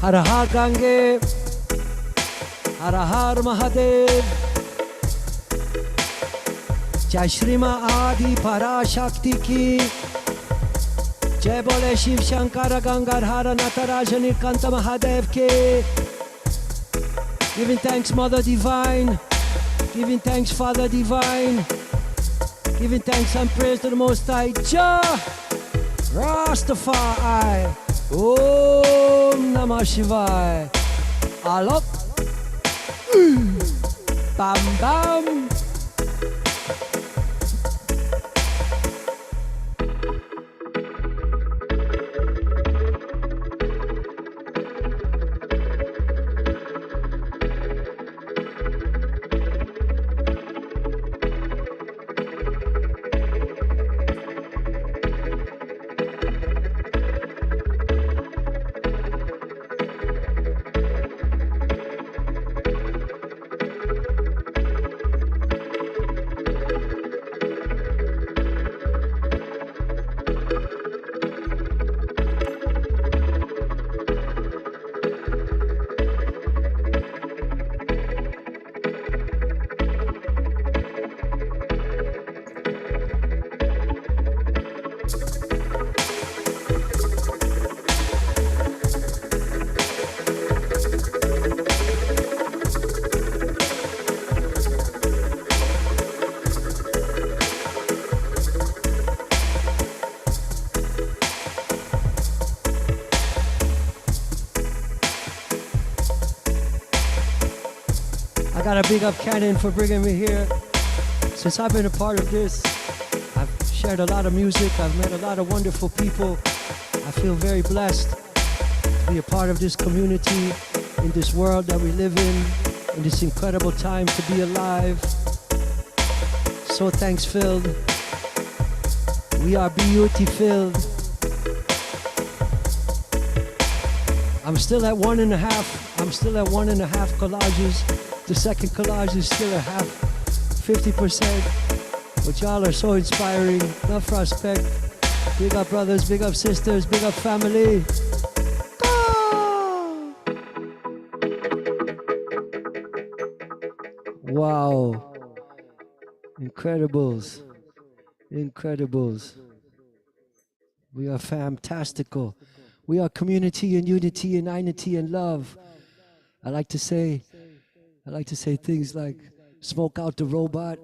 हर हर गंगे हर हर महादेव जय श्री मां आदि पराशक्ति की जय बोले शिव शंकर गंगाधर नटराज नीलकंठ महादेव के Giving thanks Mother Divine, giving thanks Father Divine, giving thanks and praise to the Most High Jah Rastafari. Om Namah Shivaya. Alok. Bam bam. I gotta big up Canon for bringing me here. Since I've been a part of this, I've shared a lot of music, I've met a lot of wonderful people. I feel very blessed to be a part of this community, in this world that we live in this incredible time to be alive. So thanks filled. We are beauty filled. I'm still at 1.5. I'm still at 1.5 collages. The second collage is still at half, 50%. But y'all are so inspiring. Enough respect. Big up brothers, big up sisters, big up family. Wow. Incredibles. Incredibles. We are fantastical. We are community and unity and unity and love. I like to say things like smoke out the robot.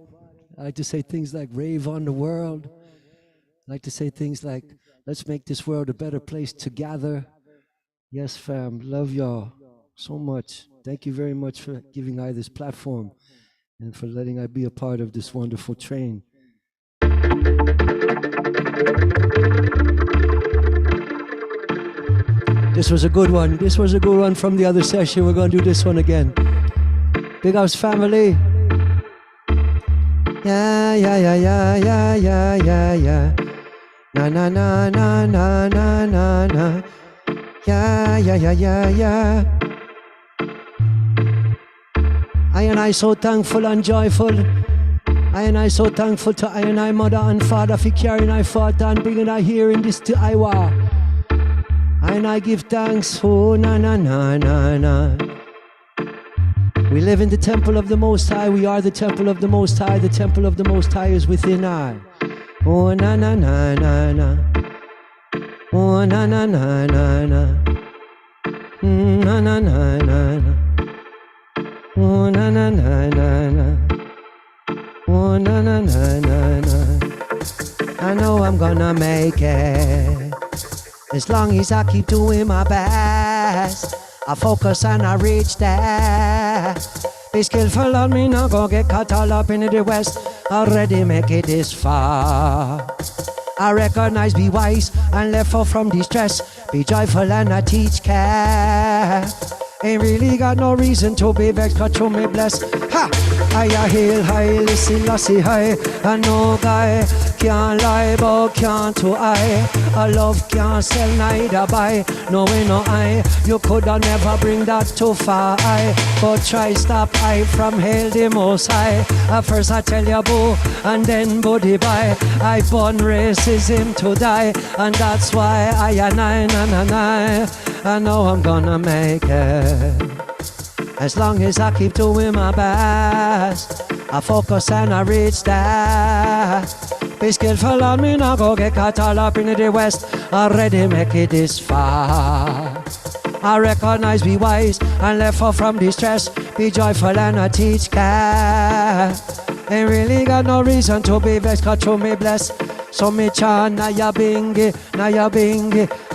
I like to say things like rave on the world. I like to say things like let's make this world a better place together. Yes, fam. Love y'all so much. Thank you very much for giving I this platform and for letting I be a part of this wonderful train. This was a good one. This was a good one from the other session. We're going to do this one again. Big ups, family. Yeah, yeah, yeah, yeah, yeah, yeah, yeah, yeah. Na, na, na, na, na, na, na, na. Yeah, yeah, yeah, yeah, yeah. I and I so thankful and joyful. I and I so thankful to I and I mother and father for carrying I forth and bringing I here in this to Iowa. I and I give thanks. Oh, na, na, na, na, na. We live in the temple of the Most High. We are the temple of the Most High. The temple of the Most High is within I. Oh, na, na, na, na, na. Oh, na, na, na, na, na. Na, na, na, na, na. Oh, na, na, na, na, na. Oh, na, na, na, na, na. I know I'm gonna make it. As long as I keep doing my best, I focus and I reach there. Be skillful on me, not go get caught all up in the West. Already make it this far. I recognize, be wise and let fall from distress. Be joyful and I teach care. Ain't really got no reason to be vexed, cause through me bless. Ha! I hail high, listen, lassie high. And no guy can't lie, but can't to I. A love can't sell, neither buy. No way, no I. You coulda never bring that too far, I. But try stop I from hail the most high. At first I tell you boo, and then buddy bye. I born racism to die, and that's why I and I, na na na. I know I'm gonna make it. As long as I keep doing my best, I focus and I reach there. Be skillful on me, now go get caught all up in the West. Already make it this far. I recognize, be wise and let fall from distress. Be joyful and I teach care. Ain't really got no reason to be vexed, cause through me bless. So me chant, na ya bingi,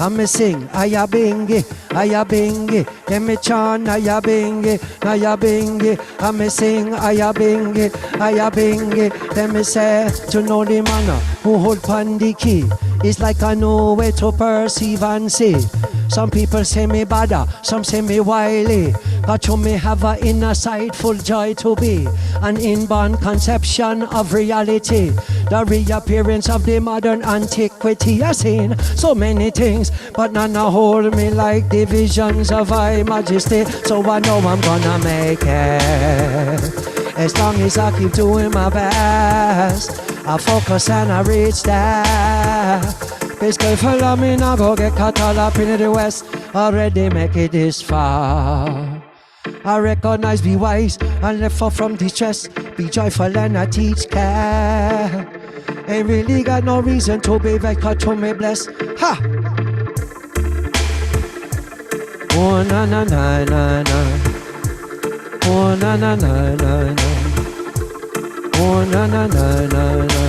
and me sing, aya bingi, then me chant, na ya bingi, and me sing, aya bingi, then me say, to know the manner who hold pan the key, it's like I know where to perceive and see. Some people say me bada, some say me wily. Got you me have a inner sight, full joy to be an inborn conception of reality. The reappearance of the modern antiquity. I've seen so many things, but none hold me like the visions of High Majesty. So I know I'm gonna make it. As long as I keep doing my best, I focus and I reach there. Be skillful on me, now go get caught all up in the West. Already make it this far. I recognize, be wise and let fall from distress. Be joyful and I teach care. Ain't really got no reason to be vexed, cause to me bless. Ha! Oh na na na na na. Oh na na na na na. Oh na na na na na.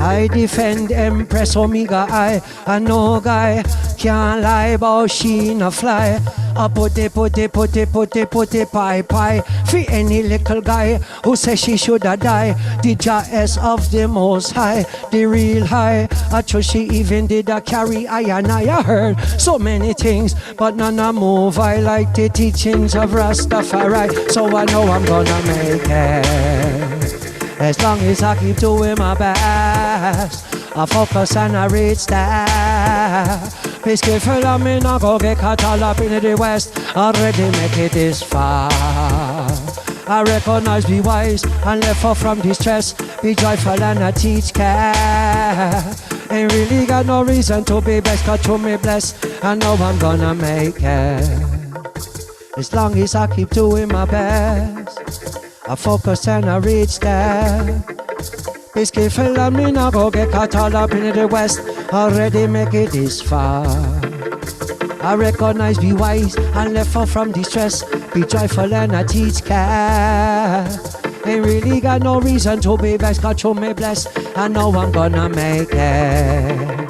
I defend Empress Omega I, and no guy can't lie about she no fly. A putty pie for any little guy who says she shoulda die. The Jah-S of the Most High, the real high. I trust she even did a carry I and I heard so many things, but none of move. I like the teachings of Rastafari, so I know I'm gonna make it. As long as I keep doing my best, I focus and I reach that. Be careful of me, not go get caught all up in the West. Already make it this far. I recognize, be wise and left off from distress. Be joyful and I teach care. Ain't really got no reason to be best, cause to me bless. I know I'm gonna make it. As long as I keep doing my best, I focus and I reach there. Be careful of me, now go get caught all up in the West. Already make it this far. I recognize, be wise and left off from distress. Be joyful and I teach care. Ain't really got no reason to be vexed, God show me bless. I know I'm gonna make it.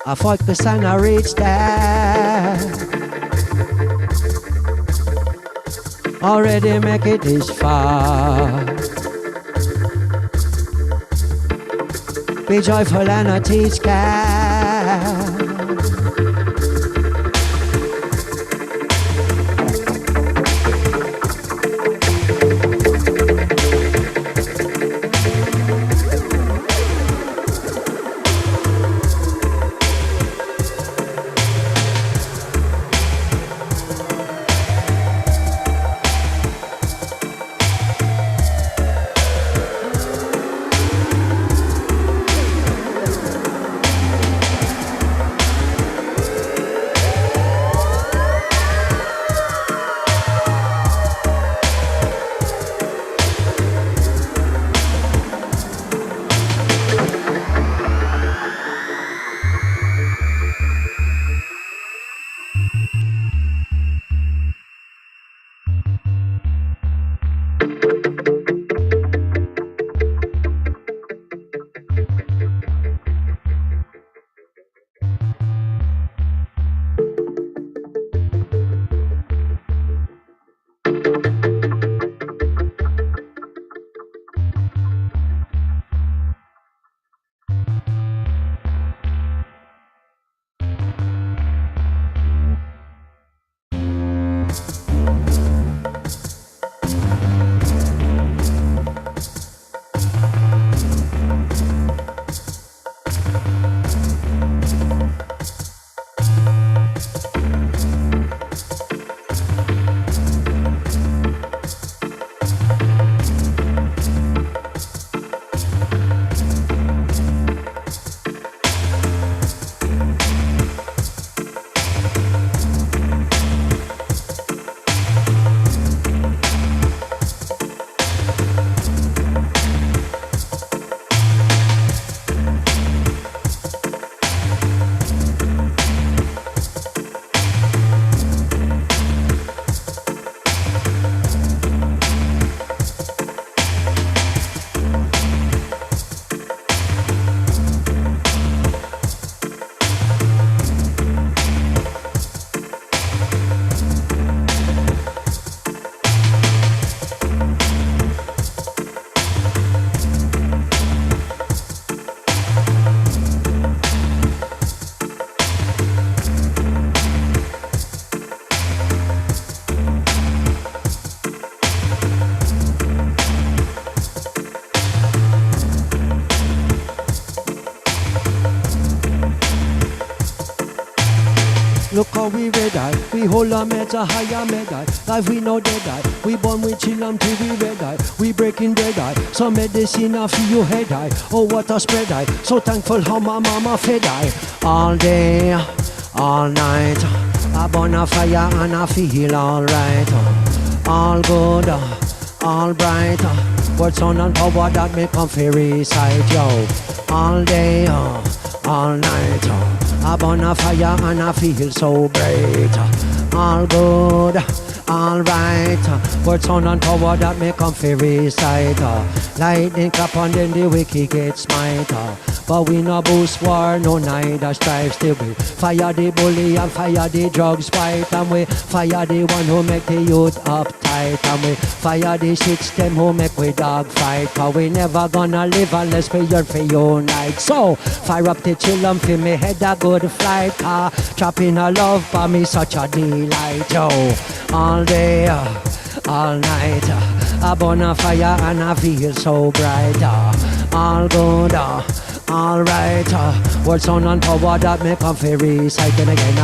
I focus and I reach there. Already make it this far. Be joyful and I teach care. Look how we red eye, we hold a measure higher medal. Life we know dead eye, we born with chill till we red eye. We breaking dead eye, so medicine off your head eye. Oh what a spread eye, so thankful how my mama fed eye. All day, all night, I burn a fire and I feel alright. All good, all bright, word sound and power that me come for recite yo. All day, all night, I burn a fire and I feel so bright. All good, Alright, words sound and power that make come fi recite. Lightning clap and then the wicked get smite. But we no boost war, no neither strive. Still we fire the bully and fire the drugs fight. And we fire the one who make the youth uptight. And we fire the system who make we dog fight. Cause we never gonna live unless we yearn for unite. So fire up the chillum fi me head a good flight. Trapping a love for me such a delight. Yo, all day, all night, I burn a fire and I feel so bright. All good, alright, words sound and power that make come fi recite. Then again,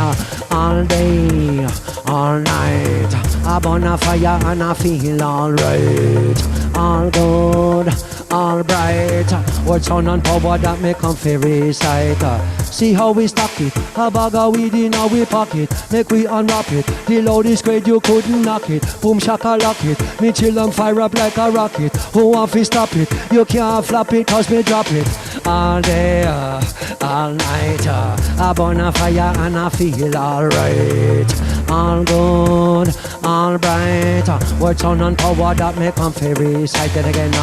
all day, all night, I burn a fire and I feel alright. All good, all bright, words sound and power that make come fi recite. See how we stack it, a bag of weed in our pocket. Make we unwrap it, the loudest grade you couldn't knock it. Boom shaka lock it, me chill and fire up like a rocket. Who want fi stop it? You can't flap it cause me drop it. All day, all night, I burn a fire and I feel alright. All good, all bright, words sound and power that make come fi recite. Then again,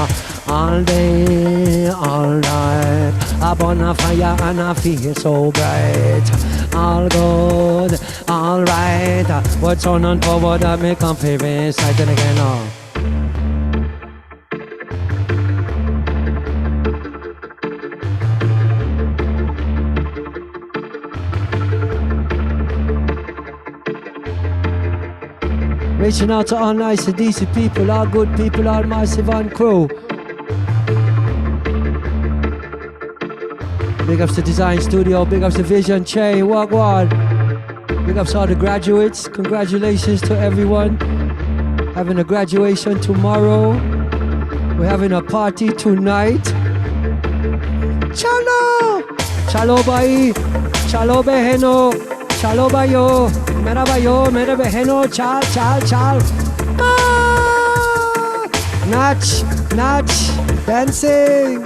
all day, all night, I burn a fire and I feel so bright. All good, all right, words sound and power that make come fi recite. Then again, reaching out to all nice and decent people, all good people, all massive and crew. Big ups to Design Studio, big ups to Vision Che, Wagwan. Big ups to all the graduates, congratulations to everyone. Having a graduation tomorrow. We're having a party tonight. Chalo! Chalo bai, chalo beheno, chalo bayo, mera beheno, chal, chal, chal. Ah! Natch, natch, dancing.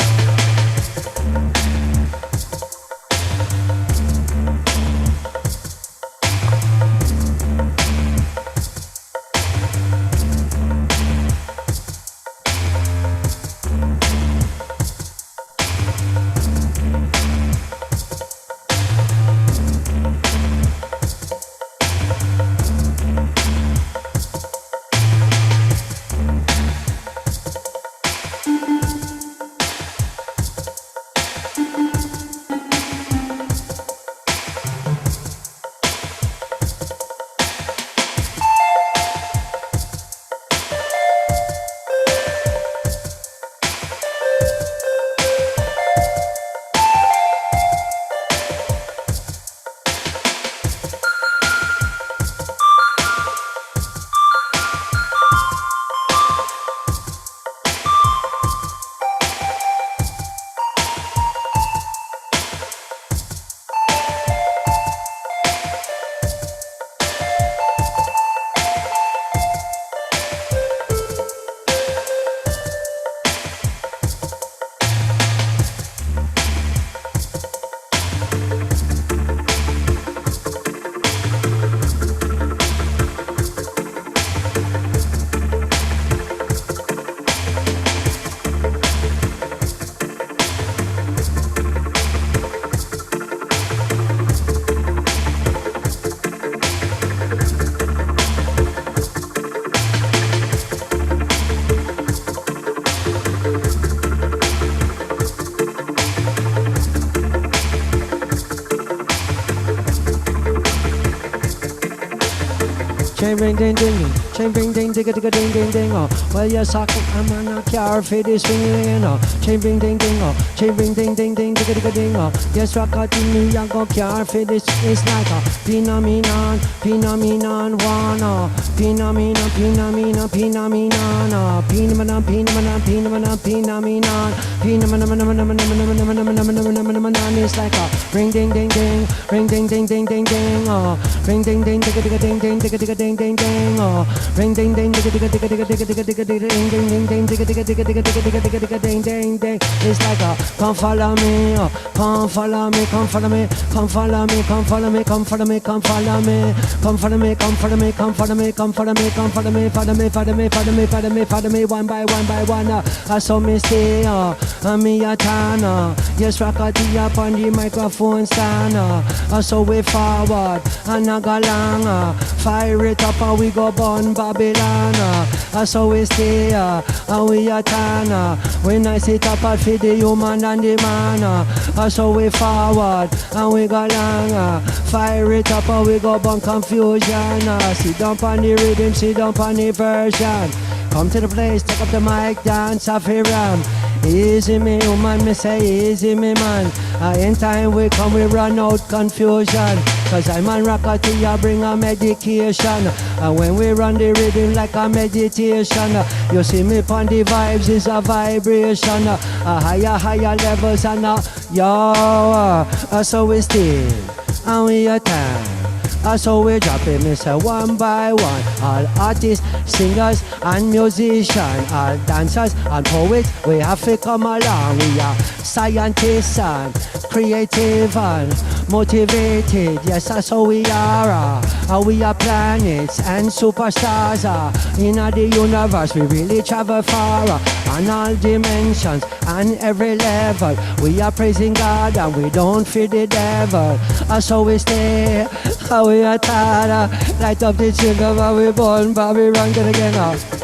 Chain ring ding ding, chain ring ding digga digga ding ding ding oh. Well you suck it, I'm on a car for this ring oh. Chain ring ding ding oh, chain ring ding ding ding digga digga ding oh. Yes rock out in me, I go car for this is like a phenomenon, phenomenon one oh. Phenomenon, phenomenon, phenomenon oh. Phenomenon, phenomenon, phenomenon, phenomenon. Phenomenon is like a ring ding ding ding, ring ding ding ding ding ding oh. Ring ding ding digga digga ding ding digga digga ding ding ding oh. Ring ding ding digga digga digga digga digga digga digga digga ding ding ding ding digga digga digga digga digga digga digga digga ding ding ding. It's like a come follow me, come follow me, come follow me, come follow me, come follow me, come follow me, come follow me, come follow me, come follow me, come follow me, come follow me, come follow me, follow me, follow me, follow me, follow me, follow me, one by one by one. I saw me stay, me a turn. Yes, Rockety up on the microphone stand. So we forward and I go long. Fire it up and we go burn Babylon. So we stay and we a turn. We nice it up for the human and the man. So we forward and we go long. Fire it up and we go burn confusion. Sit down on the rhythm, sit down on the version. Come to the place, take up the mic, dance off your ram. Easy me woman, me say easy me man. In time we come, we run out confusion. Cause I'm on Rockety, I bring a medication. And when we run the rhythm like a meditation, you see me on the vibes is a vibration. Higher levels and yo, so we still and we attack. So we drop it, me say one by one. All artists, singers and musicians, all dancers and poets, we have to come along. We are scientists and creative and motivated. Yes, that's how we are. We are planets and superstars. In the universe, we really travel far. On all dimensions and every level, we are praising God and we don't fear the devil. So we stay. We are tired, light up the children while we born, but we run to the again.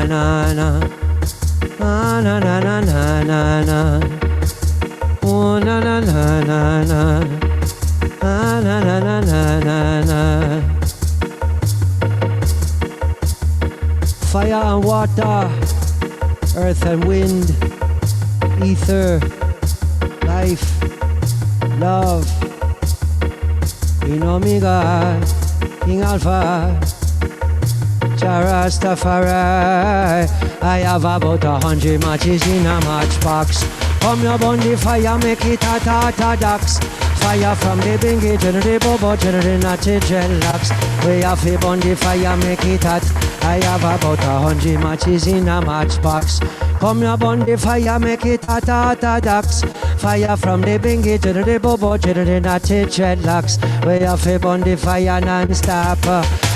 na na na. Na na na na na na na. Oh na na na na na. Na na na na na na na. Fire and water, earth and wind, ether, life, love. You know me, God, King Alpha, Rastafari. I have about 100 matches in a matchbox. Come your burn the fire, make it hot, hot, hot, ducks. Fire from the bingy to the bobo to the natty dreadlocks. We have to burn the fire, make it hot. I have about 100 matches in a matchbox. Come your burn the fire, make it hot, hot, hot, ducks. Fire from the bingy to the bobo to the natty dreadlocks. We have to burn the fire non-stop.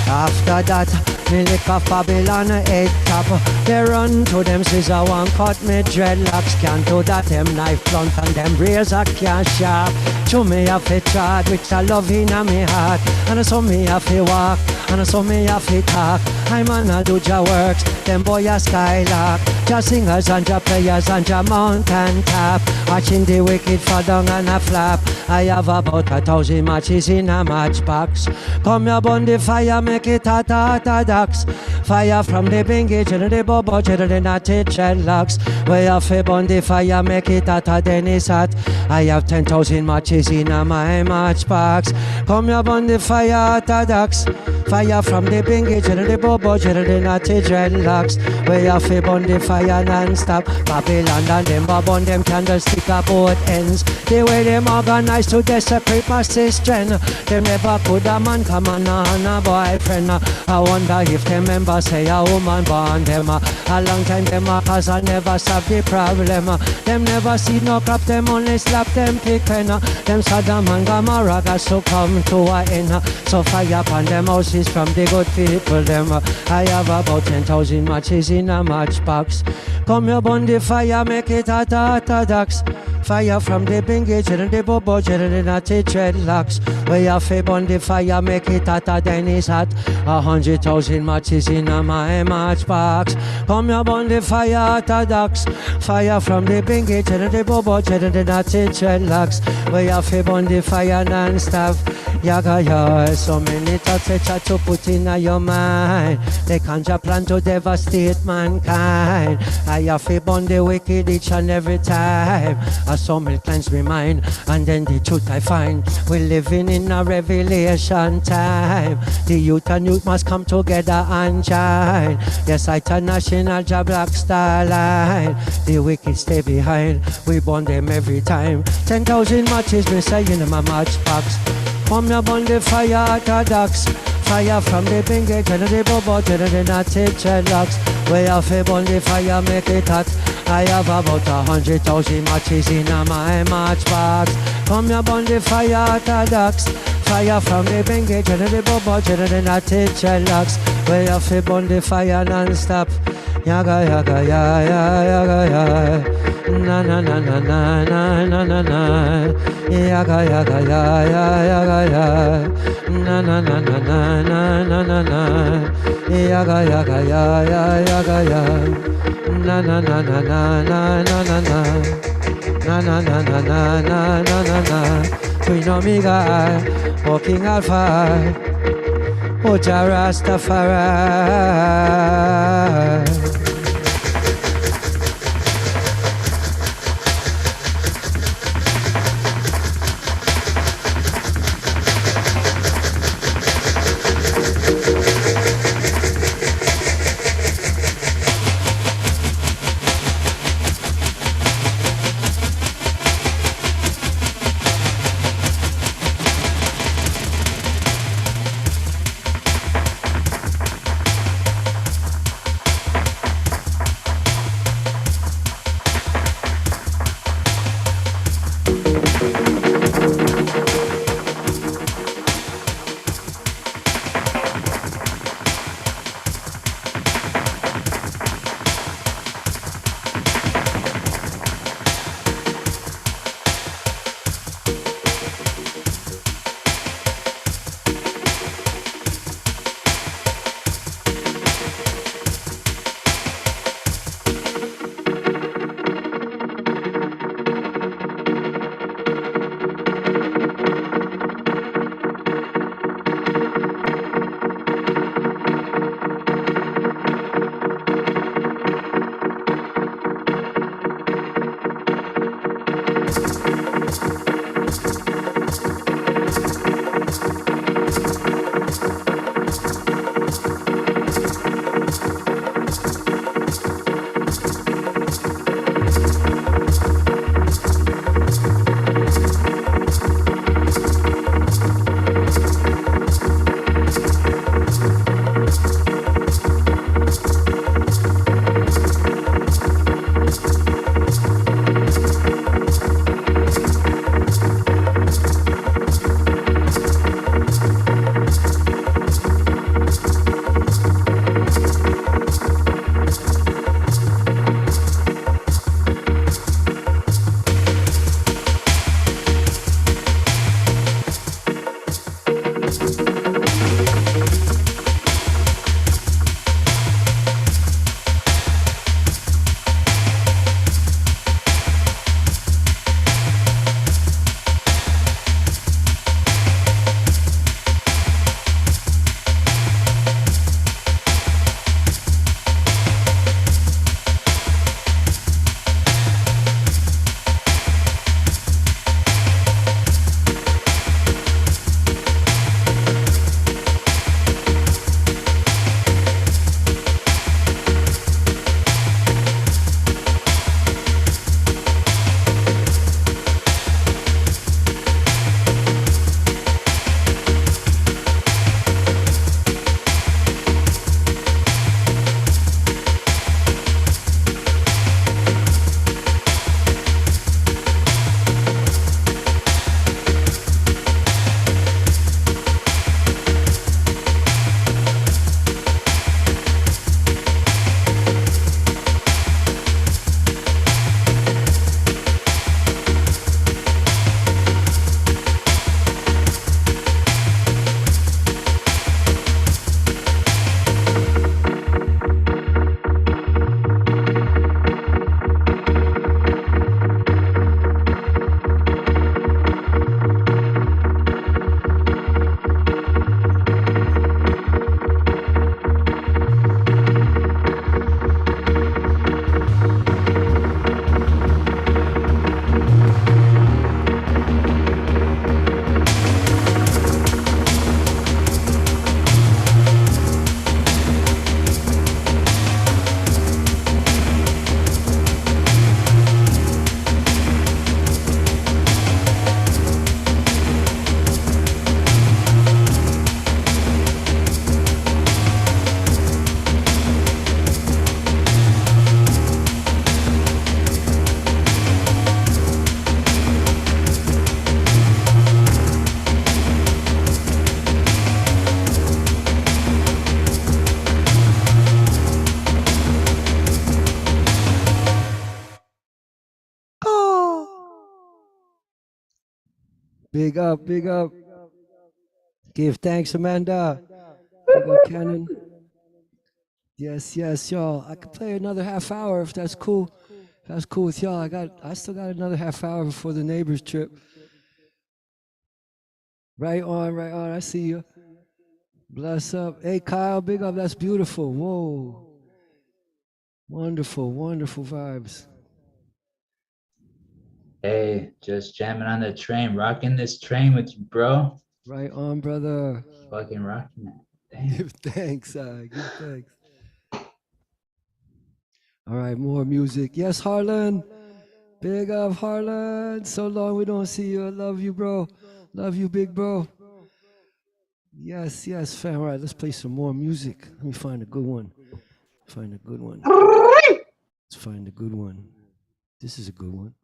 After that, me lick off Babylon head top. They run to them scissor one cut me dreadlocks. Can't do that, them knife blunt and them razor can't sharp. To me have to trod with a love in me heart. And so me have to walk, and so me have to talk. I'm on a do ja works, them boy a skylark. Ja singers and ja players and ja mountain top. Watching the wicked fall down and a flap. I have about 1,000 matches in a matchbox. Come here burn the fire, make it hot, hot, hot, ducks. Fire from the bingy to the bobo to the natty dreadlocks. We have to burn the fire, make it hot, hot, then it's hot. I have 10,000 matches in a my matchbox. Come here burn the fire, hot, hot, ducks. Fire from the bingy to the bobo to the natty dreadlocks. We have to burn the fire non-stop. Babylon and them burn them candlestick at both ends. The way them organize to desecrate my sister. Them never could a man come on a boyfriend. I wonder if them members say a woman born them. A long time them cause I never solve the problem. Them never see no crop, them only slap them picking. Them Saddam and Gomorrah got to come to a end. So fire upon them houses from the good people them. I have about 10,000 matches in a matchbox. Come here burn the fire, make it hot, hot, hot, ducks. Fire from the bingy to the bobo to the natty dreadlocks. We have to burn the fire, make it hotter than it's hot. 100,000 matches in a my matchbox. Come here burn the fire, hotter ducks. Fire from the bingy to the bobo to the natty dreadlocks. We have to burn the fire non-stop. Yaga ya, so many thoughts they try to put in your mind. They conjure plan to devastate mankind. I have to burn the wicked each and every time. So many cleanse my mind, and then the truth I find. We're living in a revelation time. The youth and youth must come together and join. Yes, international job black star line. The wicked stay behind. We burn them every time. 10,000 matches me say in my matchbox. Come here burn the fire orthodox. Fire from the bingy to the bobo to the natty dreadlocks. We have to burn the fire, make it hot. I have about 100,000 matches in my matchbox. Come here burn the fire orthodox. Fire from the bingy to the bobo to the natty dreadlocks. We have to burn the fire non-stop. Yaga yaga ya ya yaga ya. Na na na na na na na na na. Yaga yaga ya ya yaga ya. Na na na na na na na na na. Yaga yaga ya ya yaga ya. Na na na na na na na na na. Na na na na na na na na na. Queen Omega, O King Alpha, O Jah Rastafari. Big up, big up. Give thanks, Amanda. Big up, Cannon. Yes, yes, y'all. I could play another half hour if that's cool. If that's cool with y'all. I still got another half hour before the neighbors trip. Right on, right on. I see you. Bless up. Hey, Kyle, big up. That's beautiful. Whoa. Wonderful, wonderful vibes. Hey, just jamming on the train, rocking this train with you, bro. Right on, brother. Fucking rocking it. Damn. Give thanks, give thanks. All right, more music. Yes, Harlan. Big up, Harlan. So long we don't see you. I love you, bro. Love you, big bro. Yes, yes, fam. All right, let's play some more music. Let me find a good one. Find a good one. Let's find a good one. This is a good one.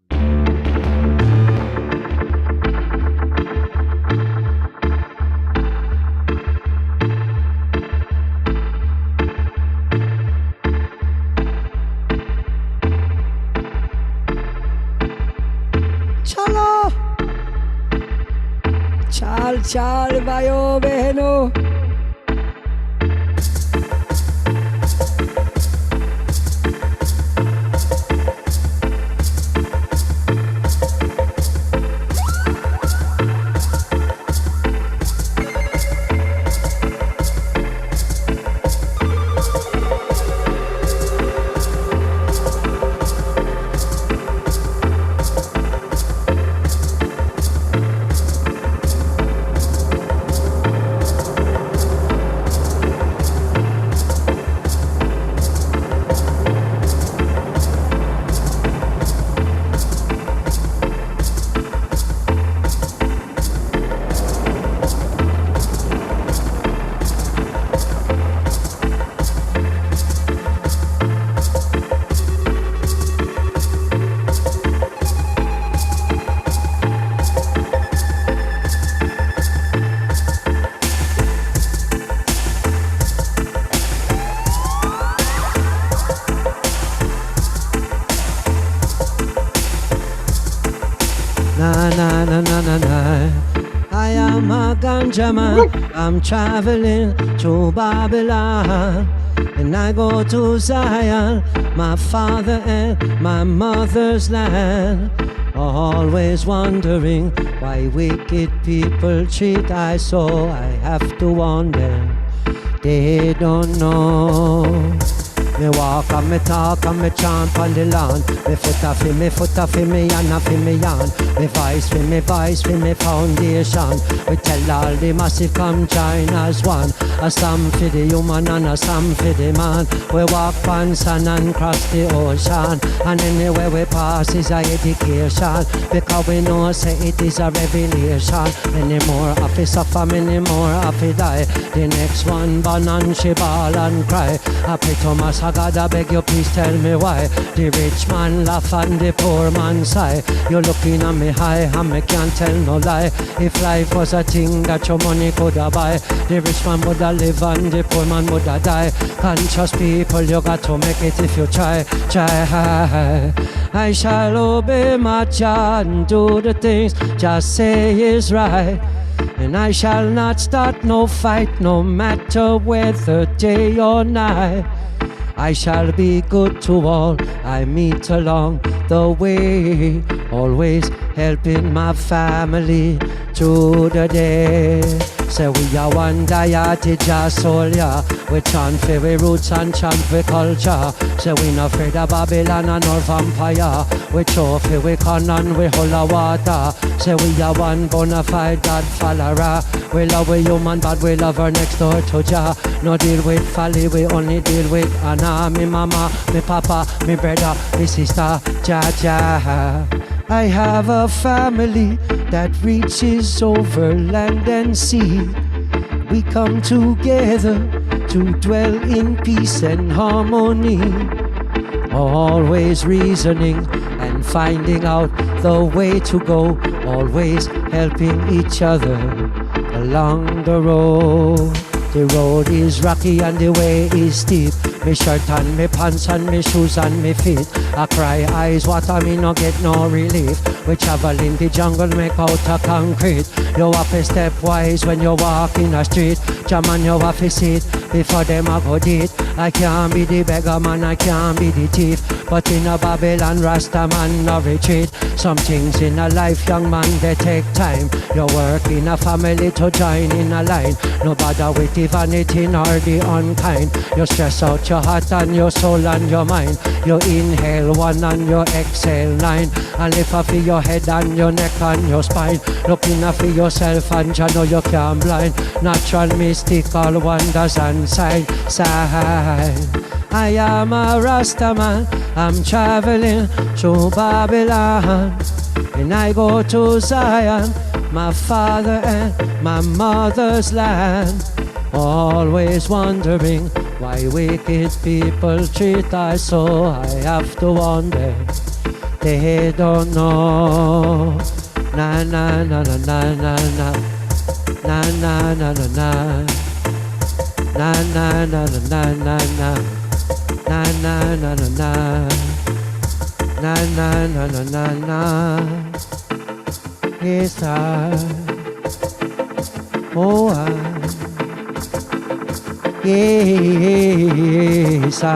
Chalo! Chal, chal, vayo, beheno. I am a ganja man. I'm traveling to Babylon, and I go to Zion, my father and my mother's land. Always wondering why wicked people treat I so. I have to warn them, they don't know. Me walk and me talk and me chant on the land. Me foot a fi me and a fi me hand. Me voice fi me foundation. We tell all the massive come join as one. A stamp for the human and a stamp for the man. We walk on sand and cross the ocean, and anywhere we pass is a education, because we know say it is a revelation. Many more have to suffer, many more have to die. The next one born and she bawl and cry. I pray Thomas, I God, I beg you please tell me why the rich man laugh and the poor man sigh. You're looking at me high and me can't tell no lie. If life was a thing that your money could have buy, the rich man would have live and the poor man would have die. Conscious people, you got to make it if you try. I shall obey my Jah and do the things just say is right. And I shall not start no fight, no matter whether day or night. I shall be good to all I meet along the way, always helping my family through the day. Say we are one diety Jah soul, yeah. We chant for we roots and chant for culture. Say we not afraid of Babylon and or vampire. We trophy, we con and we hola water. Say we are one bona fide God follower. We love we human but we love our next door to Jah. No deal with folly, we only deal with Anna. Me mama, me papa, me brother, me sister, Jah Jah. I have a family that reaches over land and sea. We come together to dwell in peace and harmony, always reasoning and finding out the way to go, always helping each other along the road. The road is rocky and the way is steep, Me shirt and me pants and me shoes and me feet. I cry eyes, water me no get no relief. We travel in the jungle, make out a concrete. You have to step wise when you walk in the street. Jam and you have to sit before them a go deed. I can't be the beggar man, I can't be the thief. But in a Babylon, Rasta man no retreat. Some things in a life, young man, they take time. You work in a family to join in a line. No bother with the vanity nor the unkind. You stress out your heart and your soul and your mind. You inhale 1 and you exhale 9. And lift up your head and your neck and your spine. Looking after yourself and you know you can't blind. Natural, mystical wonders and sign. I am a Rasta man. I'm traveling through Babylon. And I go to Zion, my father and my mother's land. Always wondering why wicked people treat us so. I have to wonder, they don't know. Na na na na na na na. Na na na na na. Na na na na na na na. Na na na na na. Na na na na na na. Yes, I. Oh, I. Yes, I.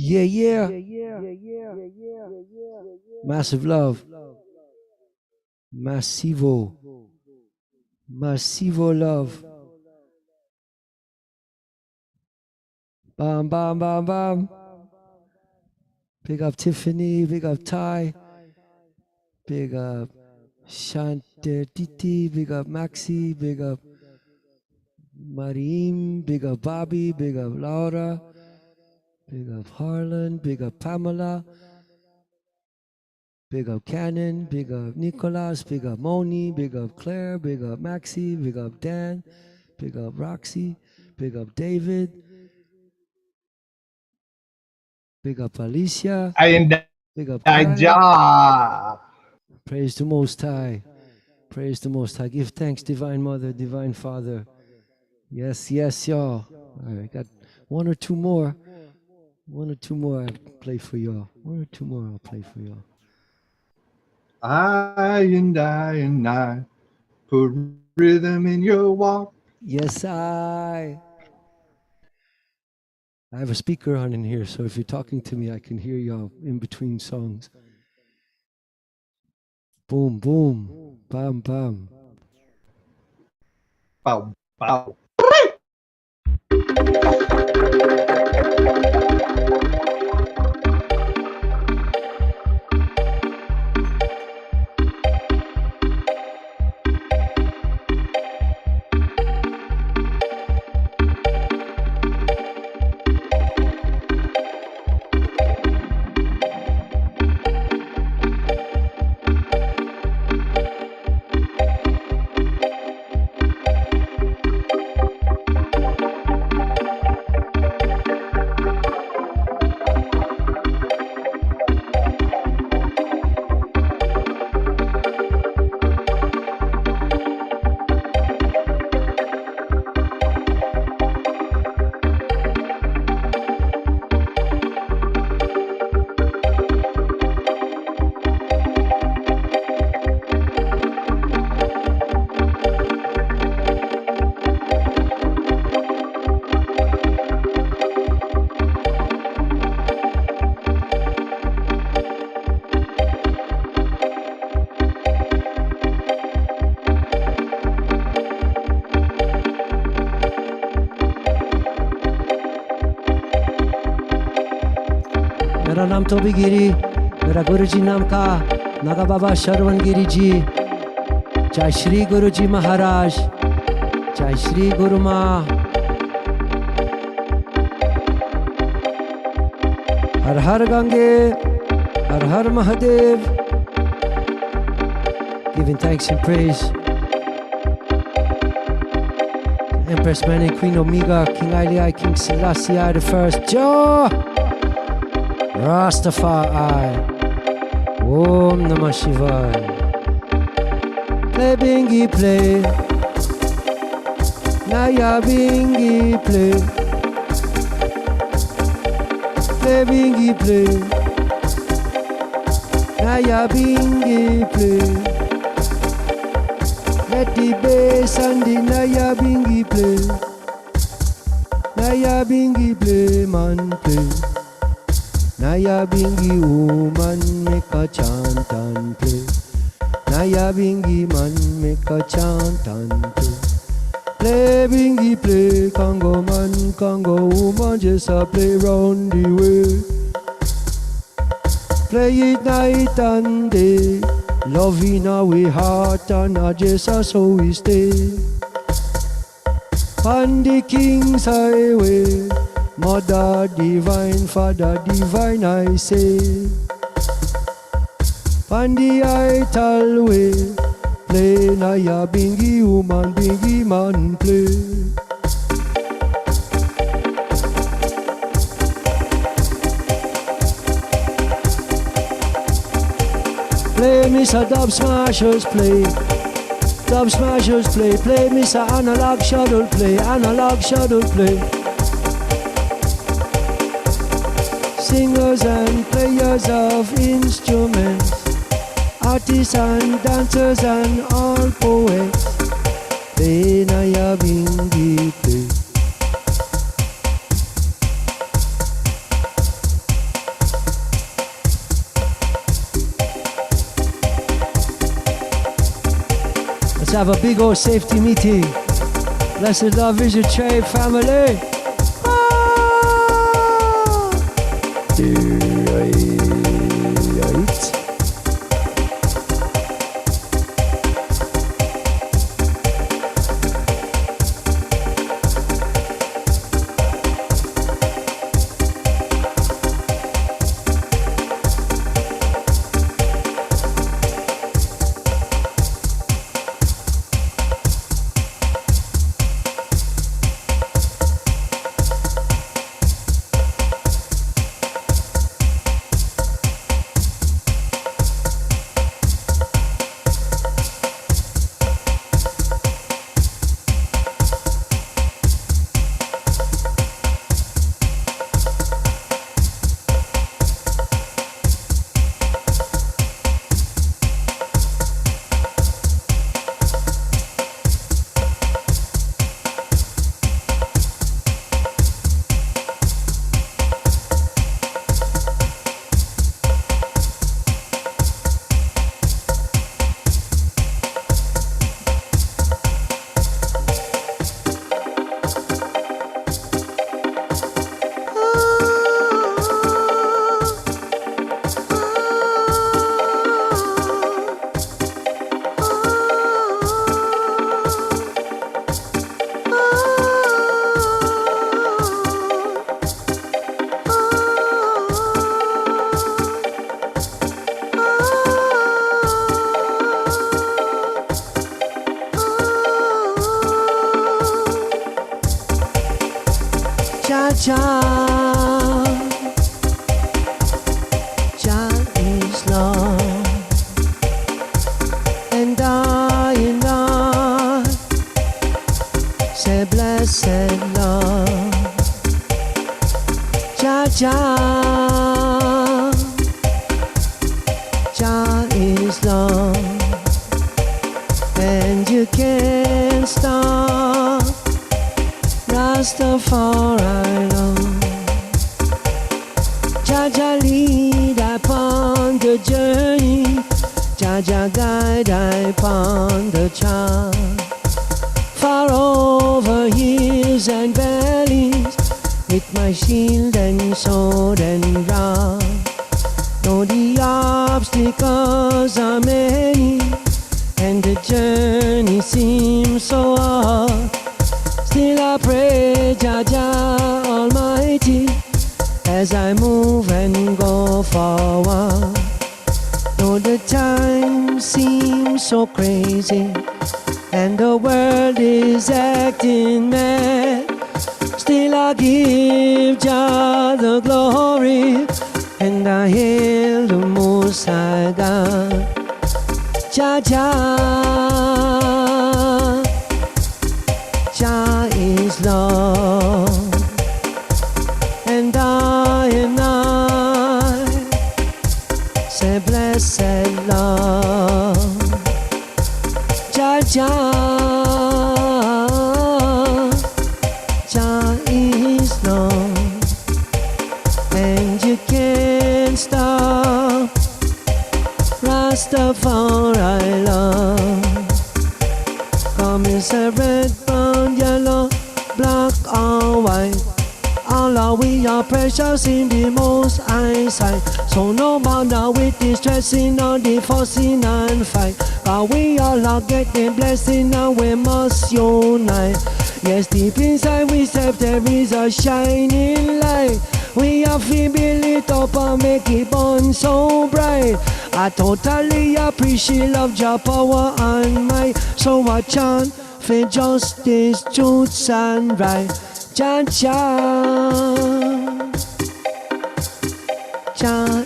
Yeah, yeah. Massive love. Massivo. Massivo love. Bam, bam, bam, bam. Big up Tiffany, big up Ty, big up Shante Titi, big up Maxi, big up Marim, big up Bobby, big up Laura, big up Harlan, big up Pamela, big up Cannon, big up Nicholas, big up Moni, big up Claire, big up Maxi, big up Dan, big up Roxy, big up David, big up Alicia, big up Kyle. Praise the Most High. Praise the Most High. Give thanks, Divine Mother, Divine Father. Yes, yes, y'all. All right, got one or two more. One or two more I'll play for y'all. One or two more I'll play for y'all. I put rhythm in your walk. Yes, I have a speaker on in here, so if you're talking to me, I can hear y'all in between songs. Boom, boom, bam, bam. Bow, bow. मेरा नाम तो भी गिरी मेरा गुरु जी नाम का नागा बाबा शरवण गिरी जी जय श्री गुरु जी महाराज जय श्री गुरु माँ हर हर गंगे हर हर Mahadev giving thanks and praise Empress Mene Queen Omega King Haile King Selassie I the First Jah Rastafari Om Namah Shivaya Play bingy play Naya bingy play Play bingy play Naya bingy play Let the bass and the Naya bingy play Naya bingy play man play Naya bingy woman make a chant and play. Naya bingy man make a chant and play. Play bingy play, Congo man, Congo woman just a play round the way. Play it night and day, love in our heart and a just a so we stay. On the King's Highway. Mother divine, Father divine, I say. On the ital way, play Naya bingy woman, bingy man play. Play Mr. Dub Smashers play. Dub Smashers play. Play Mr. Analog Shuttle play. Analog Shuttle play. Singers and players of instruments, artists and dancers and all poets, play Naya bingy play. Let's have a big old safety meeting. Blessed love Regenaissance family. Right. Jah is Lord, and I say blessed Lord. Jah is Lord, and you can't stop Rastafari Lord. Jah lead upon the journey, Jah guide upon the child. Far over hills and valleys, with my shield and sword and rod. Though the obstacles are many, and the journey seems so hard, still I pray Jah Almighty, as I move and go forward. Though the time seems so crazy, and the world is acting mad, still I give Jah the glory, and I hail the Most High God. Jah is Lord, and I say blessed Lord. Jah is Lord, and you can't stop Rastafari love. Come is a red, brown, yellow, black or white. Allah, we are precious in the Most High sight. So no matter with distressing or the forcing and fight, but we all are getting blessing and we must unite. Yes, deep inside we self there is a shining light. We have to build it up and make it burn so bright. I totally appreciate love, Jah power and might. So I chant for justice, truth and right. Jah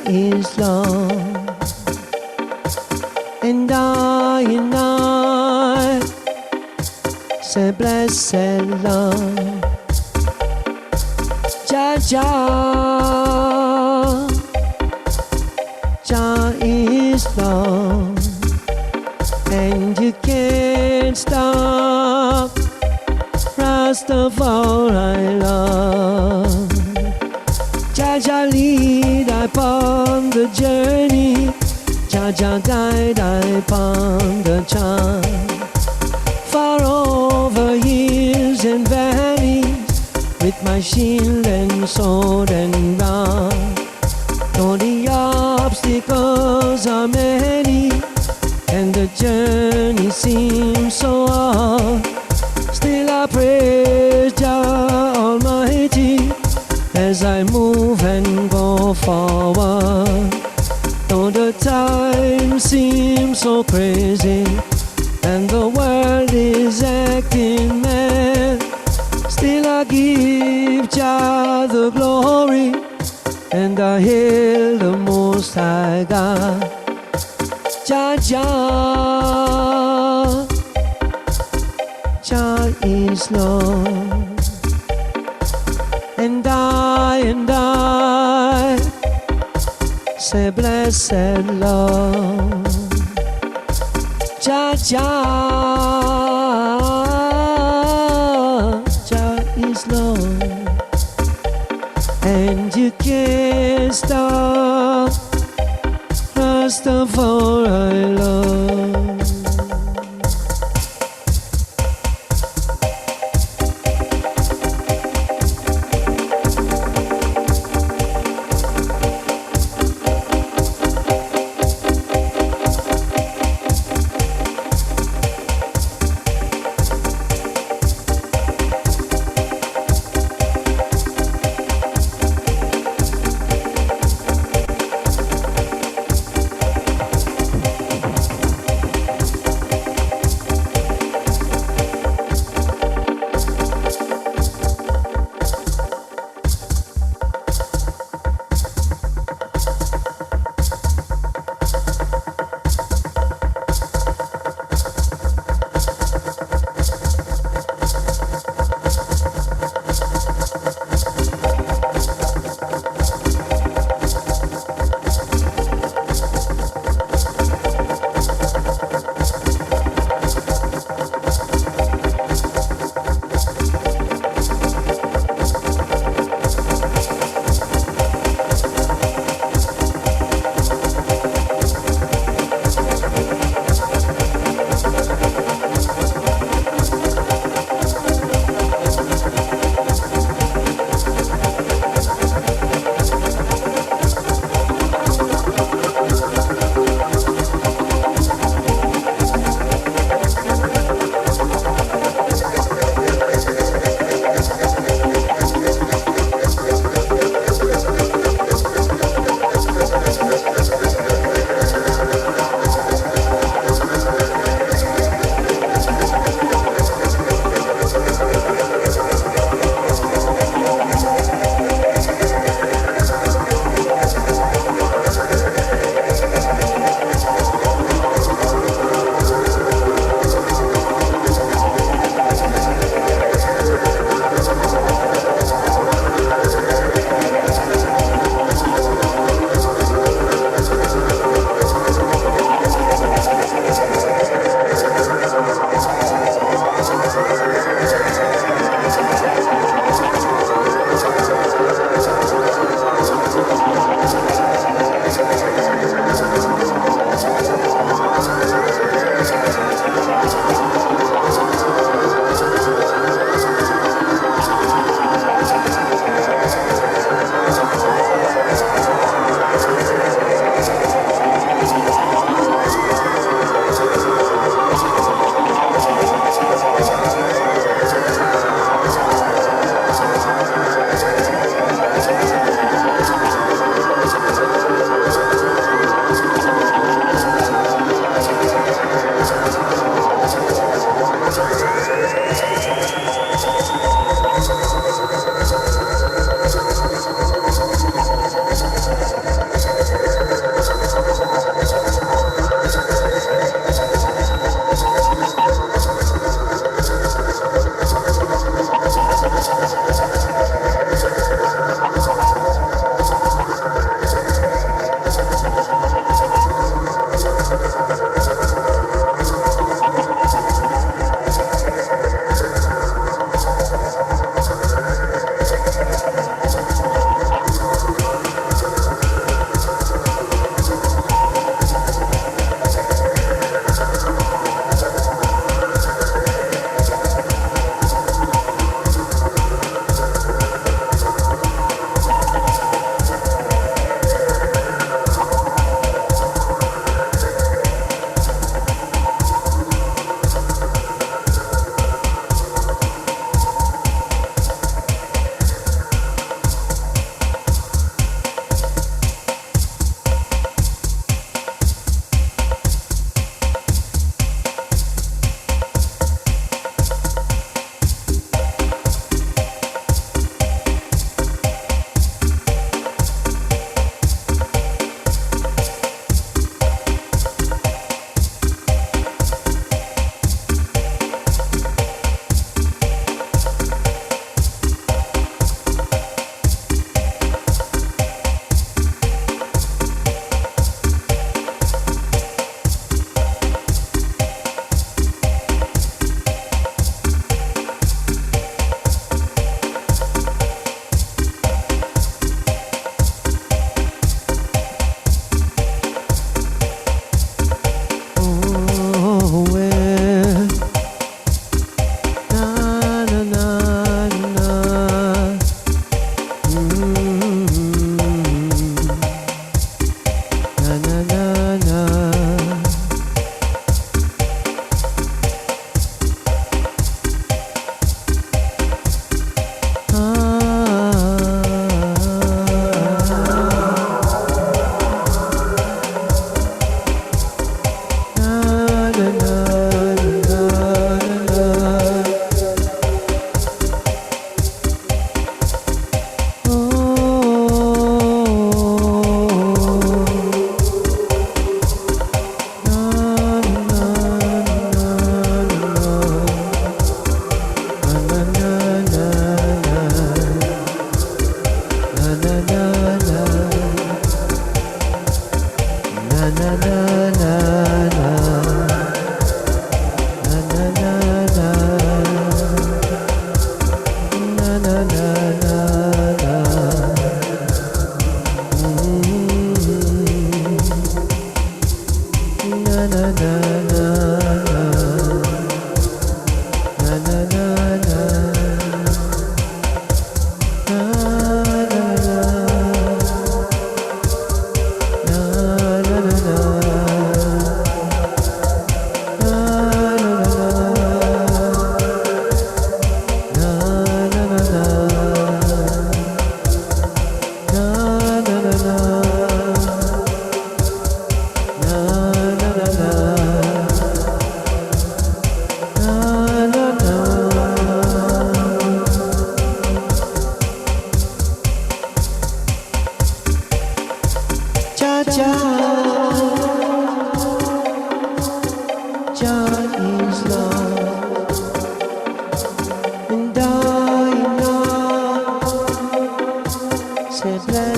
is Lord, and I say blessed Lord. Jah is Lord, and you can't stop Rastafari love. Jah lead upon the journey, Jah guide upon the child. shield and sword and rod. Though the obstacles are many and the journey seems so hard, still I praise Jah Almighty as I move and go forward. Though the time seems so crazy and the world is acting mad, still I give Jah the glory and I hail the Most High God. Jah Jah, Jah is Lord, and I say blessed Lord. Jah Jah, Jah is Lord, and you can't stop Rastafari love.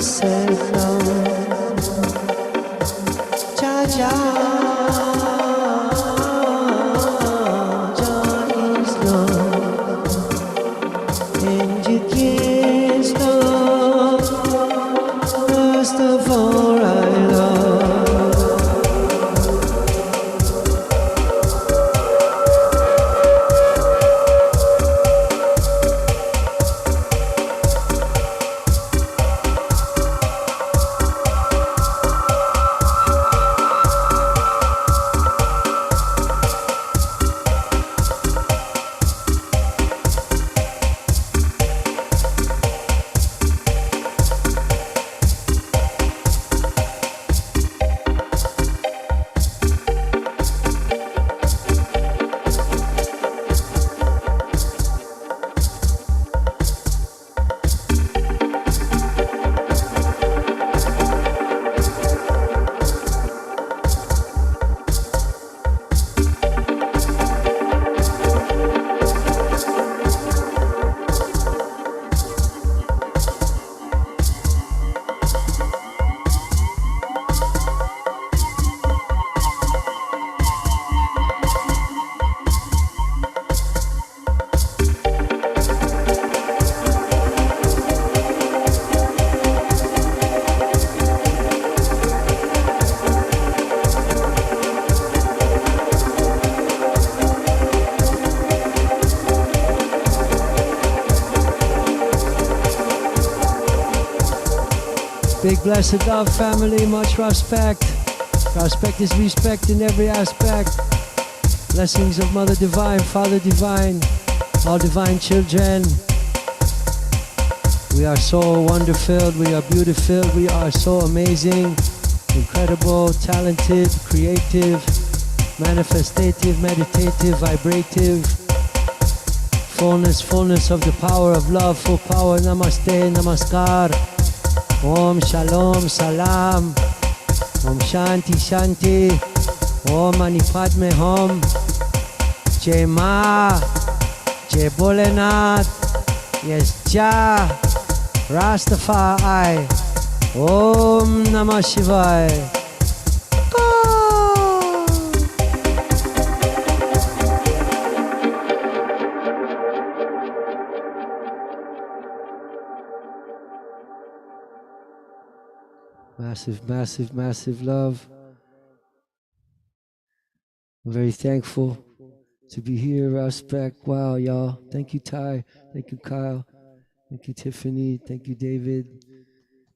said no. Cha cha. And you can't stop. First of all, I love. Big blessed love, family, much respect. Respect is respect in every aspect. Blessings of Mother Divine, Father Divine, all divine children. We are so wonder-filled, we are beautiful, we are so amazing, incredible, talented, creative, manifestative, meditative, vibrative. Fullness of the power of love, full power. Namaste, namaskar. Om Shalom Salam. Om Shanti Shanti. Om Mani Padme Hum. Jai Ma. Jai Bholenath. Yes, Jah. Rastafari. Om Namah Shivaya. Massive, massive, massive love. I'm very thankful to be here. Respect. Wow, y'all. Thank you, Ty. Thank you, Kyle. Thank you, Tiffany. Thank you, David.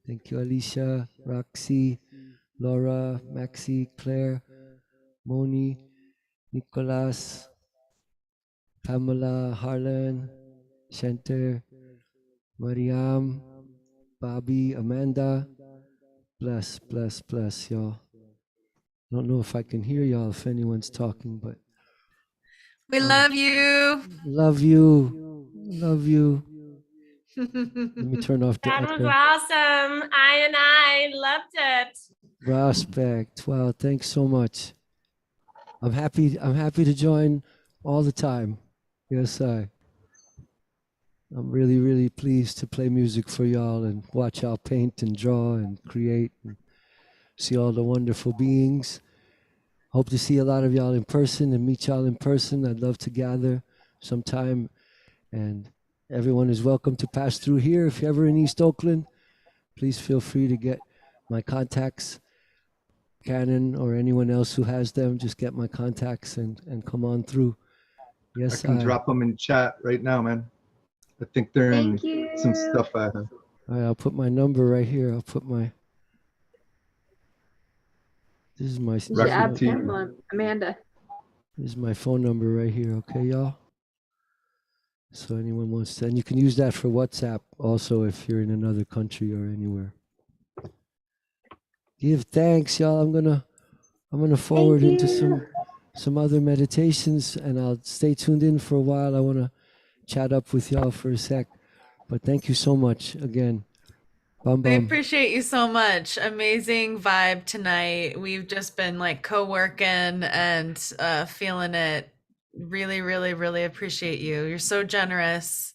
Thank you, Alicia, Roxy, Laura, Maxie, Claire, Moni, Nicolas, Pamela, Harlan, Shenter, Mariam, Bobby, Amanda. Bless, bless, bless, y'all. I don't know if I can hear y'all if anyone's talking, but We love you. love you. Love you. Let me turn off the That was echo. awesome. I loved it. Prospect. Wow, thanks so much. I'm happy to join all the time. Yes, I'm really, really pleased to play music for y'all and watch y'all paint and draw and create and see all the wonderful beings. Hope to see a lot of y'all in person and meet y'all in person. I'd love to gather sometime, and everyone is welcome to pass through here. If you're ever in East Oakland, please feel free to get my contacts. Cannon or anyone else who has them, just get my contacts and come on through. Yes, I can drop them in chat right now, man. I think they're in some stuff I have. All right, I'll put my number right here. I'll put my. This is my. You should add Pamela, Amanda. This is my phone number right here. Okay, y'all. So anyone wants to, and you can use that for WhatsApp also if you're in another country or anywhere. Give thanks, y'all. I'm gonna forward into some other meditations, and I'll stay tuned in for a while. I want to chat up with y'all for a sec, but thank you so much again. Bum We bum. appreciate you so much. Amazing vibe tonight. We've just been like co-working and feeling it. Really, really, really appreciate you. You're so generous.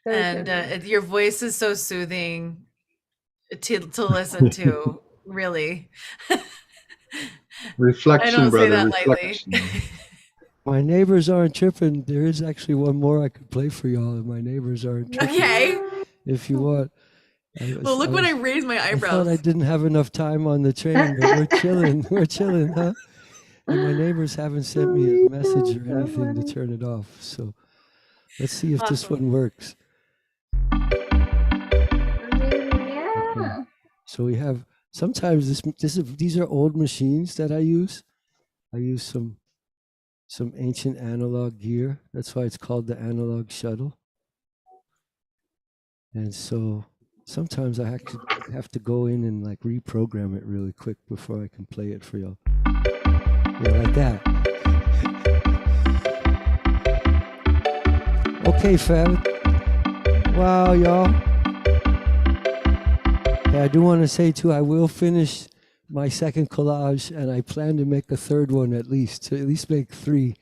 So And generous. your voice is so soothing. to listen to, really. I Reflection, don't say brother. that lightly. Reflection. My neighbors aren't tripping. There is actually one more I could play for y'all. And my neighbors aren't tripping. Okay. If you want. Well, look when I raise my I thought eyebrows. I didn't have enough time on the train, but we're chilling. We're chilling, huh? And my neighbors haven't sent me a message or anything to turn it off. So let's see if this one works. Okay. So we have sometimes these are old machines that I use. I use some ancient analog gear. That's why it's called the analog shuttle. And so sometimes I have to go in and like reprogram it really quick before I can play it for y'all. Yeah, like that. Okay, fam. Wow, y'all. Yeah, I do want to say too, I will finish my second collage, and I plan to make a third one at least make 3.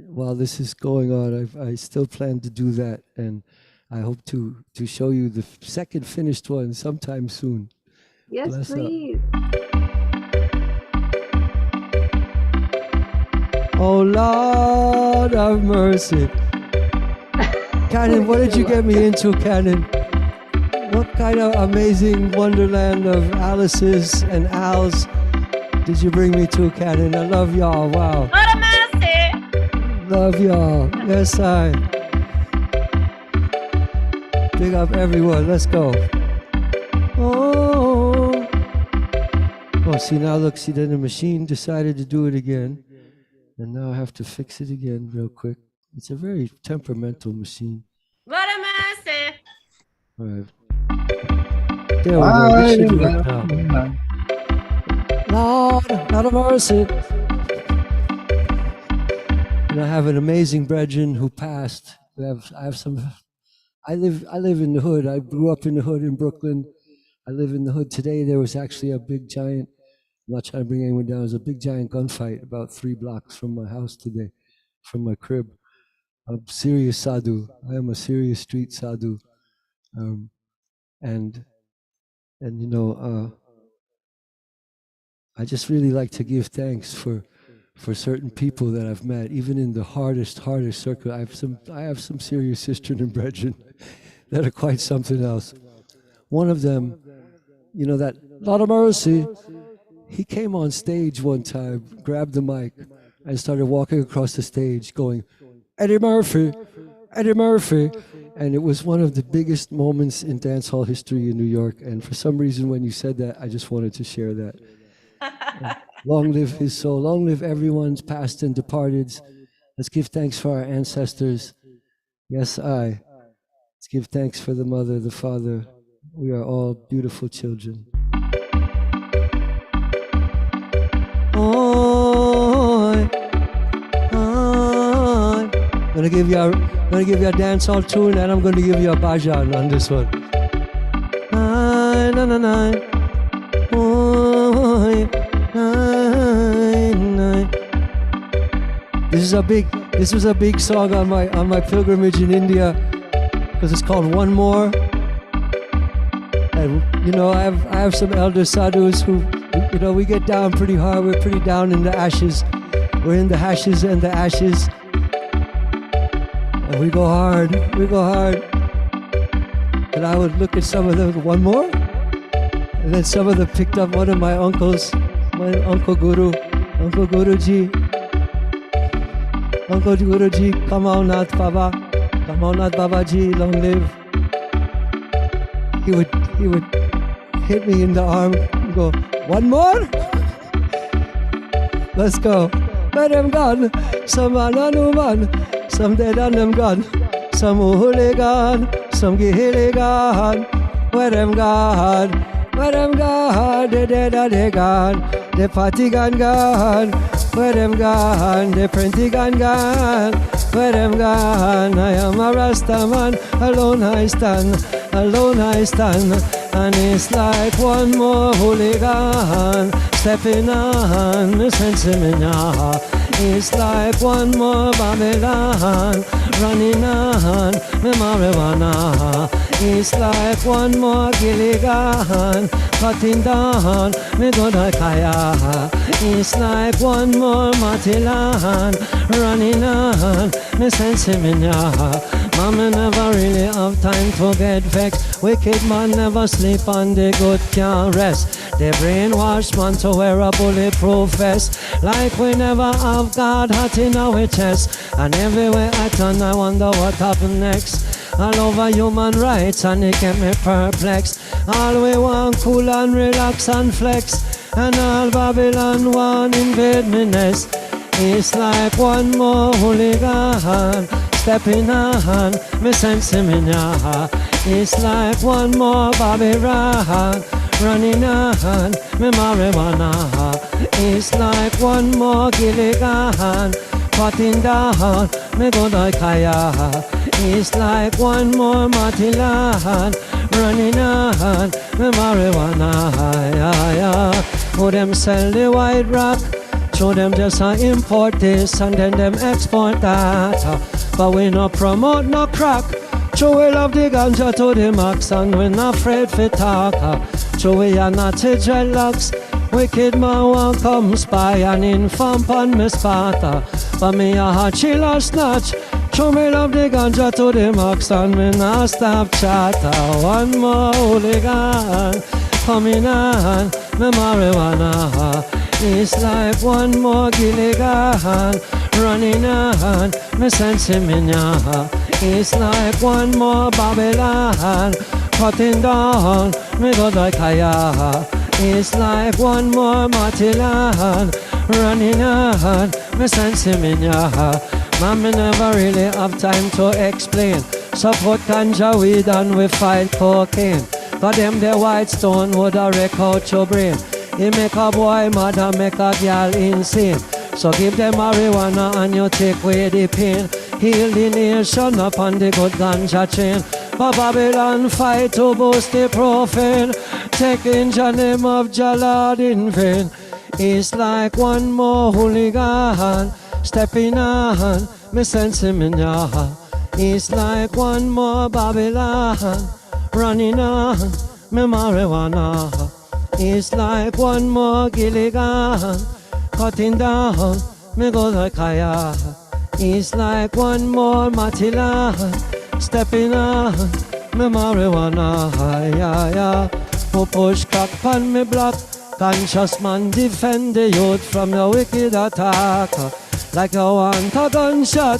While this is going on, I still plan to do that, and I hope to show you the second finished one sometime soon. Yes, Bless up. please. Oh Lord have mercy. Cannon, what did you get me into, Cannon? What kind of amazing wonderland of Alice's and Al's did you bring me to, Cannon? I love y'all. Wow. What a mercy. Love y'all. Yes, I. Big up everyone. Let's go. Oh. Oh, see now, look, see then the machine decided to do it again. And now I have to fix it again real quick. It's a very temperamental machine. What a mercy. All right. There we go. This should work now. Lord, not a mercy. And I have an amazing brethren who passed. I live in the hood. I grew up in the hood in Brooklyn. I live in the hood today. There was actually a big giant, I'm not trying to bring anyone down, there was a big giant gunfight about 3 blocks from my house today, from my crib. I'm serious sadhu. I am a serious street sadhu. And you know, I just really like to give thanks for certain people that I've met, even in the hardest circle. I have some serious sisters and brethren that are quite something else. One of them, you know, that Lot of Mercy, he came on stage one time, grabbed the mic, and started walking across the stage going, Eddie Murphy, Eddie Murphy. And it was one of the biggest moments in dancehall history in New York. And for some reason, when you said that, I just wanted to share that. Long live his soul. Long live everyone's past and departed. Let's give thanks for our ancestors. Yes, Let's give thanks for the mother, the father. We are all beautiful children. I'm gonna give you a dancehall tune, and I'm gonna give you a bhajan on this one. This was a big song on my pilgrimage in India, because it's called One More. And you know, I have some elder sadhus who, you know, we get down pretty hard. We're pretty down in the ashes. We're in the hashes and the ashes. And we go hard. And I would look at some of them, one more? And then some of them picked up one of my uncles, my Uncle Guruji. Uncle Guruji, come on Nath Baba, Babaji, long live. He would hit me in the arm and go, one more? Let's go. Where them gone? Some man, some dead and them gone. Some hooligan, some gihiligan. Where them gone? Where them gone? They dead and they gone. The party gone. Where them gone? The printy gone. Where them gone? I am a Rasta man. Alone I stand. And it's like one more hooligan stepping on the sensimina. It's like one more Babylon running on me marijuana. It's like one more Gilligan cutting down me Godakaya. It's like one more Matilan running on me Sensiminia. Mama never really have time to get vexed. Wicked man never sleep and the good can't rest. They brainwash man to wear a bulletproof vest. Like we never have God hot in our chest. And everywhere I turn I wonder what happened next. All over human rights and it kept me perplexed. All we want cool and relax and flex. And all Babylon want invade me nest. It's like one more hooligan stepping on me sense him in ya. It's like one more Babylon running on me marijuana. It's like one more Gilligan cutting down me Godakaya. It's like one more Matilan running on me marijuana. Who them sell the white rock? Show them just import this and then them export that. But we no promote no crack. So we love the ganja to the max and we not afraid for talk. So we are not a dreadlocks. Wicked man won't come spy and inform on me Sparta. But me a chill or snatch. So me love the ganja to the max and we not stop chatter. One more hooligan coming on me marijuana. It's like one more Gilligan running on me sense him in ya. It's like one more Babylon cutting down me Godakaya. It's like one more Matilan running on me sense him in ya. Mommy never really have time to explain. Support ganja weed and we fight cocaine. Got them the white stone would a wreck out your brain. He make a boy mad and make a girl insane. So give them marijuana and you take away the pain. Heal the nation up on the good ganja chain. But Babylon fight to boost the profane. Taking the name of Jalad in vain. It's like one more hooligan stepping on me sense him in ya. It's like one more Babylon running on me marijuana. It's like one more Gilligan cutting down me Godakaya. It's like one more Matilan stepping on me marijuana. Who push crack pan me block. Conscious man defend the youth from the wicked attack. Like I want a gunshot.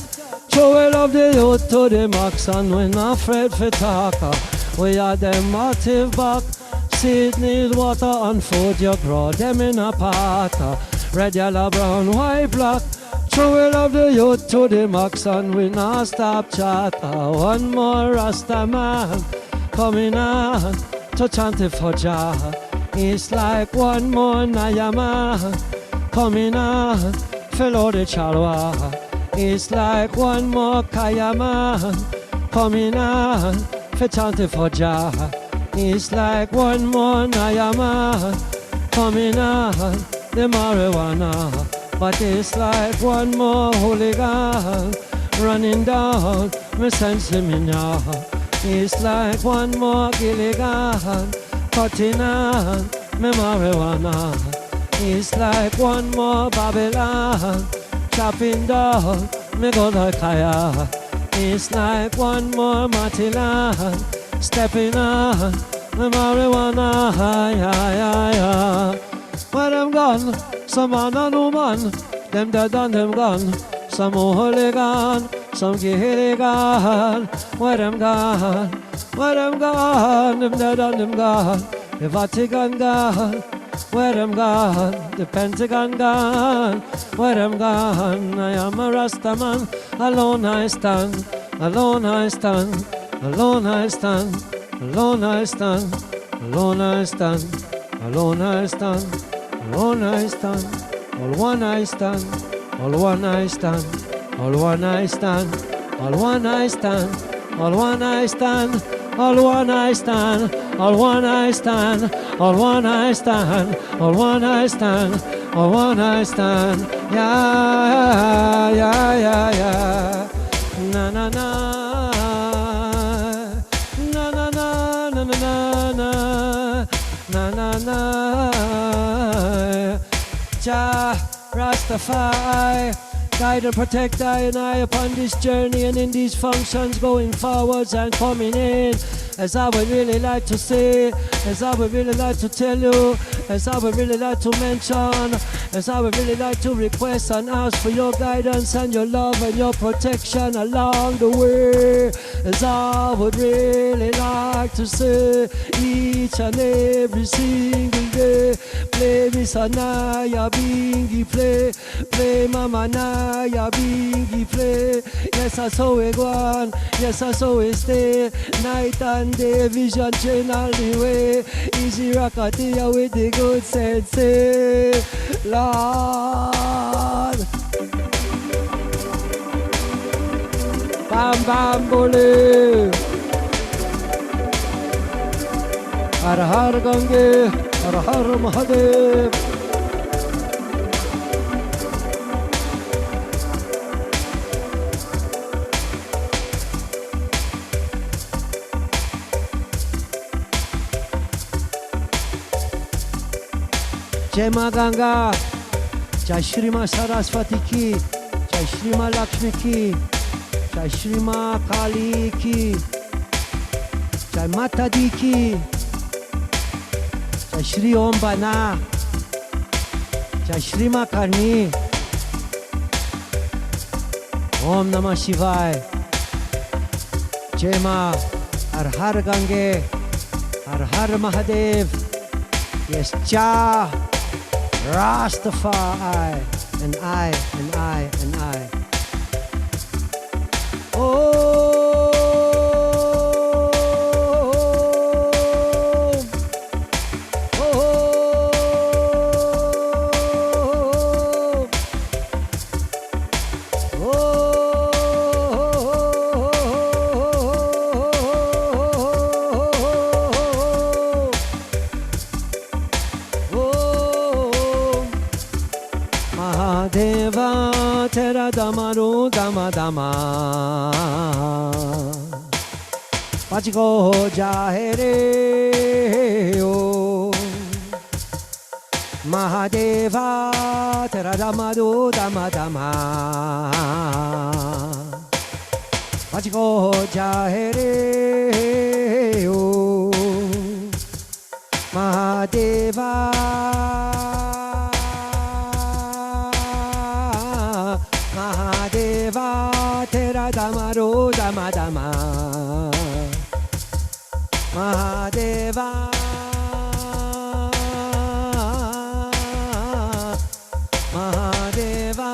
So we love the youth to the max and we not afraid for talk. We are them active back. Seed need water and food, you grow them in a pot. Red, yellow, brown, white, black. So we love the youth to the max and we not stop chatter. One more Rasta man coming on to chant it for Jah. It's like one more Naya man coming on, follow the Chalwa. It's like one more Kaya man coming on, for chant it for Jah. It's like one more Naya man coming on, the marijuana. But it's like one more hooligan running down me sense him in ya. It's like one more Gilligan cutting on me marijuana. It's like one more Babylon chopping down me Godakaya. It's like one more Matilan stepping on me marijuana. Where them gone? Some man and woman, them dead and them gone. Some hooligan, some Gilligan. Where them gone? Where them gone? Them dead and them gone. The Vatican gone. Where them gone? The Pentagon gone. Where them gone? I am a Rasta man. Alone I stand. Alone I stand. Alone I stand. Alone I stand. Alone I stand. Alone I stand. Alone I stand. All one I stand. All one I stand. All one I stand. All one I stand. All one I stand. All one I stand. all one I stand, all one I stand, all one I stand, all one I stand. Yeah, yeah, yeah, yeah. Na na na. Na na na na na na na na na. Jah Rastafari, guide and protect I and I upon this journey and in these functions going forwards and coming in. As I would really like to say, as I would really like to tell you, as I would really like to mention, as I would really like to request and ask for your guidance and your love and your protection along the way. As I would really like to say, each and every single day, play Miss Anaya Bingy, play Mama Naya Bingy, play. Yes, I saw it go on, yes, I saw it stay, night and day, vision channel the way, easy rockatia with the good sense, Lord. Bam bam bole, Har Har Gange, Har Har Mahadev. Jai Ma Ganga, Jai Shri Ma Saraswati ki, Jai Shri Ma Lakshmi ki, Jai Shri Ma Kali ki, Jai Mata Di ki, Jai Shri Om Bana, Jai Shri Ma Karni, Om Namah Shivaya, Jai Ma, Har Har Gange, Har Har Mahadev, yes, Jah Rastafari, and I, and I, and I. Oh, oh, Mahadeva Tera Damaru Dama Dama Pachiko Jahere O Mahadeva Tera Damaru Dama Dama Pachiko Jahere O Mahadeva Tera Damaro Dama Dama Mahadeva Mahadeva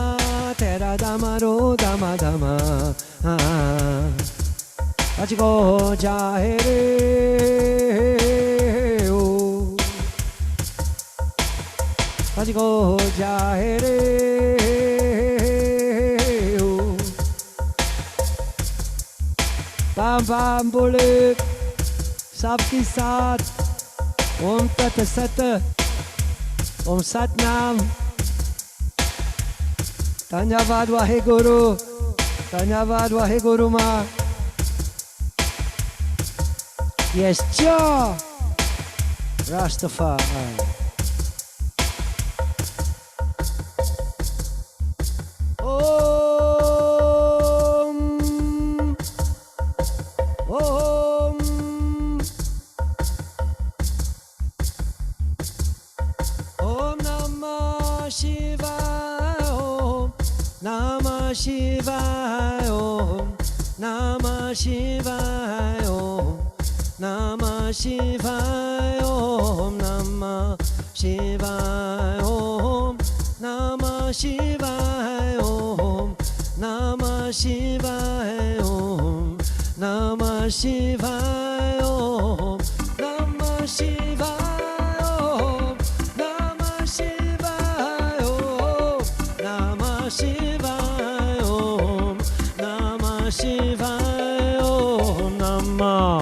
Tera Damaro Dama Dama Pachiko Jahere O Pachiko Jahere Bam bam bole, sabki saath, Om Tat Sat, Om Sat Nam. Dhanyavad Vaheguru, Dhanyavad Vaheguru Ma. Yes, Jah Rastafari. Shivaya Om Namah Shivaya Om Namah Shivaya Om Namah Shivaya Om Namah Shivaya Om Namah Shivaya Om Namah Shivaya Om Namah Shivaya Om Namah Shivaya Om Namah Shivaya Shivaya Om Namah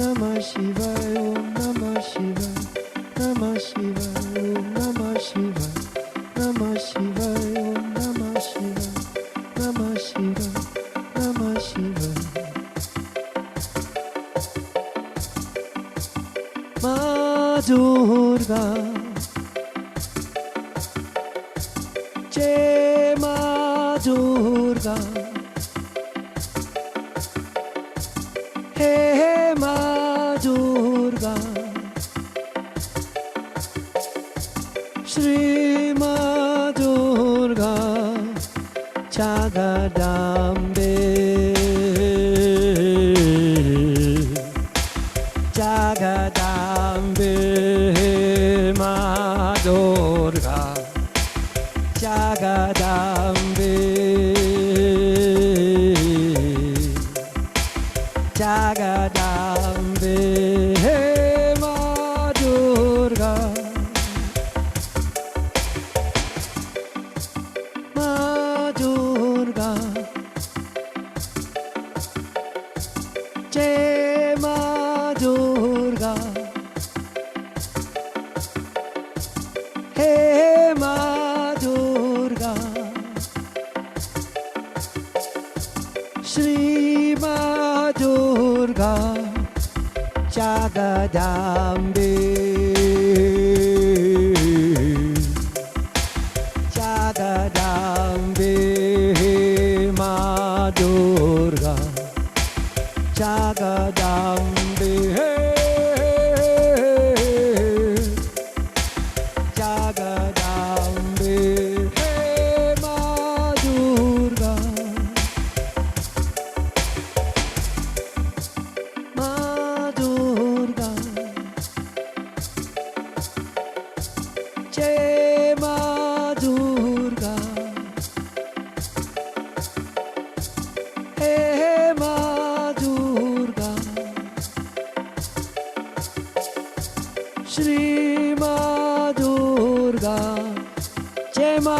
Namah Shivaya, Om Namah Shivaya, Namah Shivaya, Om Namah Shivaya, Namah Shivaya, Om Namah Shivaya, Namah Shivaya, Namah Shivaya. Ma Durga, Jai Ma Durga, Hey Ma Durga, Shri Ma Durga, Jagadambe, Jagadambe, Ma Durga, Jagadambe, Jagadambe, Ma Durga, Ma Durga, Jai Ma Durga, Hey Ma Durga, Shri Ma Durga, Jagadambe, Jagadambe, Ma Durga, Jagadambe, Jagadambe, Ma Durga, Ma Durga, Jai Ma Durga, Hey Ma Durga, Shri Ma Durga, Jai Ma.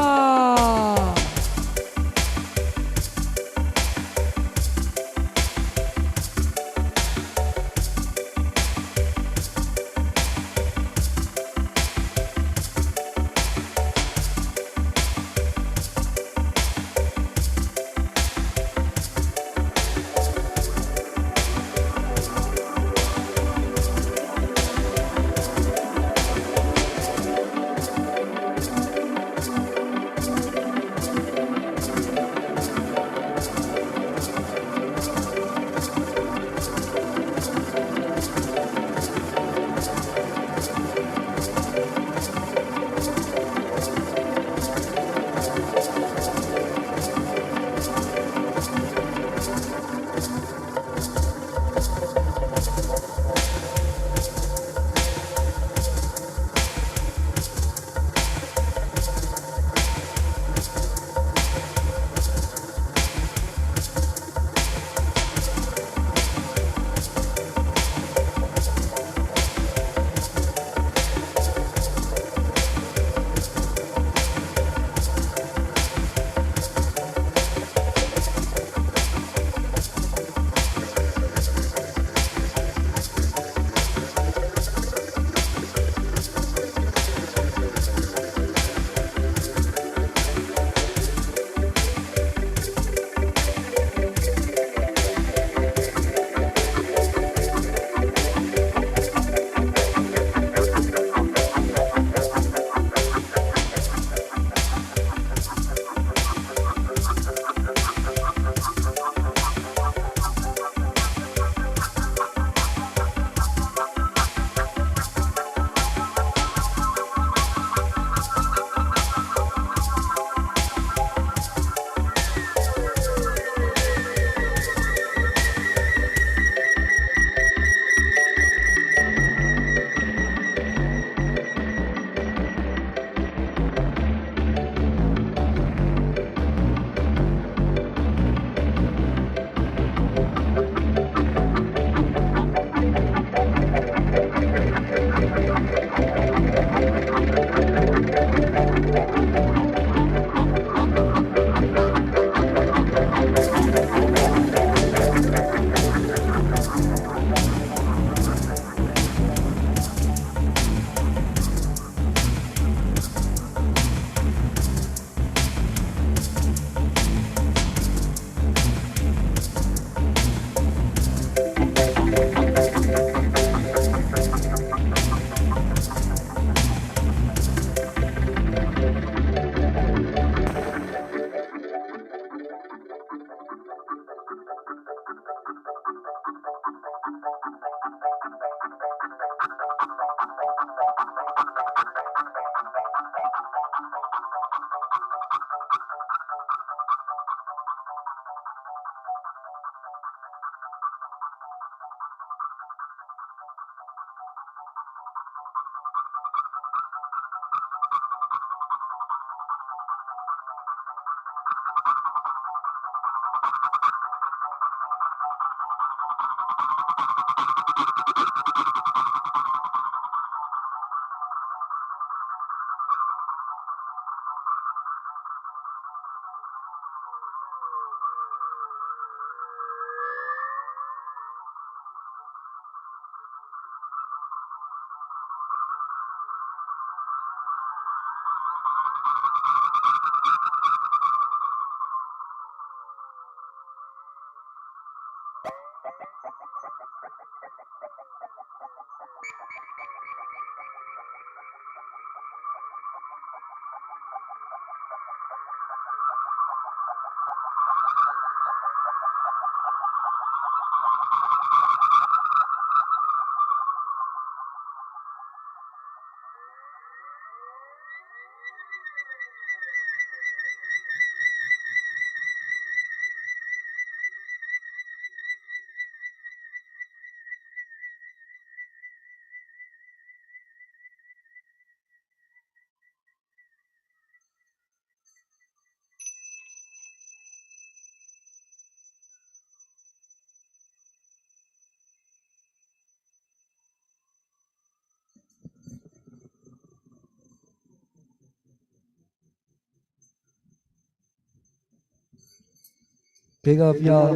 Big up, y'all.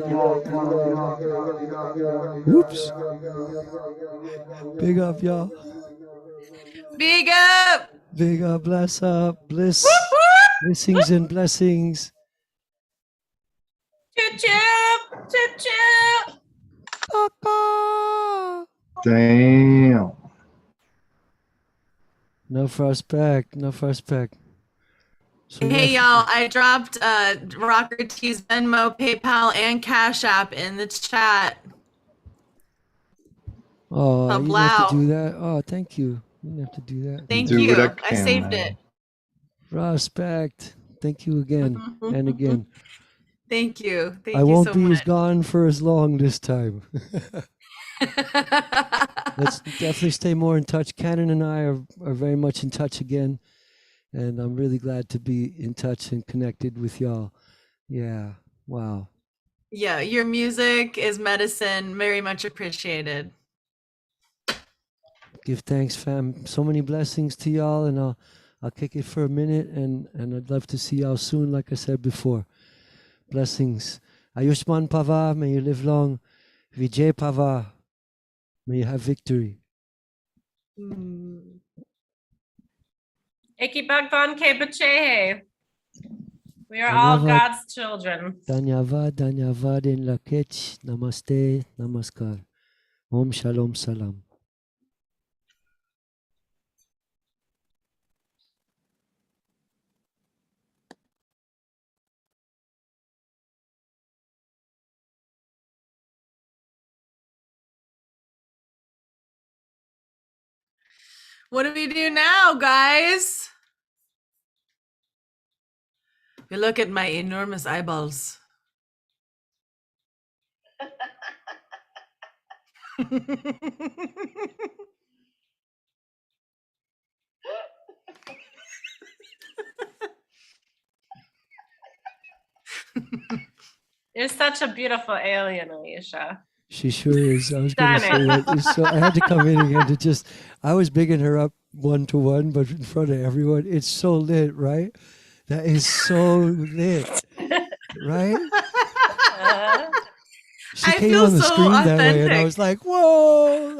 Whoops. Big up, y'all. Big up. Big up, bless up, bliss, Whoop, whoop. blessings and blessings. Choo choo. Choo choo. Damn. Enough respect, enough respect. So Hey yeah, y'all, I dropped Rocker T's Venmo, PayPal, and Cash App in the chat. oh, you didn't have to Hablau. do that. Oh, thank you. You didn't have to do that. Thank Do what you. I I can, saved man. it. Respect. Thank you again and again. Thank you. Thank I you won't so be much. as gone for as long this time. Let's definitely stay more in touch. Cannon and I are very much in touch again. And I'm really glad to be in touch and connected with y'all. Yeah. Wow. Yeah, your music is medicine. Very much appreciated. Give thanks, fam. So many blessings to y'all, and I'll kick it for a minute, and I'd love to see y'all soon, like I said before. Blessings. Ayushman Pava, may you live long. Vijay Pava, may you have victory. Eki Bhagwan Ke Bache. We are all Dhanyavad, God's children. Dhanyavad, Dhanyavad in Lakech. Namaste, Namaskar. Om Shalom Salam. What do we do now, guys? You look at my enormous eyeballs. You're such a beautiful alien, Alicia. She sure is. I was going to say Stunning. that. So I had to come in again to just, I was bigging her up 1-to-1, but in front of everyone, it's so lit, right? That is so lit, right? She I came feel on the so screen that way, and I authentic. was like, whoa.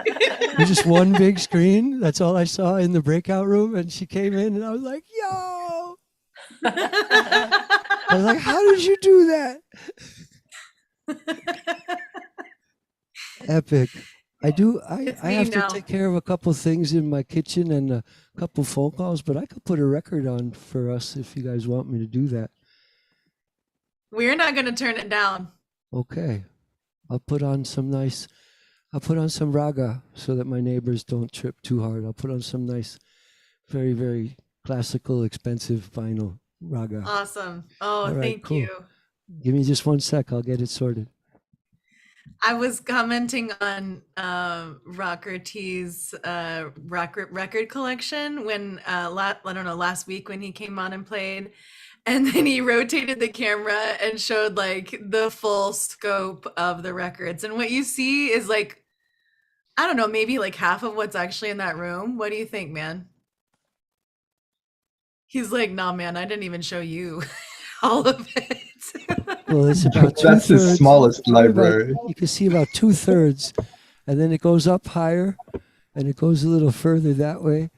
It was just one big screen. That's all I saw in the breakout room. And she came in, and I was like, yo. I was like, how did you do that? Epic. I have to take care of a couple things in my kitchen and a couple phone calls, but I could put a record on for us if you guys want me to do that. We're not going to turn it down. Okay. I'll put on some raga so that my neighbors don't trip too hard. I'll put on some nice, very, very classical, expensive vinyl raga. Awesome. Oh, All right, thank cool. you. Give me just 1 sec. I'll get it sorted. I was commenting on Rocker T's record collection when I don't know, last week when he came on and played, and then he rotated the camera and showed like the full scope of the records, and what you see is like, I don't know, maybe like half of what's actually in that room. What do you think, man? He's like, nah, man, I didn't even show you all of it. Well, it's about That's his 2/3. smallest Probably library. you can see about 2/3, and then it goes up higher, and it goes a little further that way,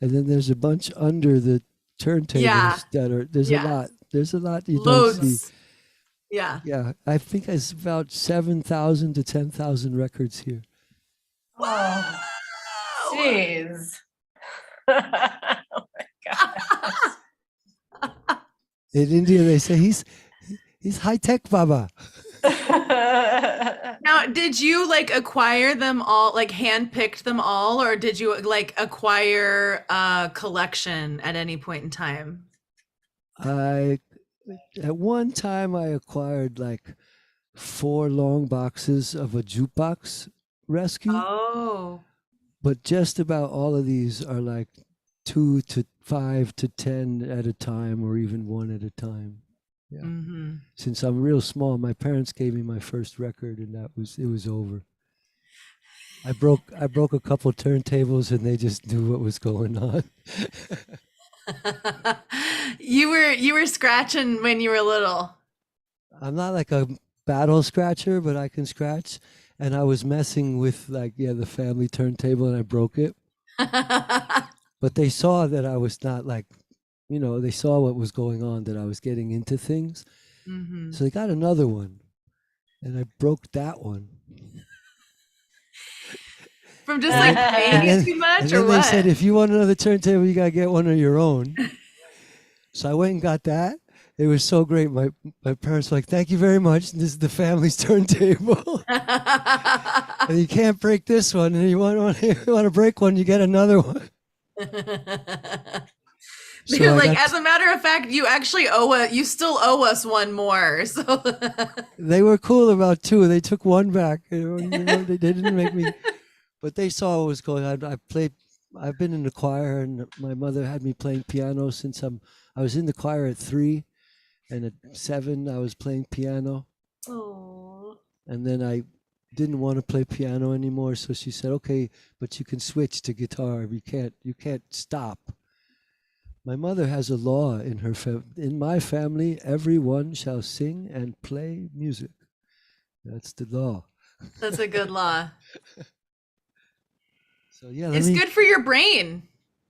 and then there's a bunch under the turntables Yeah. that are. There's Yeah. a lot. There's a lot you Loads. don't see. Yeah. Yeah, I think it's about 7,000 to 10,000 records here. Oh, jeez. Oh my God. In India, they say he's high tech, Baba. Now, did you like acquire them all, like handpicked them all, or did you like acquire a collection at any point in time? At one time I acquired like 4 long boxes of a jukebox rescue. Oh. But just about all of these are like 2 to 5 to 10 at a time, or even 1 at a time. Yeah. Mm-hmm. Since I'm real small, my parents gave me my first record, and it was over. I broke a couple turntables, and they just knew what was going on. You were scratching when you were little. I'm not like a battle scratcher, but I can scratch. And I was messing with the family turntable, and I broke it. But they saw that I was not like, they saw what was going on, that I was getting into things. Mm-hmm. So they got another one, and I broke that one. From just like playing it too much, or they what? said, if you want another turntable, you gotta get one of your own. So I went and got that. It was so great. My parents were like, thank you very much. This is the family's turntable. And you can't break this one. And you want to break one, you get another one. They're like, as a matter of fact, you actually you still owe us one more. So they were cool about 2. They took 1 back. They didn't make me, but they saw what was going on. I've been in the choir, and my mother had me playing piano since I was in the choir at 3, and at 7 I was playing piano. Oh. And then I didn't want to play piano anymore, so she said, okay, but you can switch to guitar. You can't stop. My mother has a law in my family, everyone shall sing and play music. That's the law. That's a good law. So yeah, it's good for your brain.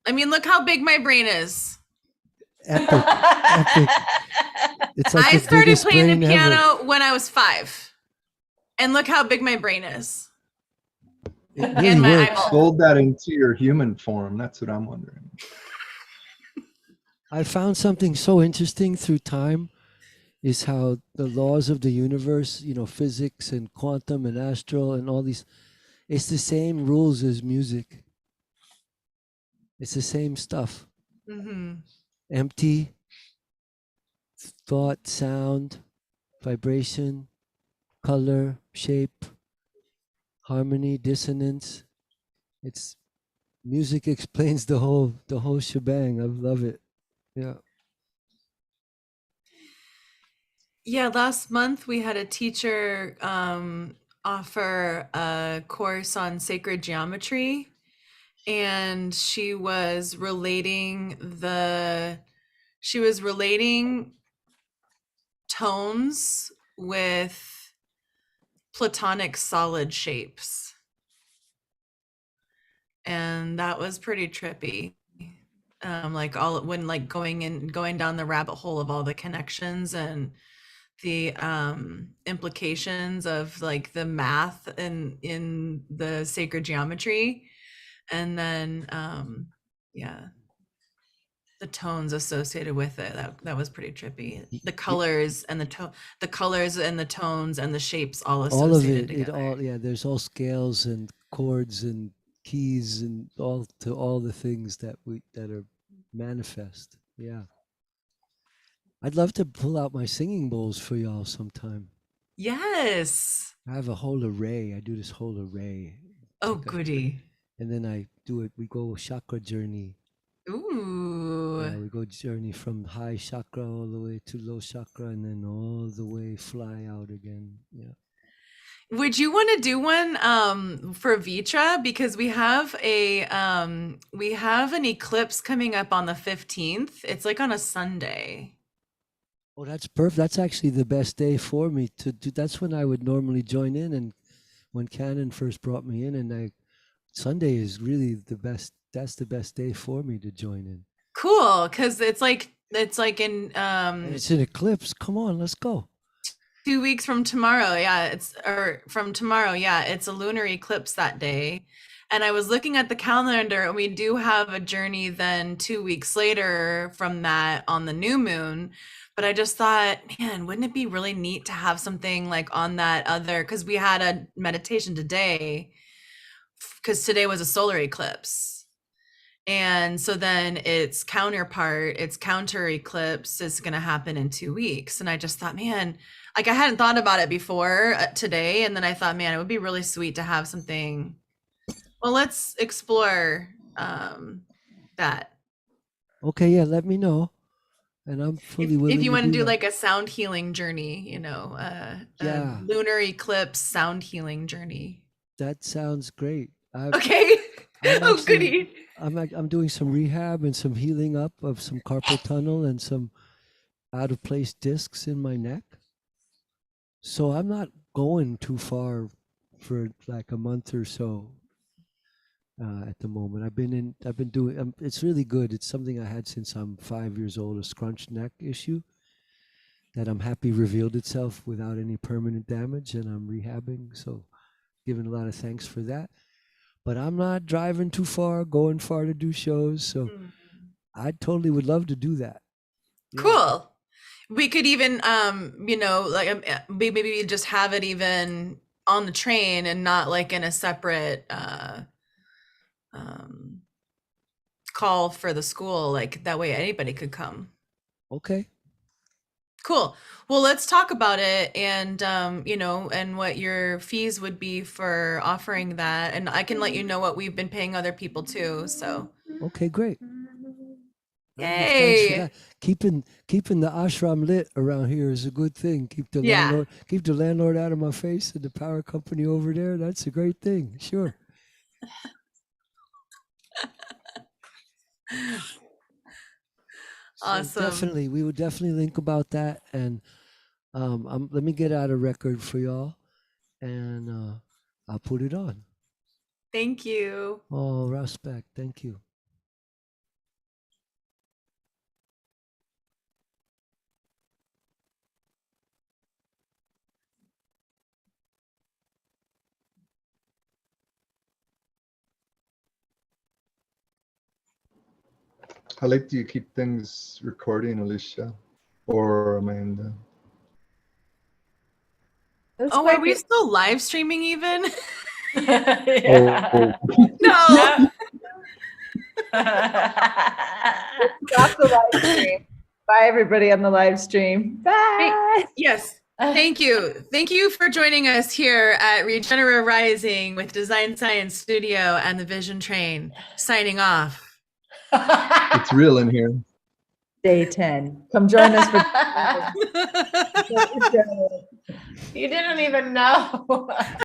I mean, look how big my brain is. Epic. It's like I started playing the piano ever. when I was 5. And look how big my brain is. It really works. Fold that into your human form. That's what I'm wondering. I found something so interesting through time is how the laws of the universe, physics and quantum and astral and all these, it's the same rules as music. It's the same stuff. Mm-hmm. Empty, thought, sound, vibration, color, shape, harmony, dissonance. It's music explains the whole shebang. I love it. Yeah. Yeah, last month we had a teacher offer a course on sacred geometry, and she was relating tones with platonic solid shapes. And that was pretty trippy. Like going down the rabbit hole of all the connections and the implications of like the math in the sacred geometry, and then the tones associated with it. That was pretty trippy. The colors and the colors and the tones and the shapes all associated together. There's all scales and chords and keys and all the things that are manifest. Yeah. I'd love to pull out my singing bowls for y'all sometime. Yes. I have a whole array. I do this whole array. Oh, goody. And then I do it. We go chakra journey. Ooh. Yeah, we go journey from high chakra all the way to low chakra, and then all the way fly out again. Yeah. Would you want to do one for Vitra? Because we have an eclipse coming up on the 15th. It's like on a Sunday. Oh, that's perfect. That's actually the best day for me to do. That's when I would normally join in, and when Canon first brought me in, and Sunday is really the best. That's the best day for me to join in. Cool, because it's like in and it's an eclipse. Come on, let's go. 2 weeks from tomorrow. Yeah, it's a lunar eclipse that day. And I was looking at the calendar, and we do have a journey then 2 weeks later from that on the new moon. But I just thought, man, wouldn't it be really neat to have something like on that other, because we had a meditation today, because today was a solar eclipse. And so then its counter eclipse is going to happen in 2 weeks. And I just thought, man, like I hadn't thought about it before today. And then I thought, man, it would be really sweet to have something. Well, let's explore that. Okay, yeah, let me know. And I'm fully willing If you want to do that. like a sound healing journey, you know, Yeah. a lunar eclipse sound healing journey. That sounds great. Okay. Oh, goody. I'm doing some rehab and some healing up of some carpal tunnel and some out of place discs in my neck. So I'm not going too far for like a month or so. At the moment, I've been doing. It's really good. It's something I had since I'm 5 years old. A scrunched neck issue that I'm happy revealed itself without any permanent damage, and I'm rehabbing. So, giving a lot of thanks for that. But I'm not driving too far, going far to do shows. So, I totally would love to do that. Cool. We could even, you know, like maybe just have it even on the train and not like in a separate call for the school. Like that way anybody could come. Okay. Cool. Well, let's talk about it and, you know, and what your fees would be for offering that. And I can let you know what we've been paying other people too. So. Okay, great. Yay. Thanks for that. Keeping the ashram lit around here is a good thing. Keep the landlord out of my face and the power company over there. That's a great thing. Sure. Awesome. So we would definitely link about that. And let me get out a record for y'all, and I'll put it on. Thank you. Oh, respect. Thank you. How late do you keep things recording, Alicia or Amanda? Oh, are we still live streaming even? Yeah. No. Stop the live stream. Bye, everybody on the live stream. Bye. Yes. Thank you. Thank you for joining us here at Regenera Rising with Design Science Studio and the Vision Train. Signing off. It's real in here. Day 10. Come join us for. You didn't even know.